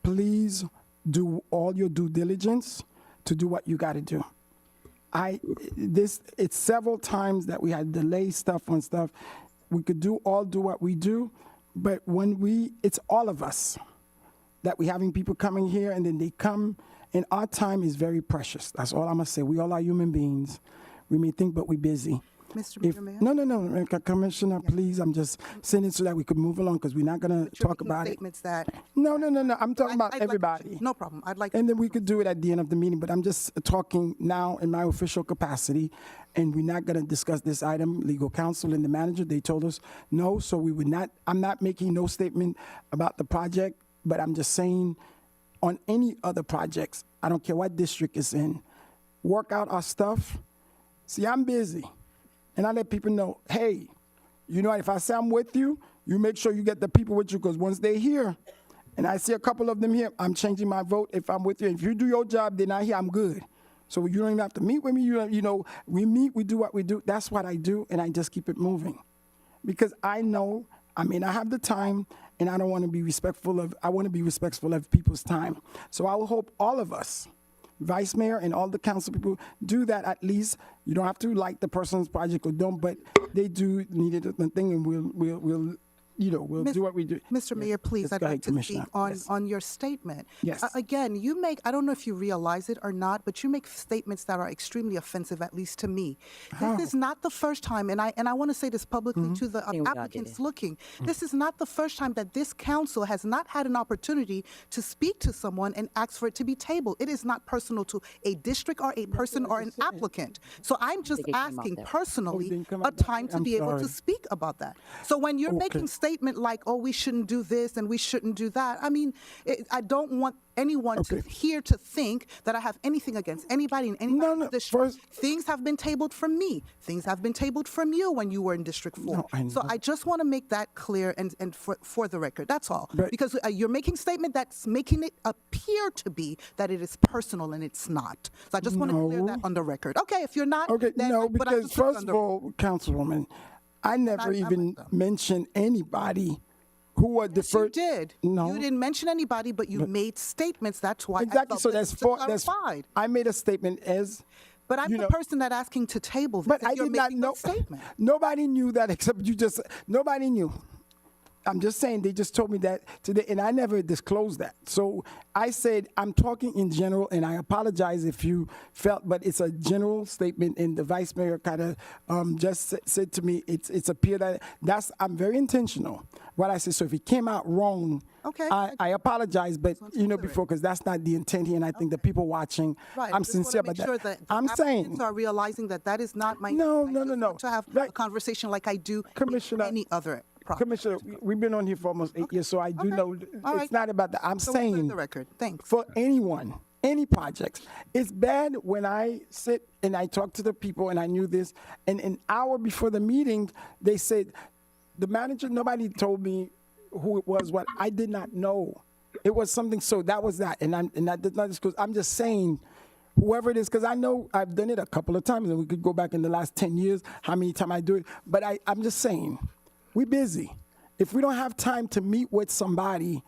please do all your due diligence to do what you got to do. It's several times that we had delayed stuff on stuff. We could do what we do, but it's all of us that we having people coming here, and then they come, and our time is very precious. That's all I'm gonna say. We all are human beings. We may think, but we're busy. Mr. Mayor? No, Commissioner, please. I'm just saying it so that we could move along, because we're not gonna talk about it. Statements that. No. I'm talking about I'd like everybody. to- no problem. I'd like. And then we could do it at the end of the meeting, but I'm just talking now in my official capacity, and we're not gonna discuss this item. Legal counsel and the manager, they told us no, so we would not. I'm not making no statement about the project, but I'm just saying, on any other projects, I don't care what district it's in, work out our stuff. See, I'm busy, and I let people know, hey, you know, if I say I'm with you, you make sure you get the people with you, because once they're here, and I see a couple of them here, I'm changing my vote if I'm with you. If you do your job, they're not here, I'm good. So you don't even have to meet with me. You know, we meet, we do what we do. That's what I do, and I just keep it moving. Because I know I may not have the time, and I don't want to be I want to be respectful of people's time. So I will hope all of us, Vice Mayor and all the council people, do that at least. You don't have to like the person's project or don't, but they do need it, the thing, and we'll we'll do what we do. Mr. Mayor, please, Yes, I'd go like ahead, to Commissioner. speak on your statement. Yes. Again, you make, I don't know if you realize it or not, but you make statements that are extremely offensive, at least to me. How? This is not the first time, and I want to say this publicly Mm-hmm. to the we all did applicants it. looking. This is not the first time that this council has not had an opportunity to speak to someone and ask for it to be tabled. It is not personal to a district or a person or an applicant. So I'm just it came out asking that way. personally didn't come a out that time way. to I'm be able to sorry. speak about that. So when you're making statement like, oh, we shouldn't do this and we shouldn't do that, I mean, I don't want anyone to hear to think that I have anything against anybody in any district. Things have been tabled from me. Things have been tabled from you when you were in District 4. So I just want to make that clear and for the record. That's all. Because you're making statement that's making it appear to be that it is personal and it's not. So I just want to clear that on the record. Okay, if you're not, Okay, then no, but I because just put it first on of the- all, Councilwoman, I never even mentioned anybody who was the Yes, you first. did. No. You didn't mention anybody, but you made statements. That's why Exactly. I felt So that that's it's four. That's. clarified. I made a statement as. But I'm you the know- person that asking to table this. But and I you're did not making know. those statements. Nobody knew that except you. Just nobody knew. I'm just saying they just told me that today, and I never disclosed that. So I said I'm talking in general, and I apologize if you felt, but it's a general statement. And the vice mayor kind of just said to me, it's appear that's I'm very intentional. What I said. So if it came out wrong, Okay. I apologize, but before because that's not the intent here, and I think the people watching, Right. I'm I just wanna sincere make about sure that. the I'm applicants saying. are realizing that that is not my. No. To have a conversation like I do Commissioner, in any other. Commissioner, we've been on here for almost 8 years, so I do know All it's right. not about that. I'm So we'll clear saying the record. Thanks. for anyone, any projects, it's bad when I sit and I talk to the people and I knew this, and an hour before the meeting, they said, the manager, nobody told me who it was, what I did not know. It was something, so that was that, and I did not disclose. I'm just saying, whoever it is, because I know I've done it a couple of times, and we could go back in the last 10 years, how many times I do it, but I'm just saying, we're busy. If we don't have time to meet with somebody,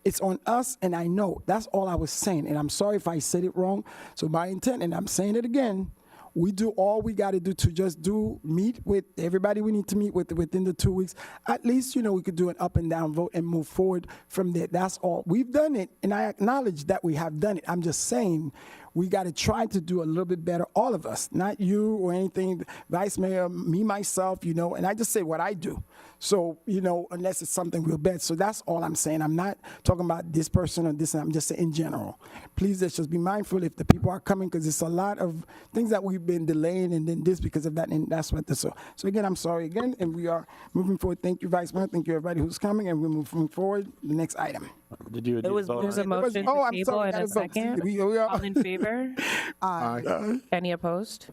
it's on us, and I know. That's all I was saying, and I'm sorry if I said it wrong. So my intent, and I'm saying it again, we do all we got to do to just meet with everybody we need to meet with within the 2 weeks. At least, we could do an up and down vote and move forward from there. That's all. We've done it, and I acknowledge that we have done it. I'm just saying we got to try to do a little bit better, all of us, not you or anything, Vice Mayor, me, myself, and I just say what I do. So, unless it's something real bad. So that's all I'm saying. I'm not talking about this person or this, I'm just saying in general. Please, let's just be mindful if the people are coming, because it's a lot of things that we've been delaying, and then this because of that, and that's what this. So again, I'm sorry again, and we are moving forward. Thank you, Vice Mayor. Thank you, everybody who's coming, and we're moving forward. The next item. Did you? There's a motion oh, to I'm table sorry, and that a is up. second. We are- All in favor? Aye. Any opposed?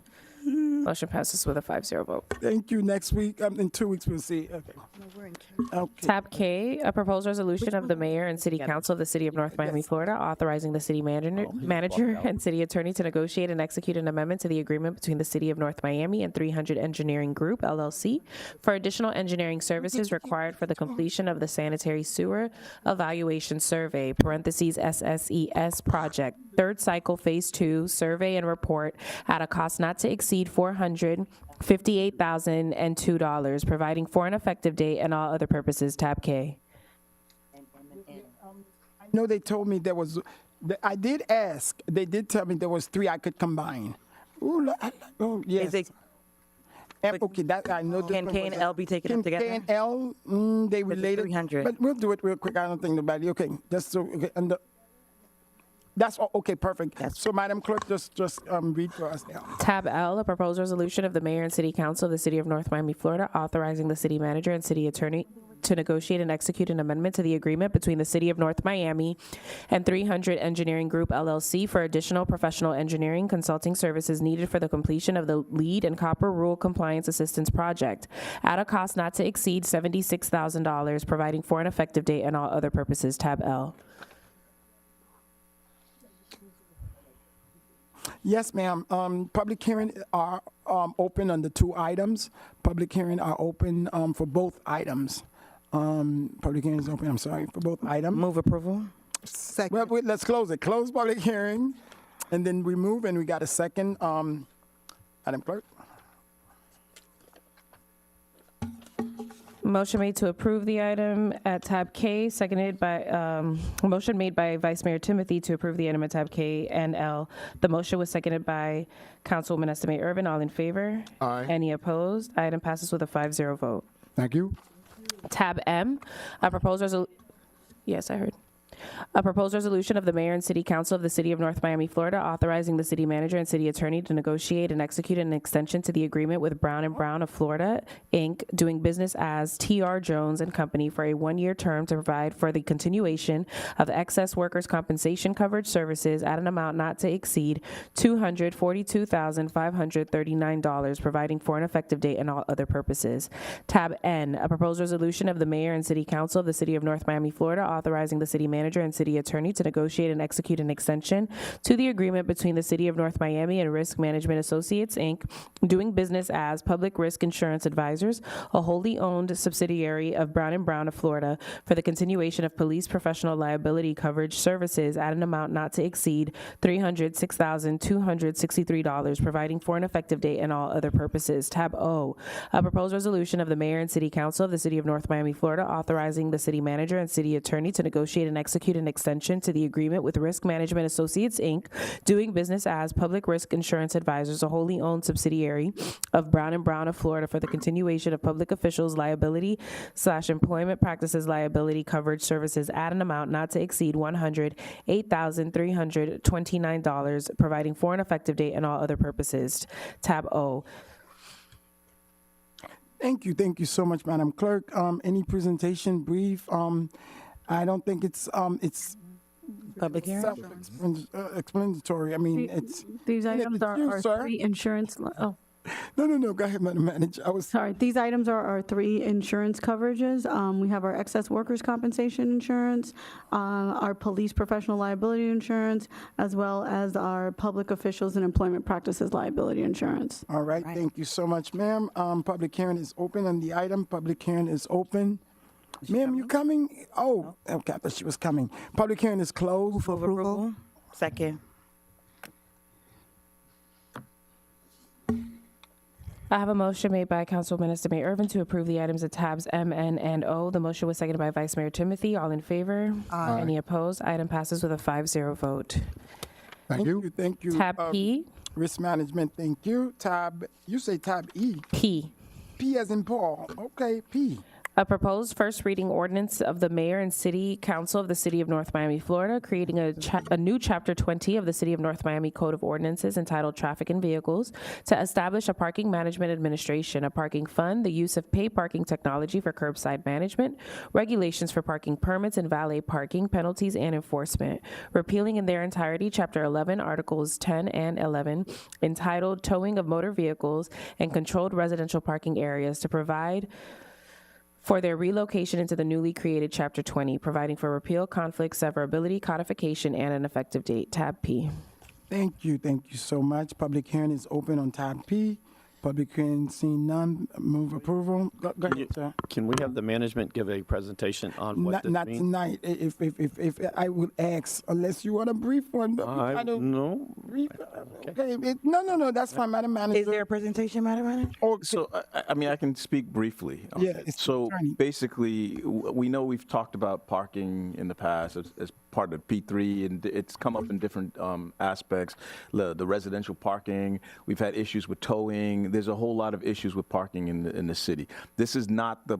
Motion passes with a 5-0 vote. Thank you. Next week, in 2 weeks, we'll see. Okay. Okay. Tab K, a proposed resolution of the mayor and city council of the city of North Miami, Florida, authorizing the city manager and city attorney to negotiate and execute an amendment to the agreement between the city of North Miami and 300 Engineering Group, LLC, for additional engineering services required for the completion of the sanitary sewer evaluation survey, parentheses SSES project, third cycle phase 2 survey and report at a cost not to exceed $458,002, providing for an effective date and all other purposes. Tab K. I know they told me there was. I did ask. They did tell me there was 3 I could combine. Ooh, yes. Okay, that I know. Can K and L be taken up together? K and L, they related. 300. But we'll do it real quick. I don't think nobody. Okay, just so. Okay, and that's all. Okay, perfect. So, Madam Clerk, just read for us now. Tab L, a proposed resolution of the mayor and city council of the city of North Miami, Florida, authorizing the city manager and city attorney to negotiate and execute an amendment to the agreement between the city of North Miami and 300 Engineering Group, LLC, for additional professional engineering consulting services needed for the completion of the lead and copper rule compliance assistance project at a cost not to exceed $76,000, providing for an effective date and all other purposes. Tab L. Yes, ma'am. Public hearing are open on the 2 items. Public hearing are open for both items. Public hearing is open, I'm sorry, for both items. Move approval. Second. Well, wait, let's close it. Close public hearing, and then we move, and we got a second. Madam Clerk? Motion made to approve the item at tab K, seconded by, motion made by Vice Mayor Timothy to approve the item at tab K and L. The motion was seconded by Councilwoman Estime Irvin. All in favor? Aye. Any opposed? Item passes with a 5-0 vote. Thank you. Tab M, a proposed resolution. Yes, I heard. A proposed resolution of the Mayor and City Council of the City of North Miami, Florida, authorizing the city manager and city attorney to negotiate and execute an extension to the agreement with Brown & Brown of Florida, Inc., doing business as T.R. Jones and Company for a one-year term to provide for the continuation of excess workers' compensation coverage services at an amount not to exceed $242,539, providing for an effective date and all other purposes. Tab N, a proposed resolution of the Mayor and City Council of the City of North Miami, Florida, authorizing the city manager and city attorney to negotiate and execute an extension to the agreement between the City of North Miami and Risk Management Associates, Inc., doing business as Public Risk Insurance Advisors, a wholly owned subsidiary of Brown & Brown of Florida, for the continuation of police professional liability coverage services at an amount not to exceed $306,263, providing for an effective date and all other purposes. Tab O, a proposed resolution of the Mayor and City Council of the City of North Miami, Florida, authorizing the city manager and city attorney to negotiate and execute an extension to the agreement with Risk Management Associates, Inc., doing business as Public Risk Insurance Advisors, a wholly owned subsidiary of Brown & Brown of Florida, for the continuation of public officials liability / employment practices liability coverage services at an amount not to exceed $108,329, providing for an effective date and all other purposes. Tab O. Thank you so much, Madam Clerk. Any presentation brief? I don't think it's Public hearing? self-explanatory. I mean, it's. These and if items it's are you, our sir. three insurance, No, go ahead, Madam Manager. Sorry, these items are our three insurance coverages. We have our excess workers' compensation insurance, our police professional liability insurance, as well as our public officials and employment practices liability insurance. All right, thank you so much, ma'am. Public hearing is open on the item. Public hearing is open. Ma'am, you coming? Oh, okay, I thought she was coming. Public hearing is closed. For approval? Second. I have a motion made by Councilwoman Estime Irvin to approve the items at tabs M, N, and O. The motion was seconded by Vice Mayor Timothy. All in favor? Aye. Any opposed? Item passes with a 5-0 vote. Thank you. Thank you. Tab P. Risk management, thank you. You say tab E. P. P as in Paul. Okay, P. A proposed first reading ordinance of the Mayor and City Council of the City of North Miami, Florida, creating a new Chapter 20 of the City of North Miami Code of Ordinances entitled Traffic and Vehicles to establish a parking management administration, a parking fund, the use of pay parking technology for curbside management, regulations for parking permits and valet parking, penalties and enforcement, repealing in their entirety Chapter 11, Articles 10 and 11, entitled Towing of Motor Vehicles and Controlled Residential Parking Areas, to provide for their relocation into the newly created Chapter 20, providing for repeal, conflict, severability, codification, and an effective date. Tab P. Thank you so much. Public hearing is open on tab P. Public hearing seen none. Move approval. Go ahead, sir. Can we have the management give a presentation on what this Not means? tonight. If I would ask, unless you want a brief one. But I don't. No. Brief, okay. No. That's fine, Madam Manager. Is there a presentation, Madam Manager? Oh, So, I mean, I can speak briefly. on Yeah, it. it's So attorney. basically, we know we've talked about parking in the past as part of P3, and it's come up in different aspects. The residential parking, we've had issues with towing. There's a whole lot of issues with parking in the city. This is not the.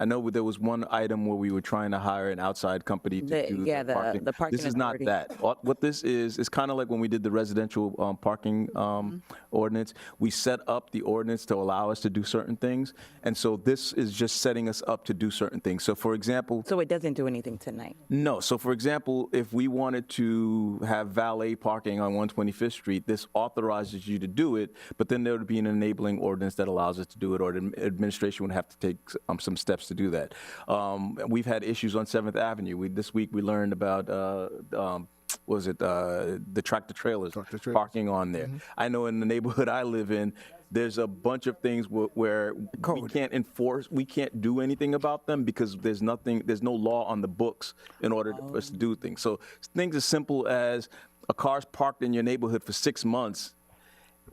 I know there was one item where we were trying to hire an outside company to do the parking. the parking This is not authority. that. What this is kind of like when we did the residential parking ordinance. We set up the ordinance to allow us to do certain things, and so this is just setting us up to do certain things. So, for example, So it doesn't do anything tonight? no. So, for example, if we wanted to have valet parking on 125th Street, this authorizes you to do it, but then there would be an enabling ordinance that allows us to do it, or the administration would have to take some steps to do that. We've had issues on 7th Avenue. This week we learned about the tractor trailers parking on there. I know in the neighborhood I live in, there's a bunch of things where we can't enforce, we can't do anything about them because there's no law on the books in order for us to do things. So things as simple as a car's parked in your neighborhood for 6 months,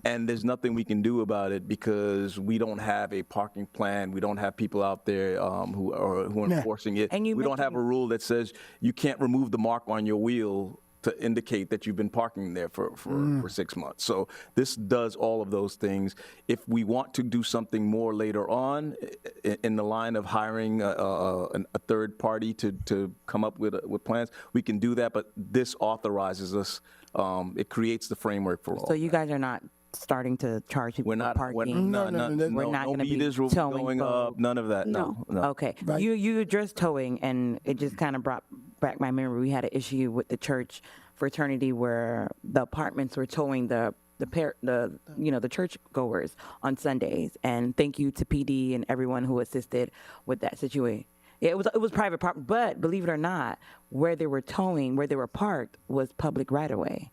and there's nothing we can do about it because we don't have a parking plan. We don't have people out there who are enforcing it. And we don't have a rule that says you can't remove the mark on your wheel to indicate that you've been parking there for 6 months. So this does all of those things. If we want to do something more later on in the line of hiring a third party to come up with plans, we can do that, but this authorizes us. It creates the framework for all. So you guys are not starting to charge people for parking? We're not going to be going up, none of that, no. Okay. You addressed towing, and it just kind of brought back my memory. We had an issue with the church fraternity where the apartments were towing the church goers on Sundays. And thank you to PD and everyone who assisted with that situation. It was private property, but believe it or not, where they were parked was public right of way.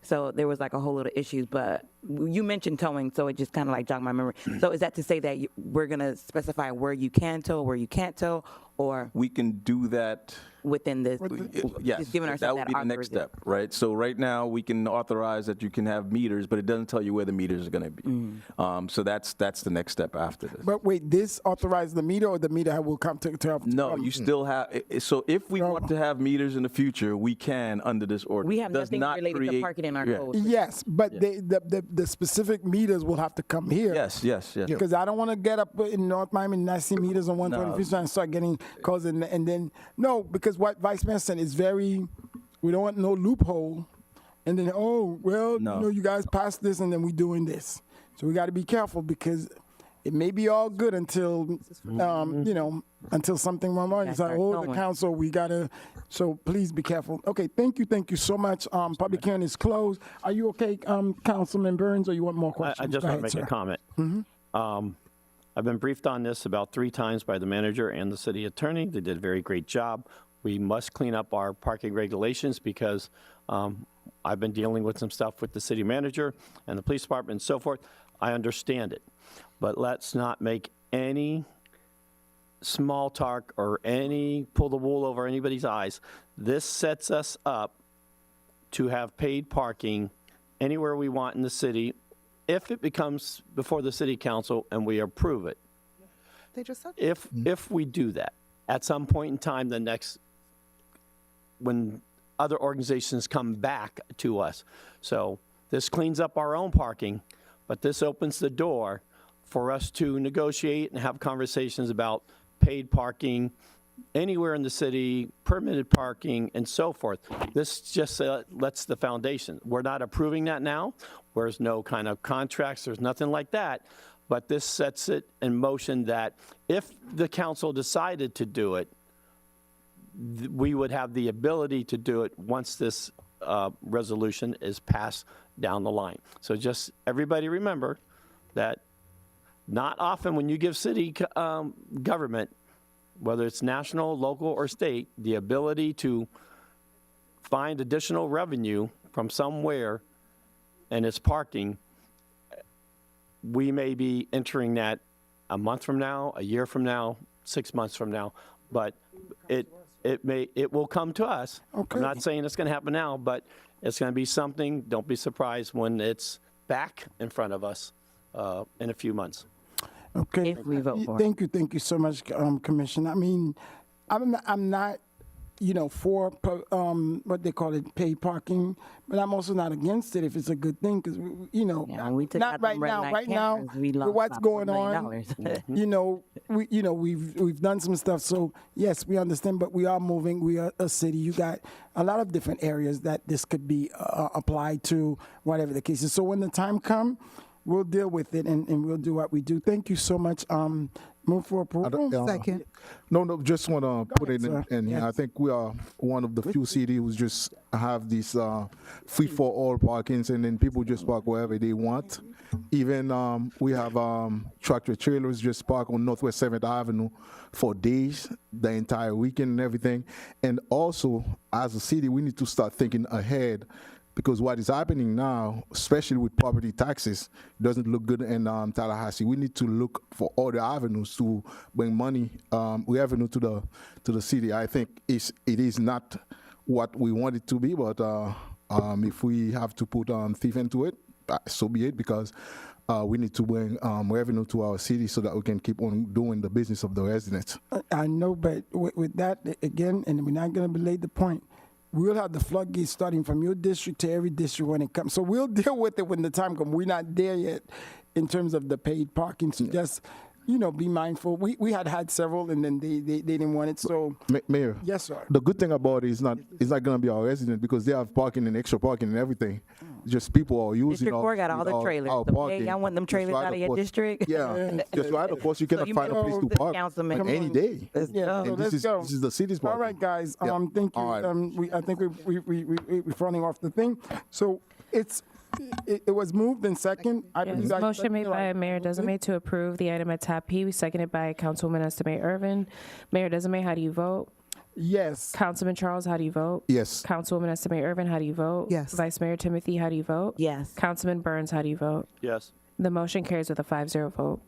So there was like a whole lot of issues, but you mentioned towing, so it just kind of like jogged my memory. So is that to say that we're going to specify where you can tow, where you can't tow, or? We can do that. Within this, yes, just giving that would be the next step, right? So right now we can authorize that you can have meters, but it doesn't tell you where the meters are going to be. So that's the next step after this. But wait, this authorizes the meter, or the meter will come to have? No, you still have. So if we want to have meters in the future, we can under this ordinance. We have nothing related to parking in our code. Yes, but the specific meters will have to come here. Yes. Because I don't want to get up in North Miami and not see meters on 125th and start getting calls, and then no, because what Vice Mayor said is we don't want no loophole, and then you guys passed this and then we doing this. So we got to be careful because it may be all good until until something went wrong. It's like, the council, we gotta. So please be careful. Okay, thank you so much. Public hearing is closed. Are you okay, Councilman Burns, or you want more questions? I just want to make a comment. I've been briefed on this about 3 times by the manager and the city attorney. They did a very great job. We must clean up our parking regulations because I've been dealing with some stuff with the city manager and the police department and so forth. I understand it, but let's not make any small talk or pull the wool over anybody's eyes. This sets us up to have paid parking anywhere we want in the city if it becomes before the city council and we approve it. They just said if we do that at some point in time, when other organizations come back to us. So this cleans up our own parking, but this opens the door for us to negotiate and have conversations about paid parking anywhere in the city, permitted parking, and so forth. This just lets the foundation. We're not approving that now. There's no kind of contracts. There's nothing like that. But this sets it in motion that if the council decided to do it, we would have the ability to do it once this resolution is passed down the line. So just everybody remember that not often when you give city government, whether it's national, local, or state, the ability to find additional revenue from somewhere and it's parking, we may be entering that a month from now, a year from now, 6 months from now, but it will come to us. Okay. I'm not saying it's going to happen now, but it's going to be something. Don't be surprised when it's back in front of us in a few months. Okay. If we vote for it. Thank you so much, Commissioner. I mean, I'm not, for what they call it, paid parking, but I'm also not against it if it's a good thing because we took not out right them red now. light Right now, cameras, we with lost what's about going $1 million. on, we've done some stuff. So yes, we understand, but we are moving. We are a city. You got a lot of different areas that this could be applied to, whatever the case is. So when the time comes, we'll deal with it and we'll do what we do. Thank you so much. Move for approval. Second. No, just want to put it sir. in here. Yes. I think we are one of the few cities who just have these free for all parkings, and then people just park wherever they want. Even we have tractor trailers just park on Northwest 7th Avenue for days, the entire weekend and everything. And also, as a city, we need to start thinking ahead. Because what is happening now, especially with property taxes, doesn't look good in Tallahassee. We need to look for other avenues to bring money, revenue to the city. I think it is not what we want it to be, but if we have to put teeth into it, so be it, because we need to bring revenue to our city so that we can keep on doing the business of the residents. I know, but with that, again, and we're not going to belay the point, we'll have the floodgates starting from your district to every district when it comes. So we'll deal with it when the time comes. We're not there yet in terms of the paid parking. So just, be mindful. We had several, and then they didn't want it. So, Mayor. Yes, sir. The good thing about it is not going to be our residents, because they have parking and extra parking and everything. Just people are using District 4 got all the trailers. our So, parking. y'all want them trailers out of your district? Yeah, just right. Of course, you cannot you find a might place know to the park councilman. on any day. Yeah, so And let's go. this is the city's parking. All right, guys. Yeah. Thank you. All right. I think we're running off the thing. So it was moved in second. I Yes. believe that- Motion made by Mayor Desame to approve the item at tab P, seconded by Councilwoman Estime Irvin. Mayor Desame, how do you vote? Yes. Councilman Charles, how do you vote? Yes. Councilwoman Estime Irvin, how do you vote? Yes. Vice Mayor Timothy, how do you vote? Yes. Councilman Burns, how do you vote? Yes. The motion carries with a 5-0 vote.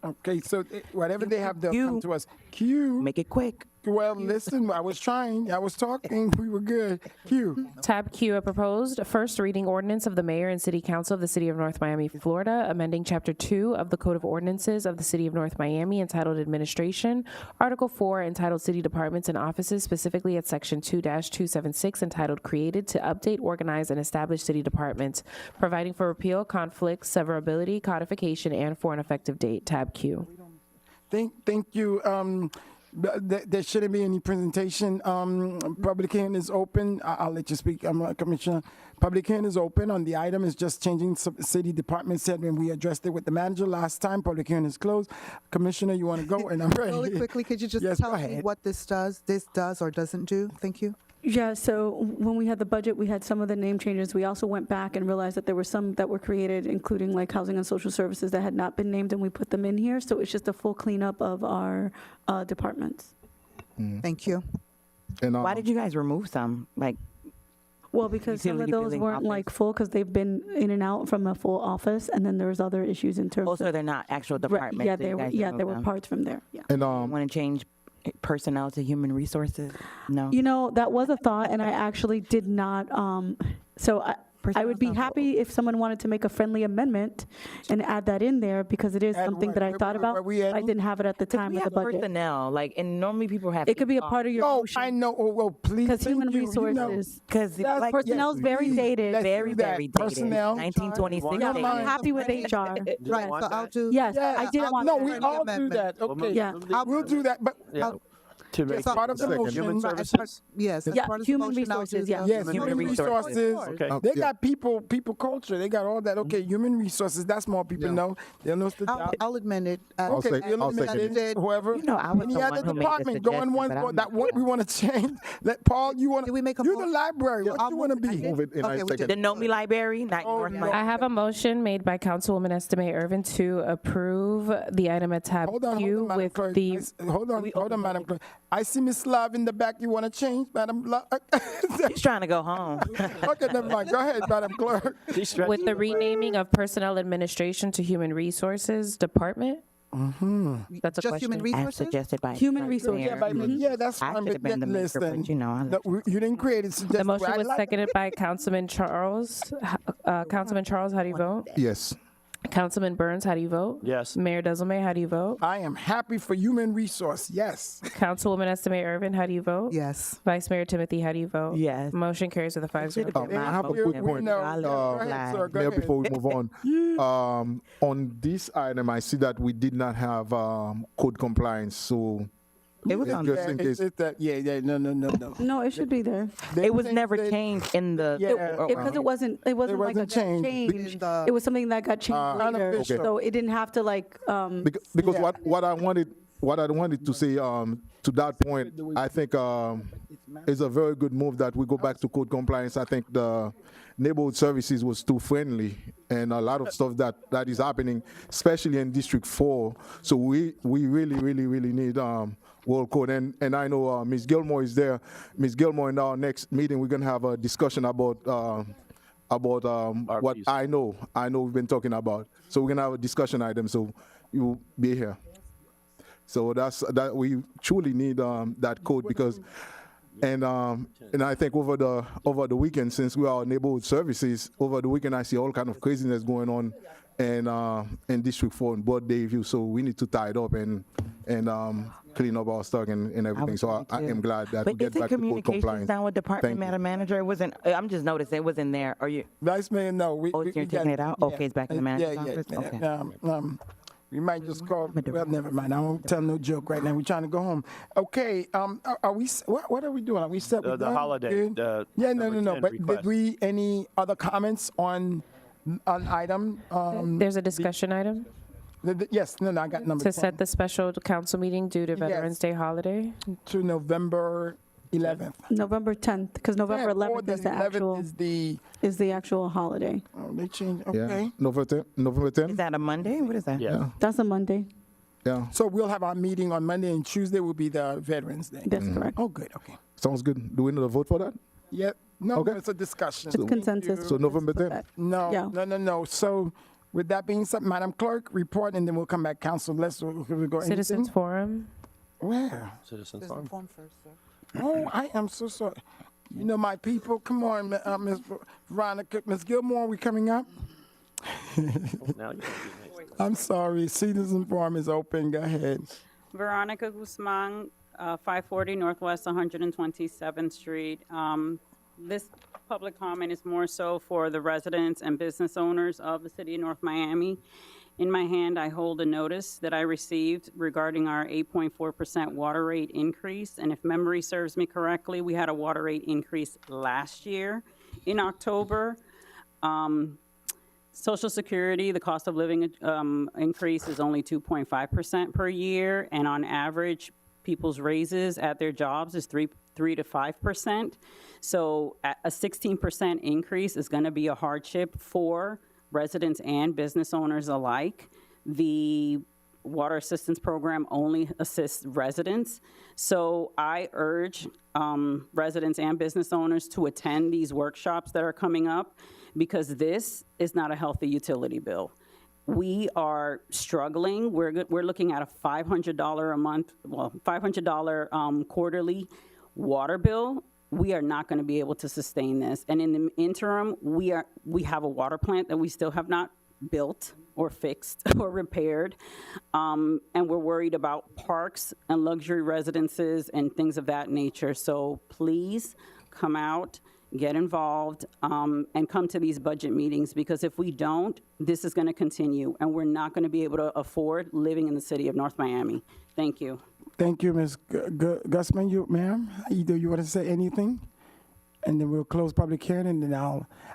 Okay, so whatever they have, they'll come to us. Q. Make it quick. Well, listen, I was trying. I was talking. We were good. Q. Tab Q, a proposed first reading ordinance of the Mayor and City Council of the City of North Miami, Florida, amending Chapter 2 of the Code of Ordinances of the City of North Miami, entitled Administration, Article 4, entitled City Departments and Offices, specifically at Section 2-276, entitled Created to Update, Organize, and Establish City Departments, providing for repeal, conflict, severability, codification, and for an effective date. Tab Q. Thank you. There shouldn't be any presentation. Public hearing is open. I'll let you speak, Commissioner. Public hearing is open on the item. It's just changing city department said when we addressed it with the manager last time. Public hearing is closed. Commissioner, you want to go? And I'm ready. Really quickly, could you just Yes, tell go me ahead. what this does or doesn't do? Thank you. Yeah, so when we had the budget, we had some of the name changes. We also went back and realized that there were some that were created, including like housing and social services, that had not been named, and we put them in here. So it's just a full cleanup of our departments. Thank you. And Why did you guys remove some? Well, because some of Utility those billing weren't office. like full, because they've been in and out from a full office, and then there's other issues in terms Also, of. they're not actual Right, departments. yeah, so you they were. guys Yeah, removed there were them. parts from there. Yeah. And Want to change personnel to human resources? No. You know, that was a thought, and I actually did not. So I would be happy if someone wanted to make a friendly amendment and add that in there, because it is Add something what? that I Where- thought where- about. where we I adding? didn't have it at the time We of the have budget. personnel, and normally people have. It could be a part of your Oh, motion. I know. Oh, well, please. Because human thank you. resources. Because That's- Personnel's yes, very please. dated. Let's Very, do that. very dated. Personnel. 1926 Yeah, dated. I'm happy with HR. Right, so I'll do. Yes, I did want No, that. we all do that. Okay. Yeah. We'll do that, but To it's make part of the Second. motion. Human Right, as services. part- Yes, as Yeah, part of the human motion, I'll do resources, the- yeah. Yes, Human human resources. resources. Okay. They Yeah. got people culture. They got all that. Okay, human resources. That's more people know. They'll know the job. I'll amend it. Okay, I'll eliminate second it. Whoever. You know, I was Any the other one who made the department going suggestion, one but for I'm that not what we want to change. Let Paul. You want Did we make a You're mo- the library. Yeah, What I'll you want to move it. be? move it, and I Okay, we second. The Nomi Library, not North no. Miami. I have a motion made by Councilwoman Estime Irvin to approve the item at tab Hold on, Q Madam with Clerk. the. Hold on, Madam Clerk. I see Miss Love in the back. You want to change, Madam Love? She's trying to go home. Okay, never mind. Go ahead, Madam Clerk. With the renaming of Personnel Administration to Human Resources Department? That's a Just question. human As resources? suggested by Human Vice resources. Mayor. Yeah, that's I fine. should have But been the maker, listen, but you know, I no, you didn't create it. The motion was seconded by Councilman Charles. Councilman Charles, how do you vote? Yes. Councilman Burns, how do you vote? Yes. Mayor Desome, how do you vote? I am happy for human resource. Yes. Councilwoman Estime Irvin, how do you vote? Yes. Vice Mayor Timothy, how do you vote? Yes. Motion carries with a 5-0 vote. I have a quick point. Go ahead, sir. Go Mayor, ahead. before we move on, on this item, I see that we did not have code compliance, so It was on just there. in case. No. No, it should be there. It was never changed in the. Because it wasn't like wasn't a changed. change. It was something that got changed later. unofficial. So it didn't have to like, Because what I wanted to say to that point, I think it's a very good move that we go back to code compliance. I think the neighborhood services was too friendly, and a lot of stuff that is happening, especially in District 4. So we really need world code. And I know Ms. Gilmore is there. Ms. Gilmore, in our next meeting, we're gonna have a discussion about what I know we've been talking about. So we're gonna have a discussion item. So you'll be here. So that we truly need that code, because And I think over the weekend, since we are neighborhood services, over the weekend I see all kind of craziness going on, and in District 4 and Broad Dayview. So we need to tie it up and clean up our stock and everything. So I am glad that we But get is it back to code communications compliance. down with Department Thank you. Madam Manager? It wasn't, I'm just noticing it wasn't there. Are you? Vice Mayor, no. Oh, you're taking it out? Okay, it's back in the manager's office? Okay. We might just call, well, never mind. I won't tell no joke right now. We're trying to go home. Okay, are we, what are we doing? Are we set with The that? holiday, Good? the Yeah, no. number 10 But request. did we, any other comments on item? There's a discussion item Yes, no, I got number to 10. set the special council meeting due to Veterans Day holiday. To November 11th. November 10th, because November Yeah, or 11th the is the 11th actual, is the actual holiday. Oh, they changed, Yeah. okay. November 10th? Is that a Monday? What is that? Yeah. That's a Monday. Yeah. So we'll have our meeting on Monday, and Tuesday will be the Veterans Day. That's correct. Oh, good, okay. Sounds good. Do we need a vote for that? Yep, no, Okay. it's a discussion. It's consensus. So November 10th? No, Yeah. no. So with that being said, Madam Clerk, report, and then we'll come back, Council. Let's we go. Citizens anything? Forum. Where? Citizens Farm. Oh, I am so sorry. You know, my people, come on, Ms. Veronica, Ms. Gilmore, we coming up? Now you can be nice. I'm sorry, Citizen Forum is open, go ahead. Veronica Guzman, 540 Northwest 127th Street. This public comment is more so for the residents and business owners of the city of North Miami. In my hand, I hold a notice that I received regarding our 8.4% water rate increase. And if memory serves me correctly, we had a water rate increase last year in October. Social Security, the cost of living increase is only 2.5% per year, and on average, people's raises at their jobs is 3 to 5%. So a 16% increase is going to be a hardship for residents and business owners alike. The water assistance program only assists residents. So I urge residents and business owners to attend these workshops that are coming up, because this is not a healthy utility bill. We are struggling. We're looking at a $500 a month, well, $500 quarterly water bill. We are not going to be able to sustain this. And in the interim, we have a water plant that we still have not built or fixed or repaired. And we're worried about parks and luxury residences and things of that nature. So please come out, get involved, and come to these budget meetings, because if we don't, this is going to continue, and we're not going to be able to afford living in the city of North Miami. Thank you. Thank you, Ms. Gusman. Ma'am, either you want to say anything? And then we'll close public hearing, and then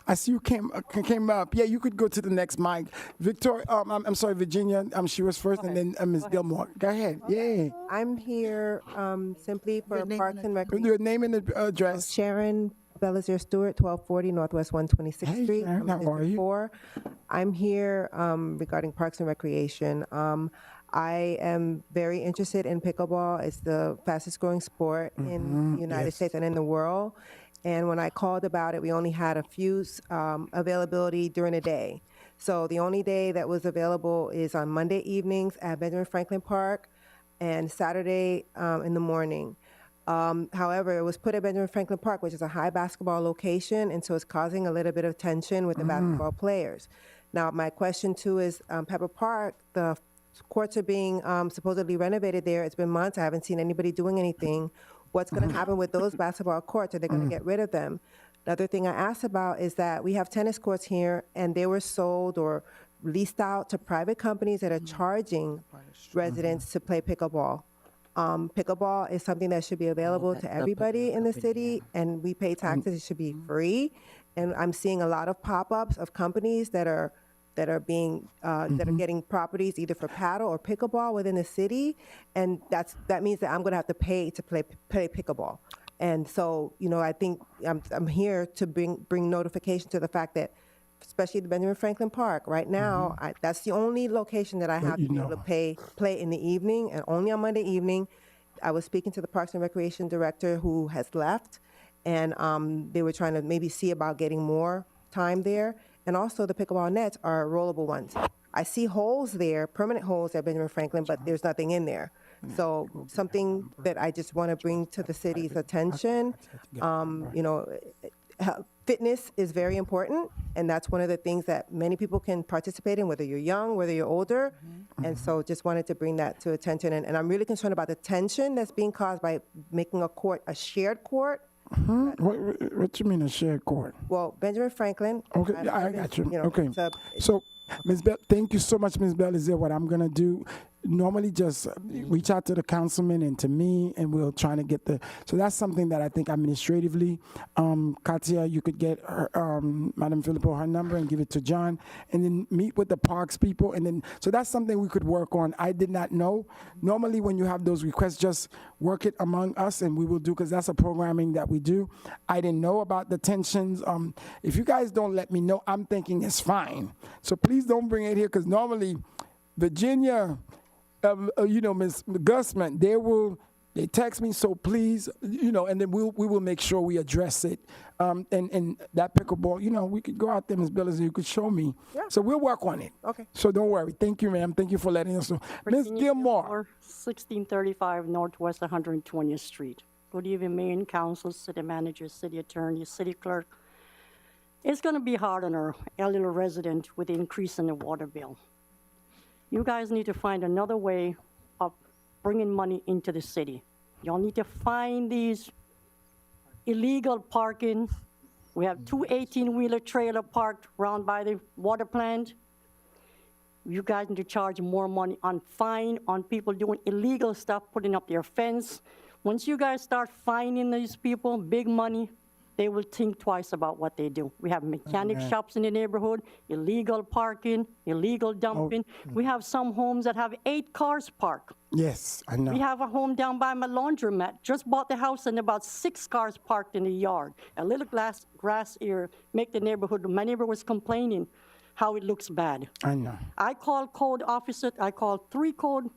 I see you came up. Yeah, you could go to the next mic. Victoria, I'm sorry, Virginia, she was first, and then Ms. Gilmore. Go ahead, yeah. I'm here simply for Parks and Recreation. Your name and address. Sharon Belizier Stewart, 1240 Northwest 126th Street. Sharon, how are you? 4. I'm here regarding Parks and Recreation. I am very interested in pickleball. It's the fastest growing sport in the United States and in the world. And when I called about it, we only had a few availability during the day. So the only day that was available is on Monday evenings at Benjamin Franklin Park and Saturday in the morning. However, it was put at Benjamin Franklin Park, which is a high basketball location, and so it's causing a little bit of tension with the basketball players. Now, my question too is Pepper Park, the courts are being supposedly renovated there. It's been months. I haven't seen anybody doing anything. What's going to happen with those basketball courts? Are they going to get rid of them? The other thing I asked about is that we have tennis courts here, and they were sold or leased out to private companies that are charging residents to play pickleball. Pickleball is something that should be available to everybody in the city, and we pay taxes. It should be free. And I'm seeing a lot of pop-ups of companies that are being that are getting properties either for paddle or pickleball within the city, and that means that I'm going to have to pay to play pickleball. And so, you know, I think I'm here to bring notification to the fact that, especially the Benjamin Franklin Park, right now, that's the only location that I have to be able to play in the evening, and only on Monday evening. I was speaking to the Parks and Recreation Director who has left, and they were trying to maybe see about getting more time there. And also the pickleball nets are rollable ones. I see holes there, permanent holes at Benjamin Franklin, but there's nothing in there. So something that I just want to bring to the city's attention, fitness is very important, and that's one of the things that many people can participate in, whether you're young, whether you're older. And so just wanted to bring that to attention. And I'm really concerned about the tension that's being caused by making a court a shared court. What you mean a shared court? Well, Benjamin Franklin. Okay, I got you. Okay. it's a- So, Ms. Bell, thank you so much, Ms. Bell. Is there what I'm going to do? Normally just reach out to the councilman and to me, and we'll try to get so that's something that I think administratively, Katia, you could get her, Madam Filippo, her number and give it to John, and then meet with the parks people, and then, so that's something we could work on. I did not know. Normally when you have those requests, just work it among us, and we will do, because that's a programming that we do. I didn't know about the tensions. If you guys don't let me know, I'm thinking it's fine. So please don't bring it here, because normally Virginia, Ms. Gusman, they text me, so please, and then we will make sure we address it. And that pickleball, we could go out there, Ms. Billers, and you could show me. Yeah. So we'll work on it. Okay. So don't worry. Thank you, ma'am. Thank you for letting us know. Ms. Gilmore. 1635 Northwest 120th Street. Good evening, Mayor and Council, City Manager, City Attorney, City Clerk. It's going to be hard on our elderly resident with the increase in the water bill. You guys need to find another way of bringing money into the city. Y'all need to find these illegal parking. We have two 18-wheeler trailer parked around by the water plant. You guys need to charge more money on fine on people doing illegal stuff, putting up their fence. Once you guys start fining these people big money, they will think twice about what they do. We have mechanic shops in the neighborhood, illegal parking, illegal dumping. We have some homes that have 8 cars parked. Yes, I know. We have a home down by my laundromat, just bought the house and about 6 cars parked in the yard. A little grass area make the neighborhood, my neighbor was complaining how it looks bad. I know. I called code officer, I called 3 code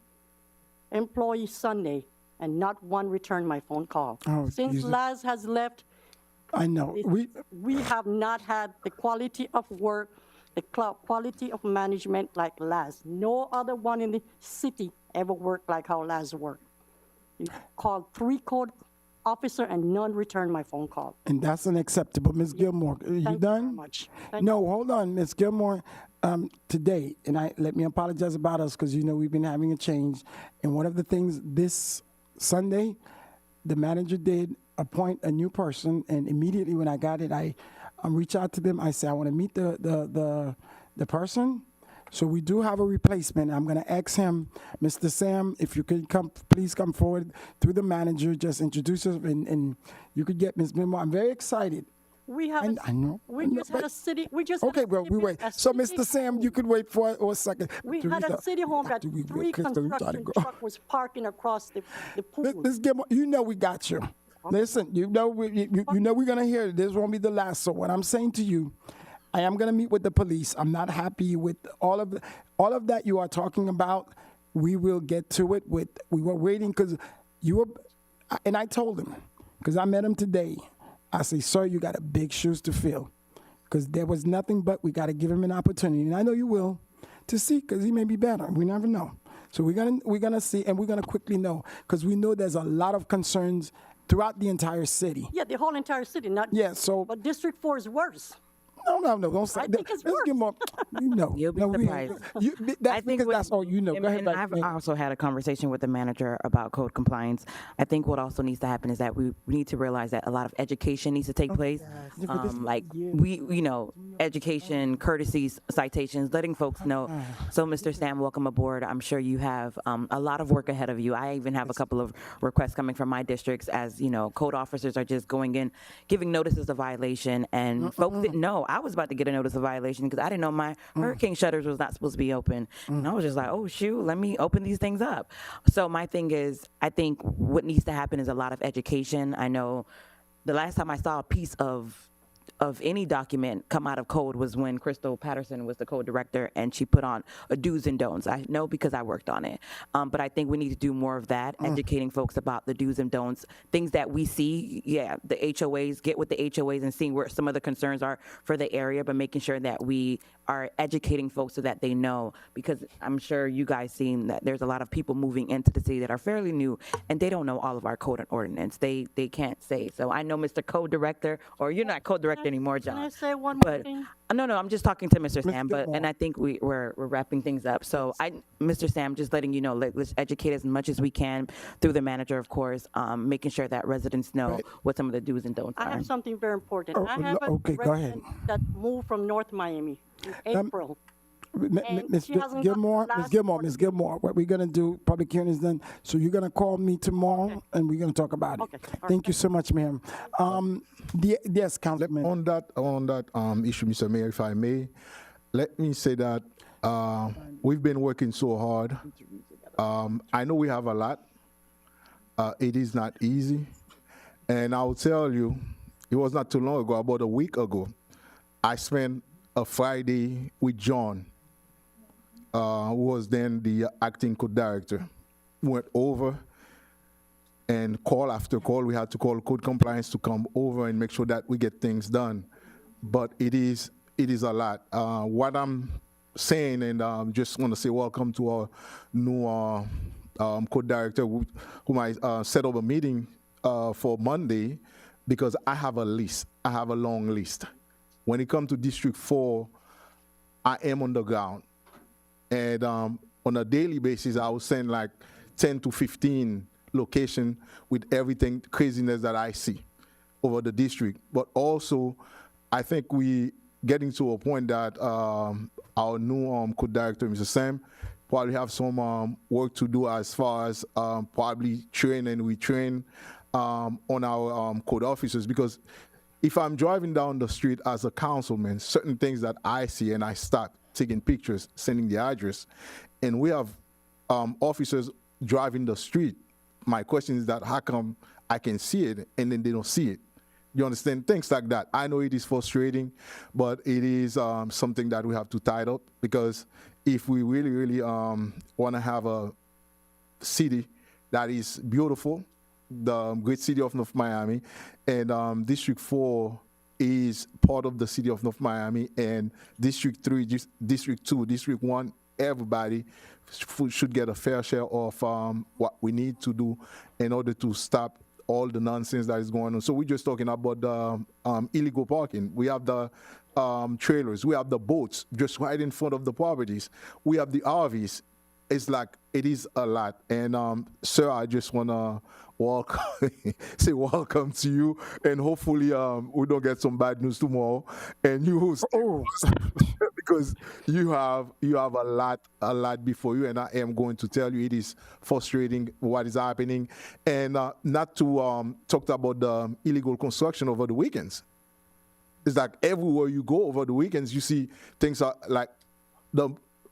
employees Sunday, and not one returned my phone call. Oh, Since Jesus. Laz has left, I know. we have not had the quality of work, the quality of management like Laz. No other one in the city ever worked like how Laz worked. You called 3 code officer and none returned my phone call. And that's unacceptable. Ms. Gilmore, are you Thank done? you very much. No, hold on, Ms. Gilmore. Today, and let me apologize about us, because we've been having a change. And one of the things this Sunday, the manager did appoint a new person, and immediately when I got it, I reached out to them. I said, I want to meet the person. So we do have a replacement. I'm going to ask him, Mr. Sam, if you could please come forward through the manager, just introduce us, and you could get Ms. Gilmore. I'm very excited. We have. I know. We just had a city. We just. Okay, well, we wait. So, Mr. Sam, you could wait for a second. We had a city home that 3 construction truck was parking across the pool. Ms. Gilmore, we got you. Listen, we're gonna hear it. This won't be the last. So what I'm saying to you, I am gonna meet with the police. I'm not happy with all of that you are talking about. We will get to it. We were waiting because and I told him, because I met him today. I say, sir, you got a big shoes to fill, because there was nothing but we got to give him an opportunity, and I know you will, to see, because he may be better. We never know. So we're gonna see, and we're gonna quickly know, because we know there's a lot of concerns throughout the entire city. Yeah, the whole entire city, not. Yeah, so. But District 4 is worse. No, don't say that. Think it's Let's give more. You'll be surprised. That's because that's all you know. Go ahead. And I've also had a conversation with the manager about code compliance. I think what also needs to happen is that we need to realize that a lot of education needs to take place. Education, courtesies, citations, letting folks know. So, Mr. Sam, welcome aboard. I'm sure you have a lot of work ahead of you. I even have a couple of requests coming from my districts, as code officers are just going in, giving notices of violation, and folks didn't know. I was about to get a notice of violation because I didn't know my hurricane shutters was not supposed to be open. And I was just like, oh, shoot, let me open these things up. So my thing is, I think what needs to happen is a lot of education. I know the last time I saw a piece of any document come out of code was when Crystal Patterson was the code director, and she put on a do's and don'ts. I know because I worked on it. But I think we need to do more of that, educating folks about the do's and don'ts, things that we see. Yeah, the HOAs, get with the HOAs and seeing where some of the concerns are for the area, but making sure that we are educating folks so that they know, because I'm sure you guys seen that there's a lot of people moving into the city that are fairly new and they don't know all of our code and ordinance. They can't say. So I know Mr. Co-Director, or you're not co-director anymore, John. Can I say one more But thing? no, I'm just talking to Mr. Sam, and I think we're wrapping things up. So Mr. Sam, just letting you know, let's educate as much as we can through the manager, of course, making sure that residents know what some of the do's and don'ts I are. have something very important. Oh, I have a okay, go ahead. resident that moved from North Miami in April. Ms. Gilmore, what we're gonna do, public hearing is done, so you're gonna call me tomorrow, and we're gonna talk about it. Thank you so much, ma'am. Yes, Councilman. On that issue, Mr. Mayor, if I may, let me say that we've been working so hard. I know we have a lot. It is not easy, and I will tell you, it was not too long ago, about a week ago, I spent a Friday with John, who was then the acting code director. Went over, and call after call, we had to call code compliance to come over and make sure that we get things done. But it is a lot. What I'm saying, and just want to say welcome to our new code director, whom I set up a meeting for Monday, because I have a list. I have a long list. When it comes to District 4, I am on the ground. And on a daily basis, I will send like 10 to 15 locations with everything craziness that I see over the district. But also, I think we getting to a point that our new code director, Mr. Sam, probably have some work to do as far as probably train and retrain on our code officers, because if I'm driving down the street as a councilman, certain things that I see, and I start taking pictures, sending the address, and we have officers driving the street. My question is that how come I can see it and then they don't see it? You understand? Things like that. I know it is frustrating, but it is something that we have to tie up, because if we really, really want to have a city that is beautiful, the great city of North Miami, and District 4 is part of the city of North Miami, and District 3, District 2, District 1, everybody should get a fair share of what we need to do in order to stop all the nonsense that is going on. So we're just talking about the illegal parking. We have the trailers. We have the boats just right in front of the properties. We have the RVs. It's like, it is a lot. And sir, I just want to say welcome to you, and hopefully we don't get some bad news tomorrow, and you because you have a lot before you, and I am going to tell you it is frustrating what is happening, and not to talk about the illegal construction over the weekends. It's like everywhere you go over the weekends, you see things are like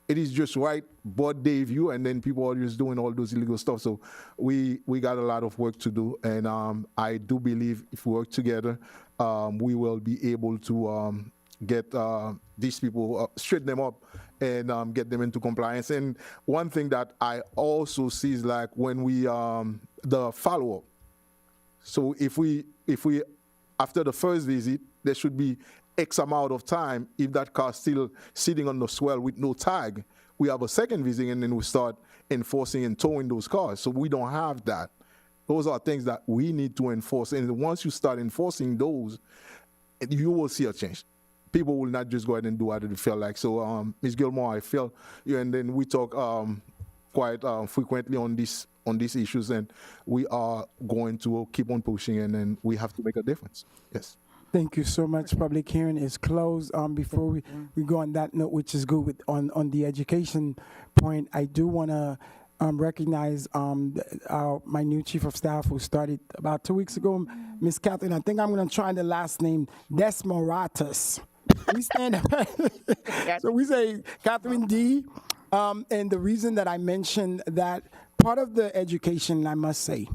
it is just right broad day view, and then people are just doing all those illegal stuff. So we got a lot of work to do, and I do believe if we work together, we will be able to get these people, straighten them up, and get them into compliance. And one thing that I also see is like when we the follow-up. So if we after the first visit, there should be X amount of time. If that car still sitting on the swell with no tag, we have a second visit, and then we start enforcing and towing those cars. So we don't have that. Those are things that we need to enforce. And once you start enforcing those, you will see a change. People will not just go ahead and do what they feel like. So, Ms. Gilmore, I feel you, and then we talk quite frequently on these issues, and we are going to keep on pushing, and then we have to make a difference. Yes. Thank you so much. Public hearing is closed. Before we go on that note, which is good with on the education point, I do want to recognize my new chief of staff who started about 2 weeks ago, Miss Catherine. I think I'm going to try the last name, Desmoratus. We stand so we say Catherine D. And the reason that I mentioned that, part of the education, I must say,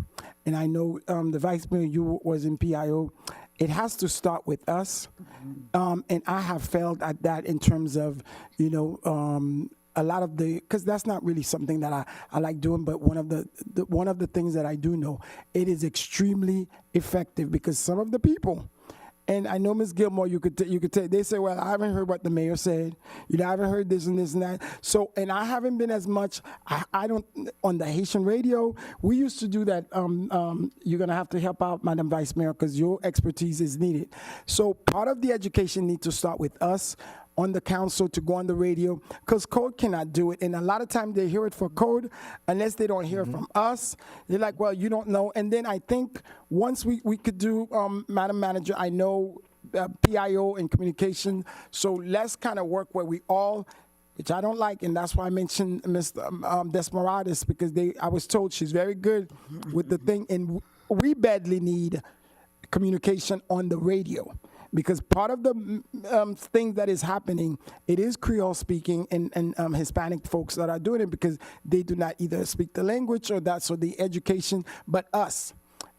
and I know the vice mayor, you was in PIO, it has to start with us. And I have failed at that in terms of, a lot of because that's not really something that I like doing, but one of the things that I do know, it is extremely effective, because some of the people, And I know, Ms. Gilmore, you could take. They say, well, I haven't heard what the mayor said. You know, I haven't heard this and this and that. So, and I haven't been as much. I don't on the Haitian radio. We used to do that. You're gonna have to help out, Madam Vice Mayor, because your expertise is needed. So, part of the education needs to start with us on the council to go on the radio, because code cannot do it. And a lot of times they hear it for code, unless they don't hear from us. They're like, well, you don't know. And then I think once we could do, Madam Manager, I know PIO and communication, so let's kind of work where we all, which I don't like, and that's why I mentioned Ms. Desmaradas, because I was told she's very good with the thing, and we badly need communication on the radio. Because part of the thing that is happening, it is Creole speaking and Hispanic folks that are doing it because they do not either speak the language or that's or the education, but us.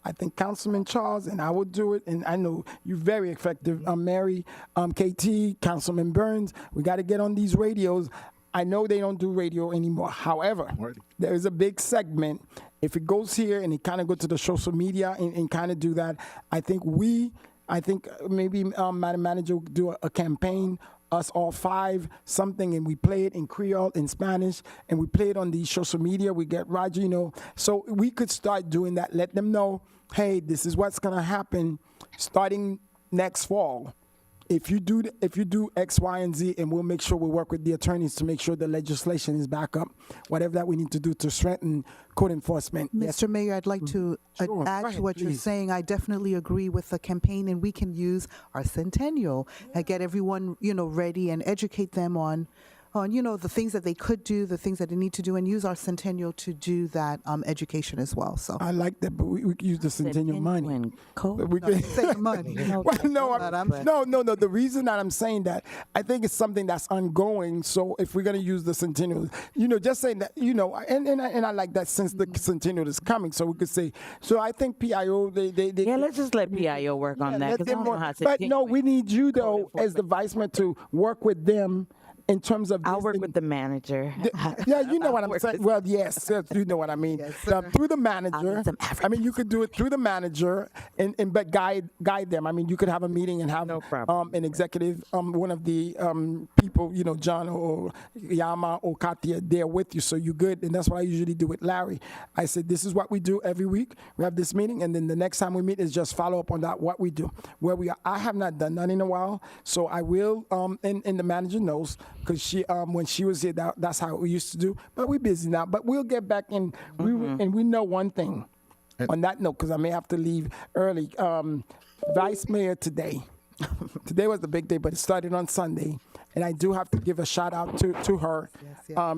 I think Councilman Charles, and I will do it, and I know you're very effective, Mary, KT, Councilman Burns. We got to get on these radios. I know they don't do radio anymore. However, there is a big segment. If it goes here and it kind of go to the social media and kind of do that, I think maybe Madam Manager will do a campaign, us all five, something, and we play it in Creole, in Spanish, and we play it on the social media. We get Roger, you know. So we could start doing that. Let them know, hey, this is what's going to happen starting next fall. If you do X, Y, and Z, and we'll make sure we work with the attorneys to make sure the legislation is back up, whatever that we need to do to strengthen code enforcement. Mr. Mayor, I'd like to add to what you're saying. I definitely agree with the campaign, and we can use our centennial and get everyone, ready and educate them on, the things that they could do, the things that they need to do, and use our centennial to do that education as well. So I like that, but we could use the centennial money. We could save money. No. The reason that I'm saying that, I think it's something that's ongoing. So if we're gonna use the centennial, just saying that, and I like that since the centennial is coming, so we could say. So I think PIO, they let's just let PIO work on that, because I don't know how to. But no, we need you though as the vice mayor to work with them. In terms of, I'll work with the manager. Yeah, you know what I'm saying. Well, yes, you know what I mean. Yes, through the manager. I mean, you could do it through the manager, but guide them. I mean, you could have a meeting and have an executive, one of the people, John or Yama or Katia, there with you, so you're good. And that's what I usually do with Larry. I said, this is what we do every week. We have this meeting, and then the next time we meet is just follow up on that, what we do, where we are. I have not done that in a while, so I will. And the manager knows. Because she, when she was here, that's how we used to do. But we're busy now. But we'll get back in. We know one thing. On that note, because I may have to leave early. Vice Mayor today. Today was the big day, but it started on Sunday. And I do have to give a shout out to her,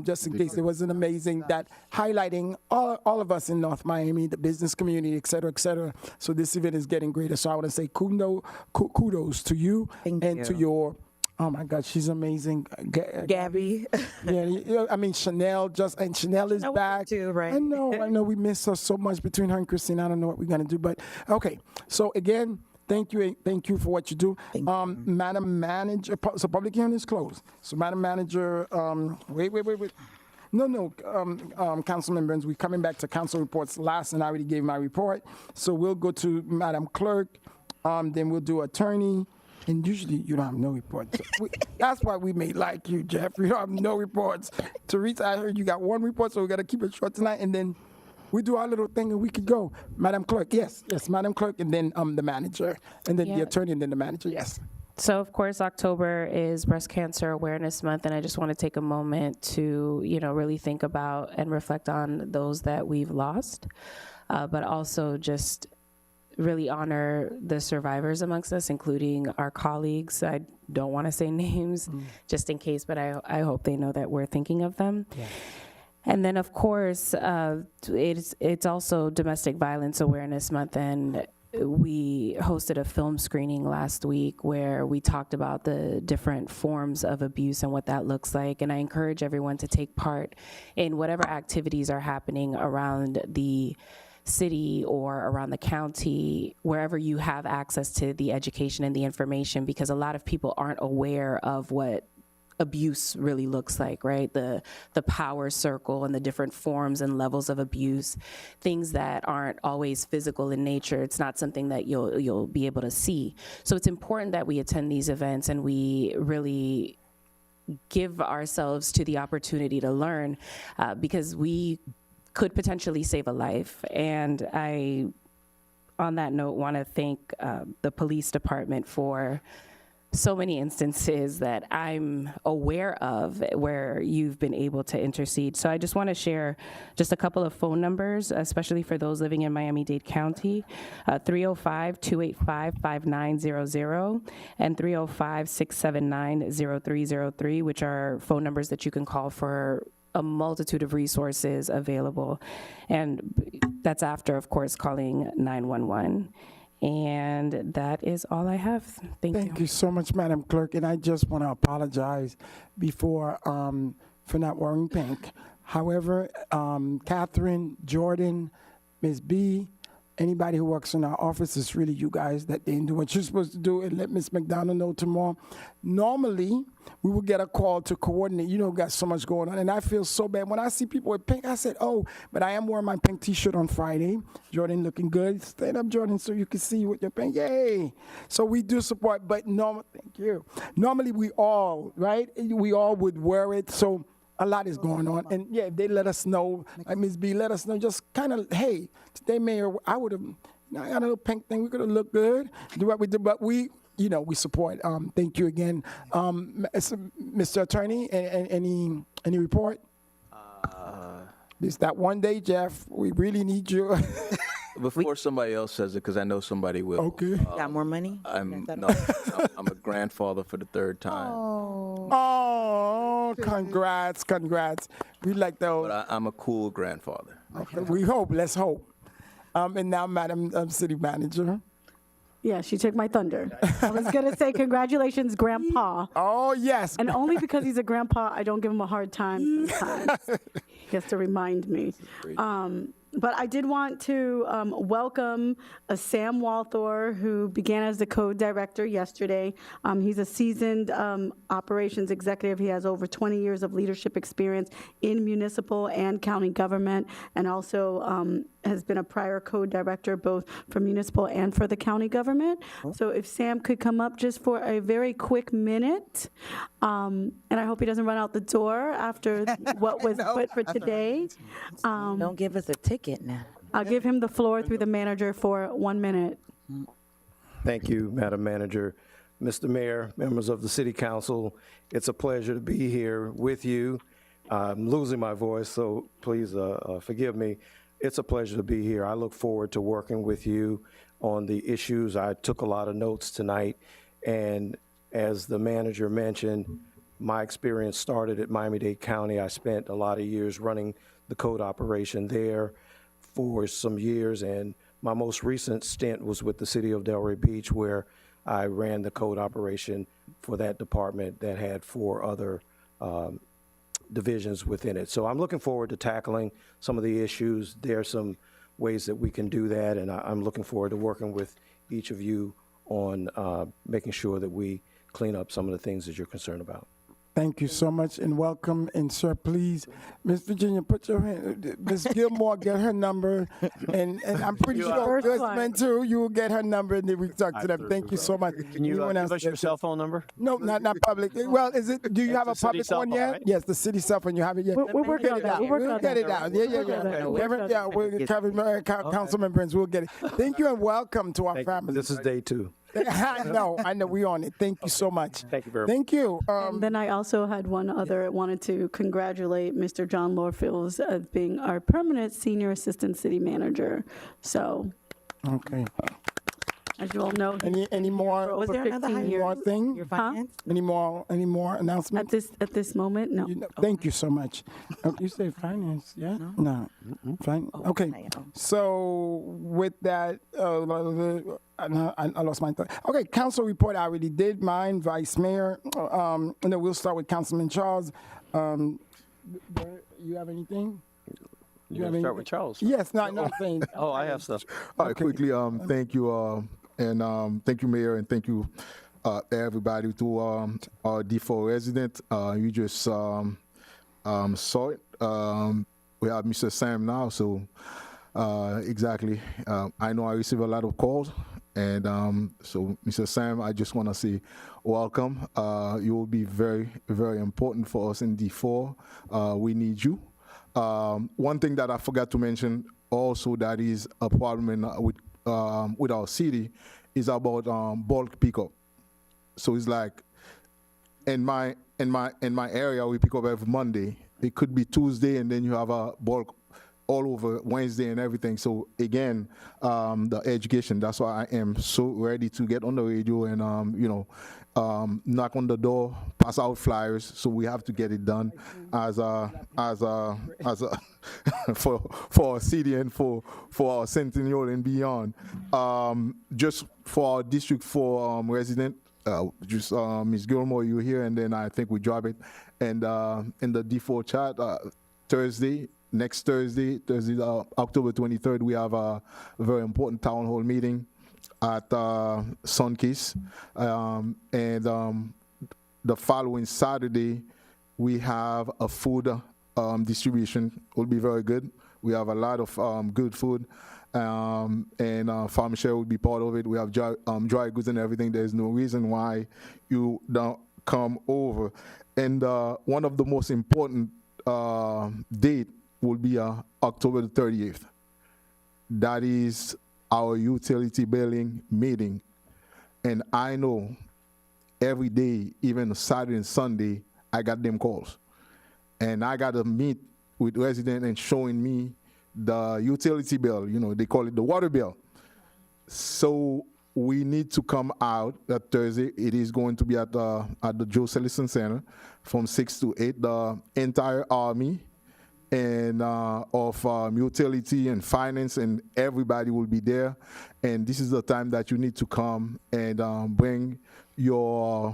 just in case. It was an amazing, that highlighting all of us in North Miami, the business community, et cetera, et cetera. So this event is getting greater. So I want to say kudos to you to your. Oh my God, she's amazing, Gabby. Yeah, I mean Chanel. Chanel is back too, right? I know. We miss her so much between her and Christine. I don't know what we're gonna do, but okay. So again, thank you for what you do, Madam Manager. So public hearing is closed. So Madam Manager, wait. No, Councilman Burns, we're coming back to council reports last, and I already gave my report. So we'll go to Madam Clerk, then we'll do attorney. And usually you don't have no reports. That's why we may like you, Jeff. You don't have no reports. Teresa, I heard you got one report, so we got to keep it short tonight. And then we do our little thing and we could go. Madam Clerk, yes, Madam Clerk, and then the manager, and then the attorney, and then the manager, yes. So, of course, October is Breast Cancer Awareness Month, and I just want to take a moment to, really think about and reflect on those that we've lost, but also just really honor the survivors amongst us, including our colleagues. I don't want to say names just in case, but I hope they know that we're thinking of them. Yeah. And then, of course, it's also Domestic Violence Awareness Month, and we hosted a film screening last week where we talked about the different forms of abuse and what that looks like. And I encourage everyone to take part in whatever activities are happening around the city or around the county, wherever you have access to the education and the information, because a lot of people aren't aware of what abuse really looks like, right? The power circle and the different forms and levels of abuse, things that aren't always physical in nature. It's not something that you'll be able to see. So it's important that we attend these events and we really give ourselves to the opportunity to learn, because we could potentially save a life. And I, on that note, want to thank the police department for so many instances that I'm aware of where you've been able to intercede. So I just want to share just a couple of phone numbers, especially for those living in Miami-Dade County, 305-285-5900 and 305-679-0303, which are phone numbers that you can call for a multitude of resources available. And that's after, of course, calling 911. And that is all I have. Thank you so much, Madam Clerk. And I just want to apologize before for not wearing pink. However, Catherine, Jordan, Ms. B, anybody who works in our office, it's really you guys that didn't do what you're supposed to do, and let Ms. McDonald know tomorrow. Normally, we would get a call to coordinate. You know, got so much going on, and I feel so bad. When I see people with pink, I said, oh, but I am wearing my pink T-shirt on Friday. Jordan looking good. Stand up, Jordan, so you can see with your pink. Yay! So we do support, but thank you. Normally, we all, right? We all would wear it, so a lot is going on. And yeah, if they let us know, like Ms. B, let us know, just kind of, hey, today, Mayor, I would have, I got a little pink thing, we could have looked good, do what we did, but we, you know, we support. Thank you again. Mr. Attorney, any report? It's that one day, Jeff, we really need you. Before somebody else says it, because I know somebody will. Okay. Got more money? I'm a grandfather for the third time. Oh, congrats. We like those. But I'm a cool grandfather. Okay, we hope, let's hope. And now, Madam City Manager. Yeah, she took my thunder. I was going to say congratulations, Grandpa. Oh, yes. And only because he's a grandpa, I don't give him a hard time sometimes. He has to remind me. But I did want to welcome Sam Walthor, who began as the code director yesterday. He's a seasoned operations executive. He has over 20 years of leadership experience in municipal and county government, and also has been a prior code director both for municipal and for the county government. So if Sam could come up just for a very quick minute, and I hope he doesn't run out the door after what was put for today. Don't give us a ticket now. I'll give him the floor through the manager for 1 minute. Thank you, Madam Manager. Mr. Mayor, members of the City Council, it's a pleasure to be here with you. I'm losing my voice, so please forgive me. It's a pleasure to be here. I look forward to working with you on the issues. I took a lot of notes tonight, and as the manager mentioned, my experience started at Miami-Dade County. I spent a lot of years running the code operation there for some years, and my most recent stint was with the city of Delray Beach, where I ran the code operation for that department that had 4 other divisions within it. So I'm looking forward to tackling some of the issues. There are some ways that we can do that, and I'm looking forward to working with each of you on making sure that we clean up some of the things that you're concerned about. Thank you so much, and welcome. And sir, please, Miss Virginia, put your hand. Miss Gilmore, get her number, and I'm pretty sure Guzman too. You will get her number, and then we talk to them. Thank you so much. Can you give us your cell phone number? No, not public. Well, is it? Do you have a public one yet? Right? Yes, the city cell phone. You have it yet? We're working on that. We'll get it out. Yeah. We're Councilman Burns. We'll get it. Thank you and welcome to our family. This is day 2. I know. We on it. Thank you so much. Thank you very much. Thank you. And then I also had one other, wanted to congratulate Mr. John Lorfield as being our permanent senior assistant city manager. So, okay. As you all know, any more? Was there another thing? Your finance? Any more announcements? At this moment, no. Thank you so much. You say finance, yeah? No. Okay. So with that, I lost my thought. Okay, council report. I already did mine. Vice Mayor. And then we'll start with Councilman Charles. You have anything? You want to start with Charles? Yes, nothing. I have stuff. All right, quickly, thank you, and thank you, Mayor, and thank you, everybody to our D4 resident. You just saw it. We have Mr. Sam now, so exactly. I know I receive a lot of calls, and so Mr. Sam, I just want to say welcome. You will be very, very important for us in D4. We need you. One thing that I forgot to mention also that is a problem with our city is about bulk pickup. So it's like in my area we pick up every Monday. It could be Tuesday, and then you have a bulk all over Wednesday and everything. So again, the education. That's why I am so ready to get on the radio and knock on the door, pass out flyers. So we have to get it done as a for our city and for our Centennial and beyond. Just for our District 4 resident. Ms. Gilmore, you here, and then I think we drop it. And in the D4 chat, next Thursday, October 23rd, we have a very important town hall meeting at Sunkiss. And the following Saturday, we have a food distribution. It will be very good. We have a lot of good food. And Farm Share will be part of it. We have dry goods and everything. There's no reason why you don't come over. And one of the most important date will be October the 30th. That is our utility billing meeting. And I know every day, even Saturday and Sunday, I got them calls. And I got to meet with residents and showing me the utility bill, they call it the water bill. So we need to come out that Thursday. It is going to be at the Joe Sellison Center from 6 to 8. The entire army and of utility and finance and everybody will be there. And this is the time that you need to come and bring your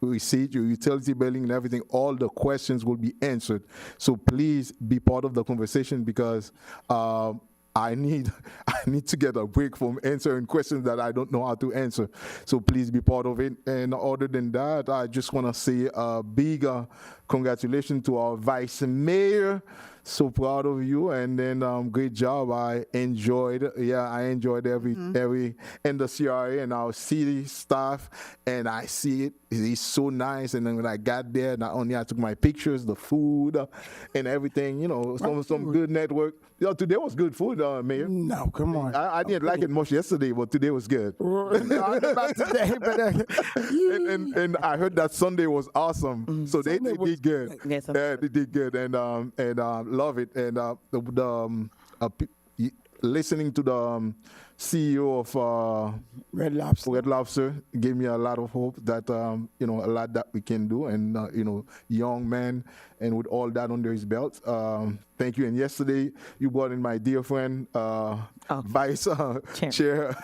receipt, your utility billing and everything. All the questions will be answered. So please be part of the conversation because I need to get a break from answering questions that I don't know how to answer. So please be part of it. And other than that, I just want to say a big congratulations to our Vice Mayor. So proud of you, and then great job. I enjoyed every and the CRA and our city staff, and I see it. It's so nice. And then when I got there, not only I took my pictures, the food and everything. Some good network. Today was good food, Mayor. No, come on. I didn't like it much yesterday, but today was good. About today, but and I heard that Sunday was awesome. So they did good. Yes, they did good, and love it. And listening to the CEO of Red Lobster gave me a lot of hope that a lot that we can do, and young man, and with all that under his belt. Thank you. And yesterday you brought in my dear friend, Vice Chair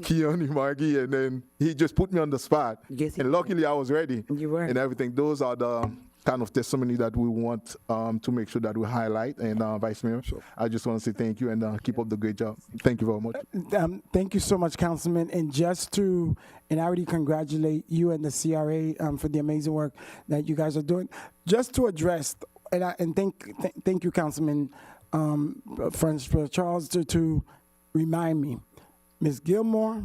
Keone Margie, and then he just put me on the spot. Yes, and luckily I was ready. You were. And everything. Those are the kind of testimony that we want to make sure that we highlight. And Vice Mayor, I just want to say thank you and keep up the great job. Thank you very much. Thank you so much, Councilman. And I already congratulate you and the CRA for the amazing work that you guys are doing. Just to address, and thank you, Councilman Francis Charles, to remind me, Ms. Gilmore,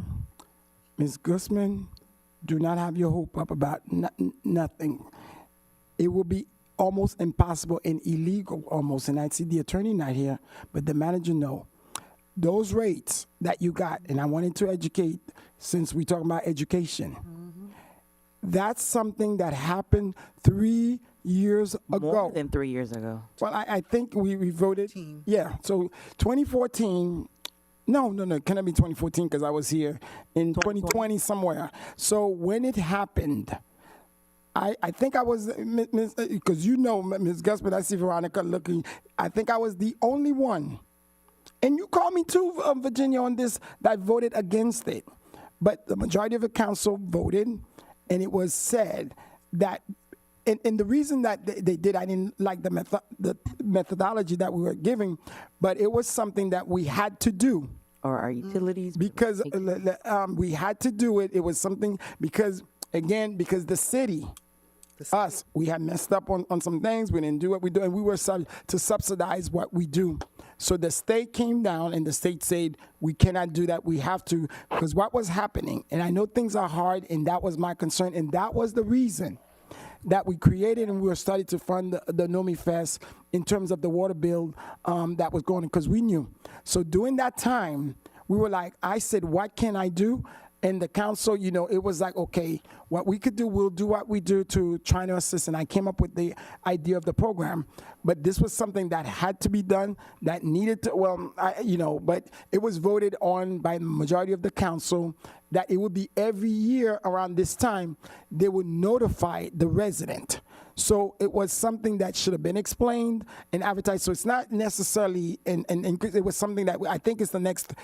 Ms. Guzman, do not have your hope up about nothing. It will be almost impossible and illegal almost, and I see the attorney not here, but the manager no. Those rates that you got, and I wanted to educate, since we talk about education, that's something that happened 3 years ago. More than 3 years ago. Well, I think we voted. Yeah, so 2014. No, can it be 2014? Because I was here in 2020 somewhere. So when it happened, I think I was, because Ms. Gusman, I see Veronica looking, I think I was the only one. And you called me too, Virginia, on this, that voted against it. But the majority of the council voted, and it was said that, and the reason that they did, I didn't like the methodology that we were giving, but it was something that we had to do or our utilities? Because we had to do it. It was something because the city, us, we had messed up on some things. We didn't do what we do, and we were to subsidize what we do. So the state came down, and the state said, we cannot do that. We have to, because what was happening, and I know things are hard, and that was my concern, and that was the reason that we created, and we were starting to fund the NOMI Fest in terms of the water bill that was going, because we knew. So during that time, we were like, I said, what can I do? And the council, it was like, okay, what we could do, we'll do what we do to try to assist. And I came up with the idea of the program. But this was something that had to be done, that needed to, but it was voted on by the majority of the council that it would be every year around this time, they would notify the resident. So it was something that should have been explained and advertised. So it's not necessarily, and it was something that I think is the next,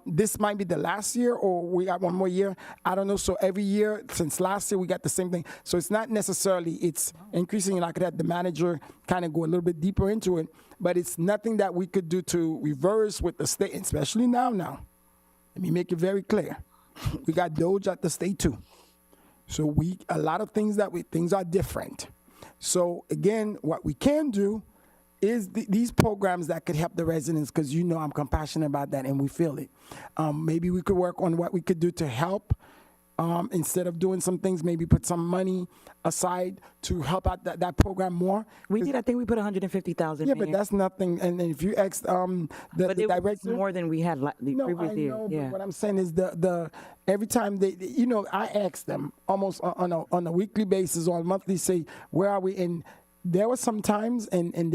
this might be the last year, or we got one more year. I don't know. So every year since last year, we got the same thing. So it's not necessarily, it's increasing, and I could have the manager kind of go a little bit deeper into it, but it's nothing that we could do to reverse with the state, especially now. Let me make it very clear. We got Doge at the state too. So a lot of things things are different. So again, what we can do is these programs that could help the residents, because I'm compassionate about that and we feel it. Maybe we could work on what we could do to help. Instead of doing some things, maybe put some money aside to help out that program more. We did. I think we put 150,000. Yeah, but that's nothing. And if you ask the director, was more than we had the previous year. No, but what I'm saying is the every time I ask them almost on a weekly basis or a monthly, say, where are we? And there were some times, and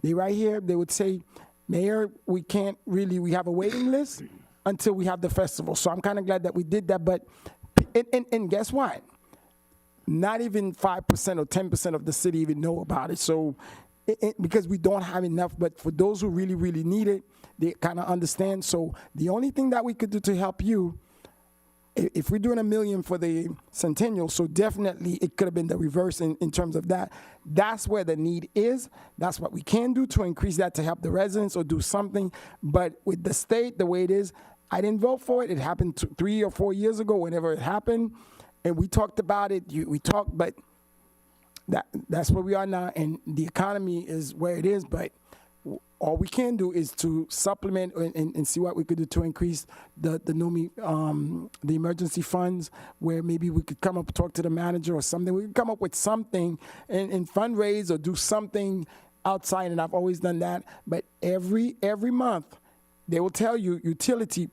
they right here, they would say, Mayor, we have a waiting list until we have the festival. So I'm kind of glad that we did that, but. And guess what? Not even 5% or 10% of the city even know about it. So, because we don't have enough, but for those who really, really need it, they kind of understand. So the only thing that we could do to help you, if we're doing $1 million for the centennial, so definitely it could have been the reverse in terms of that. That's where the need is. That's what we can do to increase that to help the residents or do something. But with the state, the way it is, I didn't vote for it. It happened 3 or 4 years ago, whenever it happened, and we talked about it. We talked, but that's where we are now, and the economy is where it is. But all we can do is to supplement and see what we could do to increase the NOMI, the emergency funds, where maybe we could come up, talk to the manager or something. We could come up with something and fundraise or do something outside, and I've always done that. But every month, they will tell you, utility,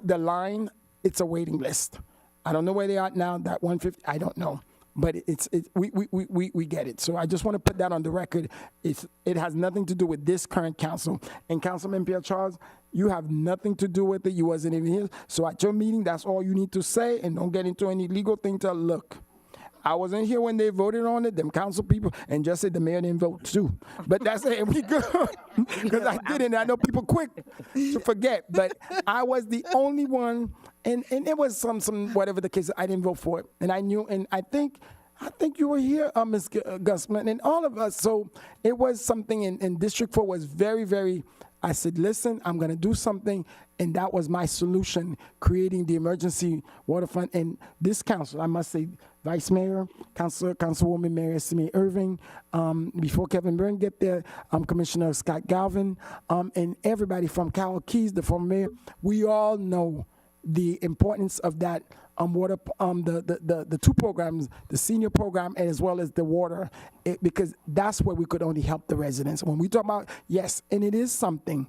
the line, it's a waiting list. I don't know where they are now, that 150, I don't know. But we get it. So I just want to put that on the record. It has nothing to do with this current council. And Councilman Pierre Charles, you have nothing to do with it. You wasn't even here. So at your meeting, that's all you need to say, and don't get into any legal thing to look. I wasn't here when they voted on it, them council people, and just said the mayor didn't vote too. But that's it, we good. Because I didn't. I know people quick to forget, but I was the only one, and it was some whatever the case, I didn't vote for it. And I knew, and I think you were here, Ms. Gusman, and all of us. So it was something, in District 4 was very, very, I said, listen, I'm going to do something. And that was my solution, creating the emergency water fund. And this council, I must say, Vice Mayor, Councilwoman Mary Estimé Irving, before Kevin Byrne get there, Commissioner Scott Galvin, and everybody from Carol Keys, the former mayor, we all know the importance of that water, the two programs, the senior program as well as the water, because that's where we could only help the residents. When we talk about, yes, and it is something,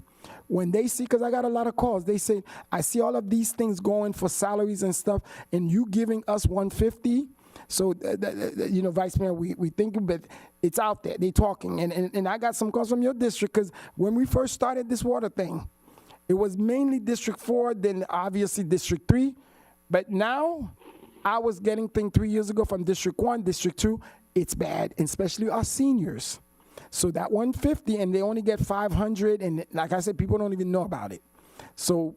when they see, because I got a lot of calls, they say, I see all of these things going for salaries and stuff, and you giving us 150. So, Vice Mayor, we think, but it's out there. They talking. And I got some calls from your district, because when we first started this water thing, it was mainly District 4, then obviously District 3. But now, I was getting things 3 years ago from District 1, District 2. It's bad, and especially our seniors. So that 150, and they only get 500, and like I said, people don't even know about it. So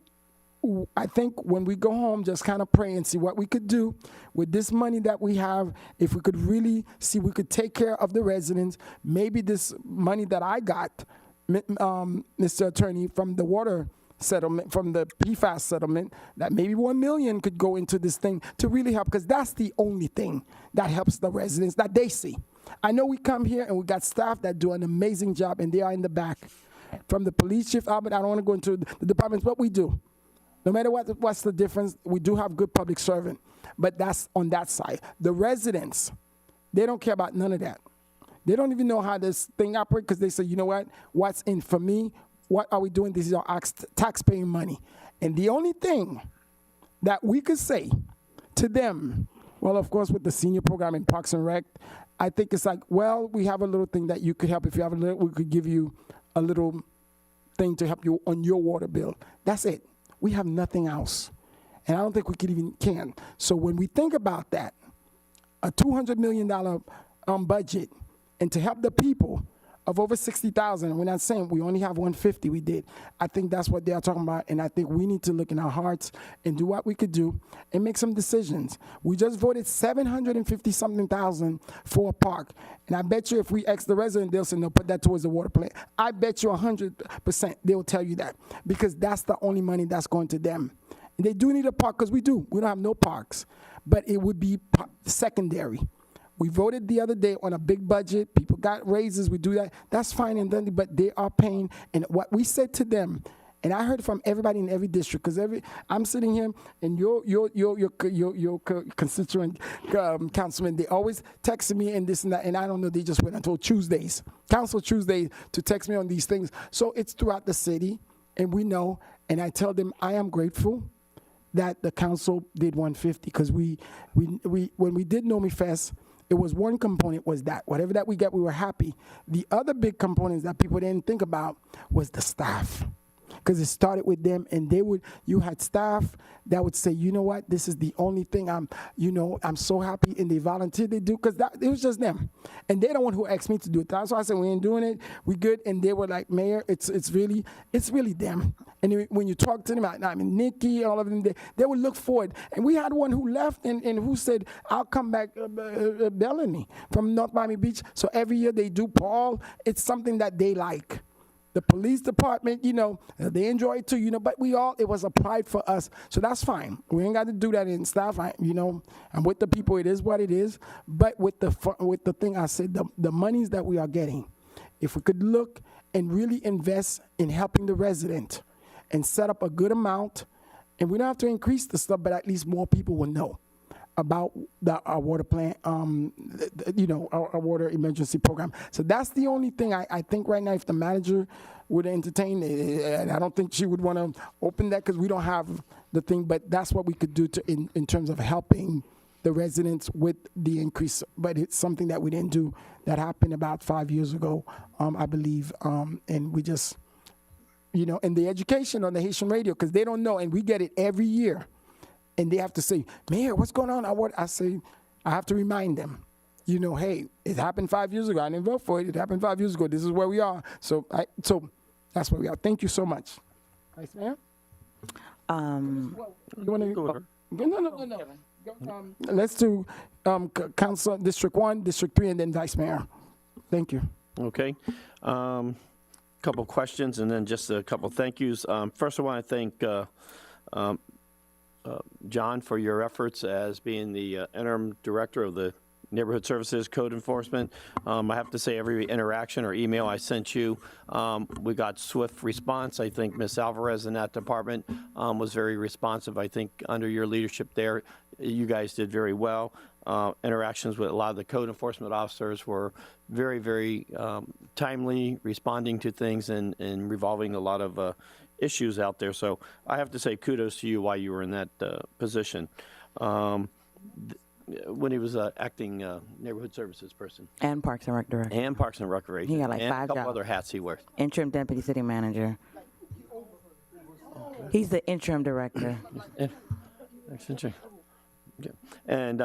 I think when we go home, just kind of pray and see what we could do with this money that we have. If we could really see, we could take care of the residents. Maybe this money that I got, Mr. Attorney, from the water settlement, from the PFAS settlement, that maybe 1 million could go into this thing to really help, because that's the only thing that helps the residents that they see. I know we come here and we got staff that do an amazing job, and they are in the back. From the police chief, Albert, I don't want to go into the departments, but we do. No matter what's the difference, we do have good public servant, but that's on that side. The residents, they don't care about none of that. They don't even know how this thing operates, because they say, you know what, what's in for me? What are we doing? This is our taxpaying money. And the only thing that we could say to them, well, of course, with the senior program in Parks and Rec, I think it's like, well, we have a little thing that you could help. If you have a little, we could give you a little thing to help you on your water bill. That's it. We have nothing else. And I don't think we can. So when we think about that, a $200 million budget, and to help the people of over 60,000, we're not saying we only have 150, we did. I think that's what they are talking about, and I think we need to look in our hearts and do what we could do and make some decisions. We just voted 750-something thousand for a park, and I bet you if we ask the resident, they'll say, no, put that towards the water plant. I bet you 100% they will tell you that, because that's the only money that's going to them. And they do need a park, because we do. We don't have no parks, but it would be secondary. We voted the other day on a big budget. People got raises. We do that. That's fine and dandy, but they are paying. And what we said to them, and I heard from everybody in every district, because I'm sitting here, and your constituent councilman, they always texting me and this and that, and I don't know. They just wait until Tuesdays, Council Tuesday, to text me on these things. So it's throughout the city, and we know. And I tell them I am grateful that the council did 150, because we when we did Nomi Fest, it was one component was that. Whatever that we got, we were happy. The other big components that people didn't think about was the staff. Because it started with them, and you had staff that would say, you know what, this is the only thing I'm so happy, and they volunteered, they do, because it was just them. And they're the one who asked me to do it. That's why I said, we ain't doing it, we good. And they were like, Mayor, it's really them. And when you talk to them, I mean, Nikki, all of them, they would look forward. And we had one who left and who said, I'll come back, Bellany from North Miami Beach. So every year they do Paul. It's something that they like. The police department, they enjoy it too, but it was a pride for us. So that's fine. We ain't got to do that in staff. I'm with the people. It is what it is. But with the thing I said, the monies that we are getting, if we could look and really invest in helping the resident and set up a good amount, and we don't have to increase the stuff, but at least more people will know about our water plant, our water emergency program. So that's the only thing I think right now, if the manager would entertain, and I don't think she would want to open that, because we don't have the thing, but that's what we could do in terms of helping the residents with the increase. But it's something that we didn't do. That happened about 5 years ago, I believe, and we just, and the education on the Haitian radio, because they don't know, and we get it every year. And they have to say, Mayor, what's going on? I say, I have to remind them, hey, it happened 5 years ago. I didn't vote for it. It happened 5 years ago. This is where we are. So that's where we are. Thank you so much. Vice Mayor? You want to go? No. Let's do Council District 1, District 3, and then Vice Mayor. Thank you. Okay. Couple questions and then just a couple thank yous. First, I want to thank John for your efforts as being the interim director of the Neighborhood Services Code Enforcement. I have to say, every interaction or email I sent you, we got swift response. I think Ms. Alvarez in that department was very responsive. I think under your leadership there, you guys did very well. Interactions with a lot of the code enforcement officers were very, very timely, responding to things and revolving a lot of issues out there. So I have to say kudos to you while you were in that position. When he was acting neighborhood services person. And Parks and Rec director. And Parks and Recreation. He got like and 5 a couple jobs. other hats he wears. Interim deputy city manager. He's the interim director. Okay. And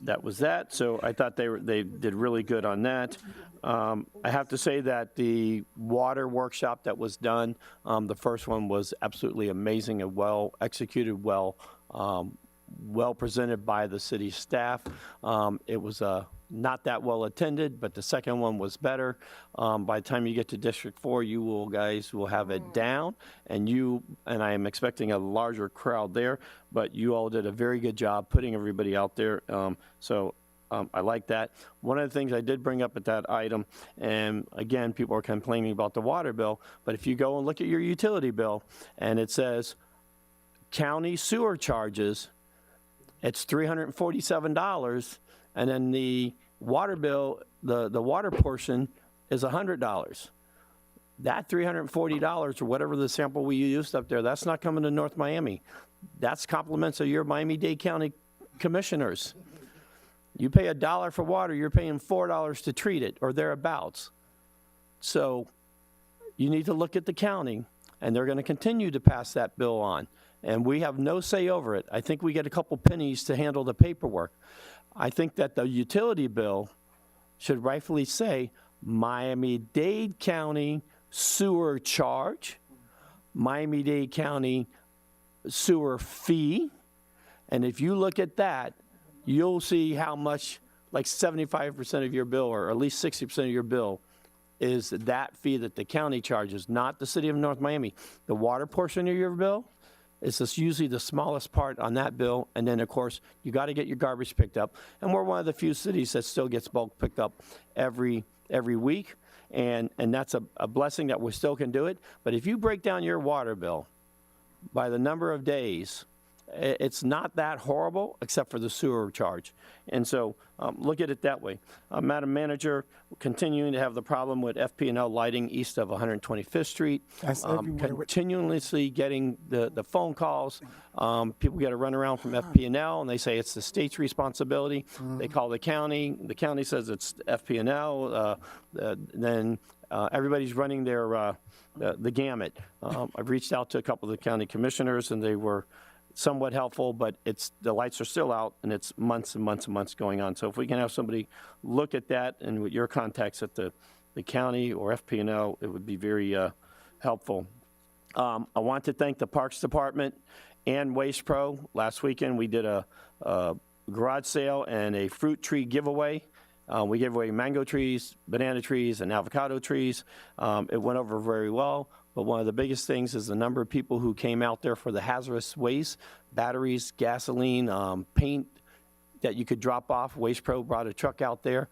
that was that. So I thought they did really good on that. I have to say that the water workshop that was done, the first one was absolutely amazing and well executed, well presented by the city staff. It was a not that well attended, but the second one was better. By the time you get to District 4, guys will have it down, and I am expecting a larger crowd there, but you all did a very good job putting everybody out there. I like that. One of the things I did bring up at that item, and again, people are complaining about the water bill, but if you go and look at your utility bill, and it says county sewer charges, it's $347, and then the water bill, the water portion is $100. That $340 or whatever the sample we used up there, that's not coming to North Miami. That's compliments of your Miami-Dade County commissioners. You pay $1 for water, you're paying $4 to treat it, or thereabouts. So you need to look at the county, and they're going to continue to pass that bill on. And we have no say over it. I think we get a couple pennies to handle the paperwork. I think that the utility bill should rightfully say Miami-Dade County sewer charge, Miami-Dade County sewer fee. And if you look at that, you'll see how much, like 75% of your bill, or at least 60% of your bill, is that fee that the county charges, not the city of North Miami. The water portion of your bill is just usually the smallest part on that bill. And then, of course, you got to get your garbage picked up. And we're one of the few cities that still gets bulk picked up every week. And that's a blessing that we still can do it. But if you break down your water bill by the number of days, it's not that horrible, except for the sewer charge. And so look at it that way. Madam Manager, continuing to have the problem with FP&L lighting east of 125th Street. That's everywhere. Continuously getting the phone calls. People get a run around from FP&L, and they say it's the state's responsibility. They call the county. The county says it's FP&L. Then everybody's running the gamut. I've reached out to a couple of the county commissioners, and they were somewhat helpful, but the lights are still out, and it's months and months and months going on. So if we can have somebody look at that, and with your contacts at the county or FP&L, it would be very helpful. I want to thank the Parks Department and Waste Pro. Last weekend we did a garage sale and a fruit tree giveaway. We gave away mango trees, banana trees, and avocado trees. It went over very well. But one of the biggest things is the number of people who came out there for the hazardous waste, batteries, gasoline, paint that you could drop off. Waste Pro brought a truck out there,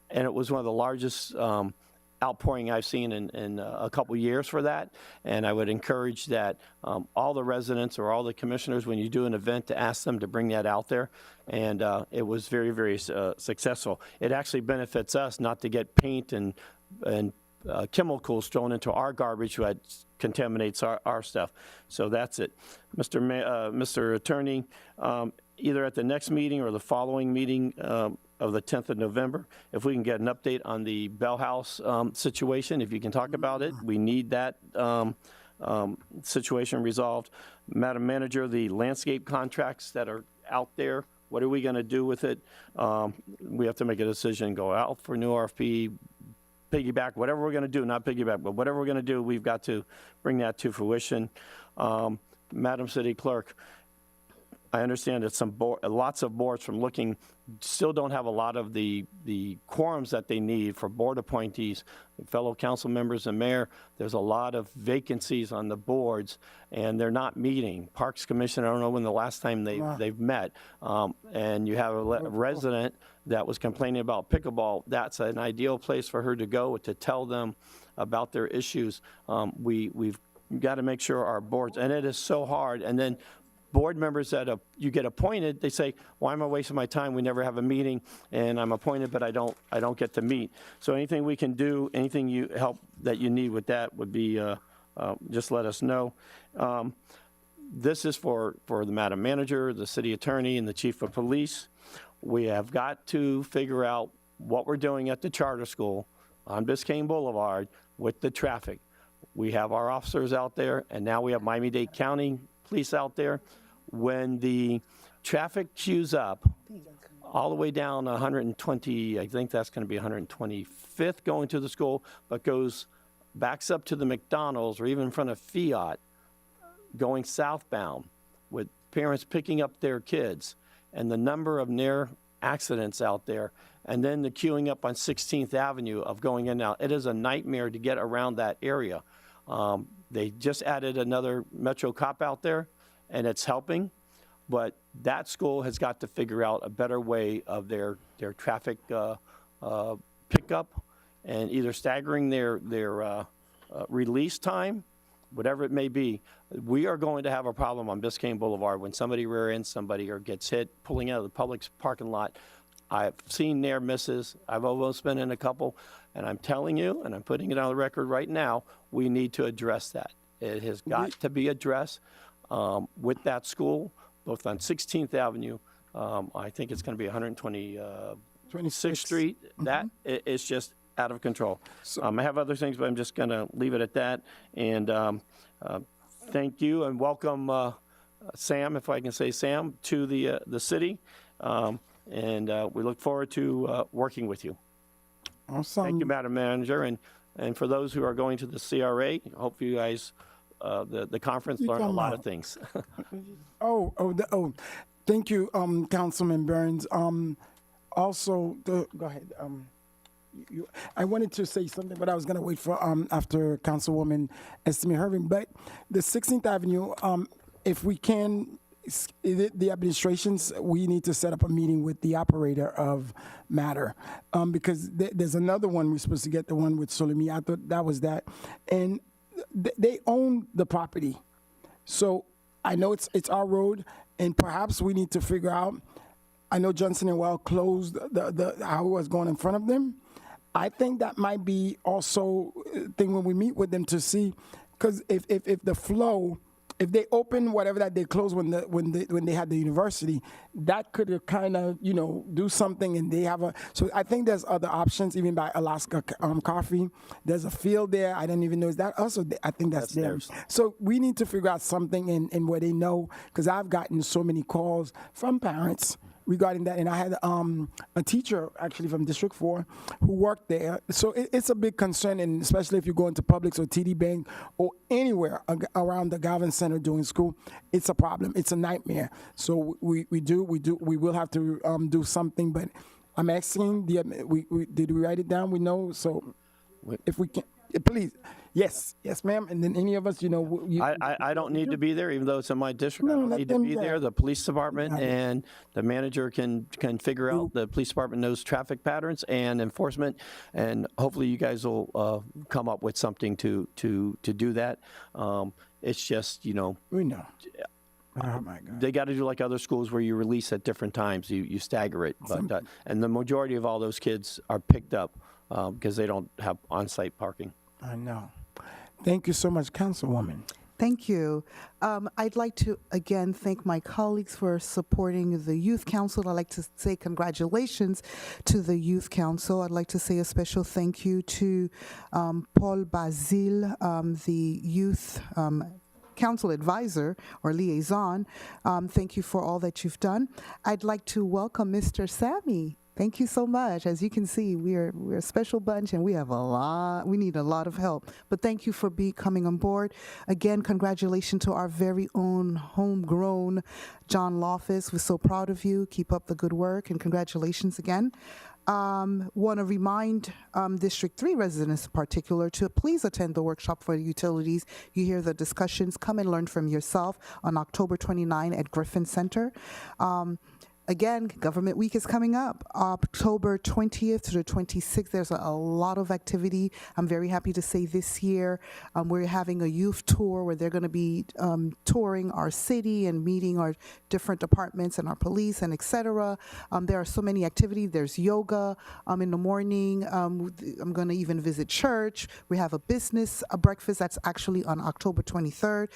and it was one of the largest outpouring I've seen in a couple years for that. And I would encourage that all the residents or all the commissioners, when you do an event, to ask them to bring that out there. And it was very, very successful. It actually benefits us not to get paint and chemicals thrown into our garbage that contaminates our stuff. So that's it. Mr. Attorney, either at the next meeting or the following meeting of the 10th of November, if we can get an update on the Bell House situation, if you can talk about it, we need that situation resolved. Madam Manager, the landscape contracts that are out there, what are we going to do with it? We have to make a decision, go out for new RFP, piggyback, whatever we're going to do, not piggyback, but whatever we're going to do, we've got to bring that to fruition. Madam City Clerk, I understand that lots of boards from looking still don't have a lot of the quorums that they need for board appointees. Fellow council members and mayor, there's a lot of vacancies on the boards, and they're not meeting. Parks Commission, I don't know when the last time they've met. And you have a resident that was complaining about pickleball. That's an ideal place for her to go to tell them about their issues. We've got to make sure our boards, and it is so hard. And then board members that you get appointed, they say, why am I wasting my time? We never have a meeting, and I'm appointed, but I don't get to meet. So anything we can do, anything you help that you need with that would be, just let us know. This is for the Madam Manager, the City Attorney, and the Chief of Police. We have got to figure out what we're doing at the charter school on Biscayne Boulevard with the traffic. We have our officers out there, and now we have Miami-Dade County police out there. When the traffic queues up all the way down 120, I think that's going to be 125th going to the school, but backs up to the McDonald's or even in front of Fiat going southbound with parents picking up their kids, and the number of near accidents out there, and then the queuing up on 16th Avenue of going in now. It is a nightmare to get around that area. They just added another Metro cop out there, and it's helping. But that school has got to figure out a better way of their traffic pickup, and either staggering their release time, whatever it may be. We are going to have a problem on Biscayne Boulevard when somebody rear ends somebody or gets hit pulling out of the Publix parking lot. I've seen near misses. I've almost been in a couple, and I'm telling you, and I'm putting it on the record right now, we need to address that. It has got to be addressed with that school, both on 16th Avenue. I think it's going to be 126th Street. That is just out of control. I have other things, but I'm just going to leave it at that. And thank you and welcome Sam, if I can say Sam, to the city. And we look forward to working with you. Awesome. Thank you, Madam Manager. And for those who are going to the CRA, hope you guys, the conference, learn a lot of things. Thank you, Councilman Burns. Also, go ahead. I wanted to say something, but I was going to wait for after Councilwoman Estime Hervin. But the 16th Avenue, if we can, the administrations, we need to set up a meeting with the operator of Matter, because there's another one we're supposed to get, the one with Solimi. I thought that was that, and they own the property. So I know it's our road, and perhaps we need to figure out. I know Johnson and Well closed the how it was going in front of them. I think that might be also a thing when we meet with them to see, because if the flow, if they open whatever that they closed when they had the university, that could kind of do something, and they have a. So I think there's other options, even by Alaska Coffee. There's a field there. I didn't even know is that also. I think that's theirs. So we need to figure out something in where they know, because I've gotten so many calls from parents regarding that, and I had a teacher actually from District 4 who worked there. So it's a big concern, and especially if you go into Publix or TD Bank or anywhere around the Galvin Center doing school, it's a problem. It's a nightmare. So we will have to do something. But I'm asking did we write it down? We know. So if we can, please. Yes, ma'am. And then any of us, I don't need to be there, even though it's in my district. I don't need to be there. The police department and the manager can figure out. The police department knows traffic patterns and enforcement, and hopefully you guys will come up with something to do that. It's just we know. Oh my God. They got to do like other schools where you release at different times. You stagger it, but and the majority of all those kids are picked up because they don't have on-site parking. I know. Thank you so much, Councilwoman. Thank you. I'd like to again thank my colleagues for supporting the Youth Council. I'd like to say congratulations to the Youth Council. I'd like to say a special thank you to Paul Basile, the Youth Council Advisor or Liaison. Thank you for all that you've done. I'd like to welcome Mr. Sammy. Thank you so much. As you can see, we're a special bunch, and we need a lot of help. But thank you for coming on board. Again, congratulations to our very own homegrown John Loftus. We're so proud of you. Keep up the good work, and congratulations again. Want to remind District 3 residents in particular to please attend the workshop for utilities. You hear the discussions. Come and learn from yourself on October 29 at Griffin Center. Again, Government Week is coming up, October 20th to the 26th. There's a lot of activity. I'm very happy to say this year we're having a youth tour where they're going to be touring our city and meeting our different departments and our police and et cetera. There are so many activities. There's yoga in the morning. I'm going to even visit church. We have a breakfast that's actually on October 23rd.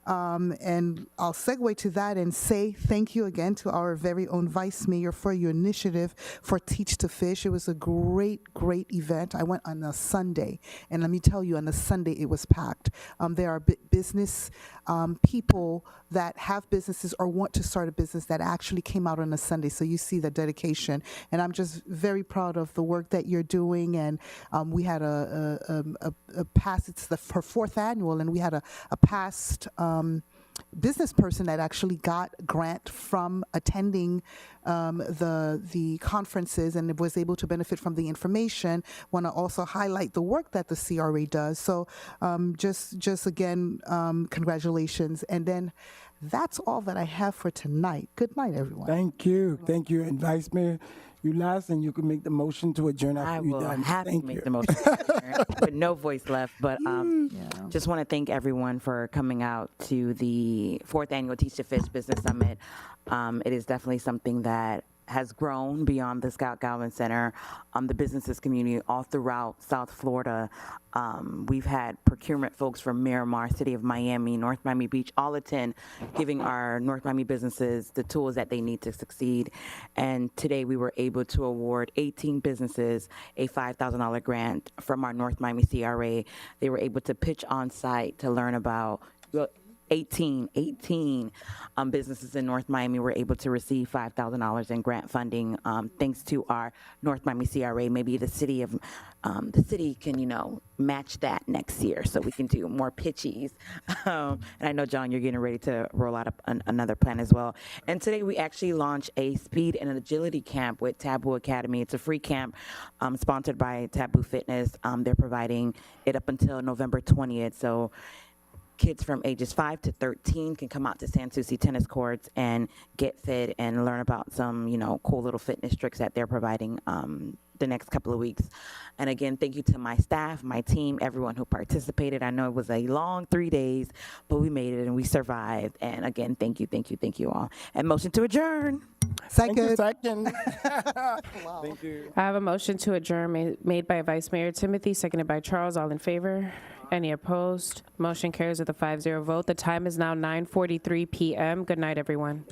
And I'll segue to that and say thank you again to our very own Vice Mayor for your initiative for Teach to Fish. It was a great event. I went on a Sunday, and let me tell you, on a Sunday it was packed. There are business people that have businesses or want to start a business that actually came out on a Sunday. So you see the dedication, and I'm just very proud of the work that you're doing. And we had a past. It's her fourth annual, and we had a past business person that actually got grant from attending the conferences and was able to benefit from the information. Want to also highlight the work that the CRA does. So just again, congratulations. And then that's all that I have for tonight. Good night, everyone. Thank you. Thank you. And Vice Mayor, you last, and you can make the motion to adjourn I after you're will done. happily Thank make you. the motion to adjourn with no voice left. But just want to thank everyone for coming out to the 4th Annual Teach to Fish Business Summit. It is definitely something that has grown beyond the Scott Galvin Center, the businesses community all throughout South Florida. We've had procurement folks from Miramar, City of Miami, North Miami Beach, all attend, giving our North Miami businesses the tools that they need to succeed. And today we were able to award 18 businesses a $5,000 grant from our North Miami CRA. They were able to pitch on site to learn about 18 businesses in North Miami were able to receive $5,000 in grant funding thanks to our North Miami CRA. Maybe the city can, match that next year so we can do more pitches. And I know, John, you're getting ready to roll out another plan as well. And today we actually launched a speed and agility camp with Taboo Academy. It's a free camp sponsored by Taboo Fitness. They're providing it up until November 20th. So kids from ages 5 to 13 can come out to Sans Souci tennis courts and get fit and learn about some, cool little fitness tricks that they're providing the next couple of weeks. And again, thank you to my staff, my team, everyone who participated. I know it was a long 3 days, but we made it and we survived. And again, thank you all. And motion to adjourn. Second. Second. Thank you. I have a motion to adjourn made by Vice Mayor Timothy, seconded by Charles. All in favor? Any opposed? Motion carries with a 5-0 vote. The time is now 9:43 p.m. Good night, everyone.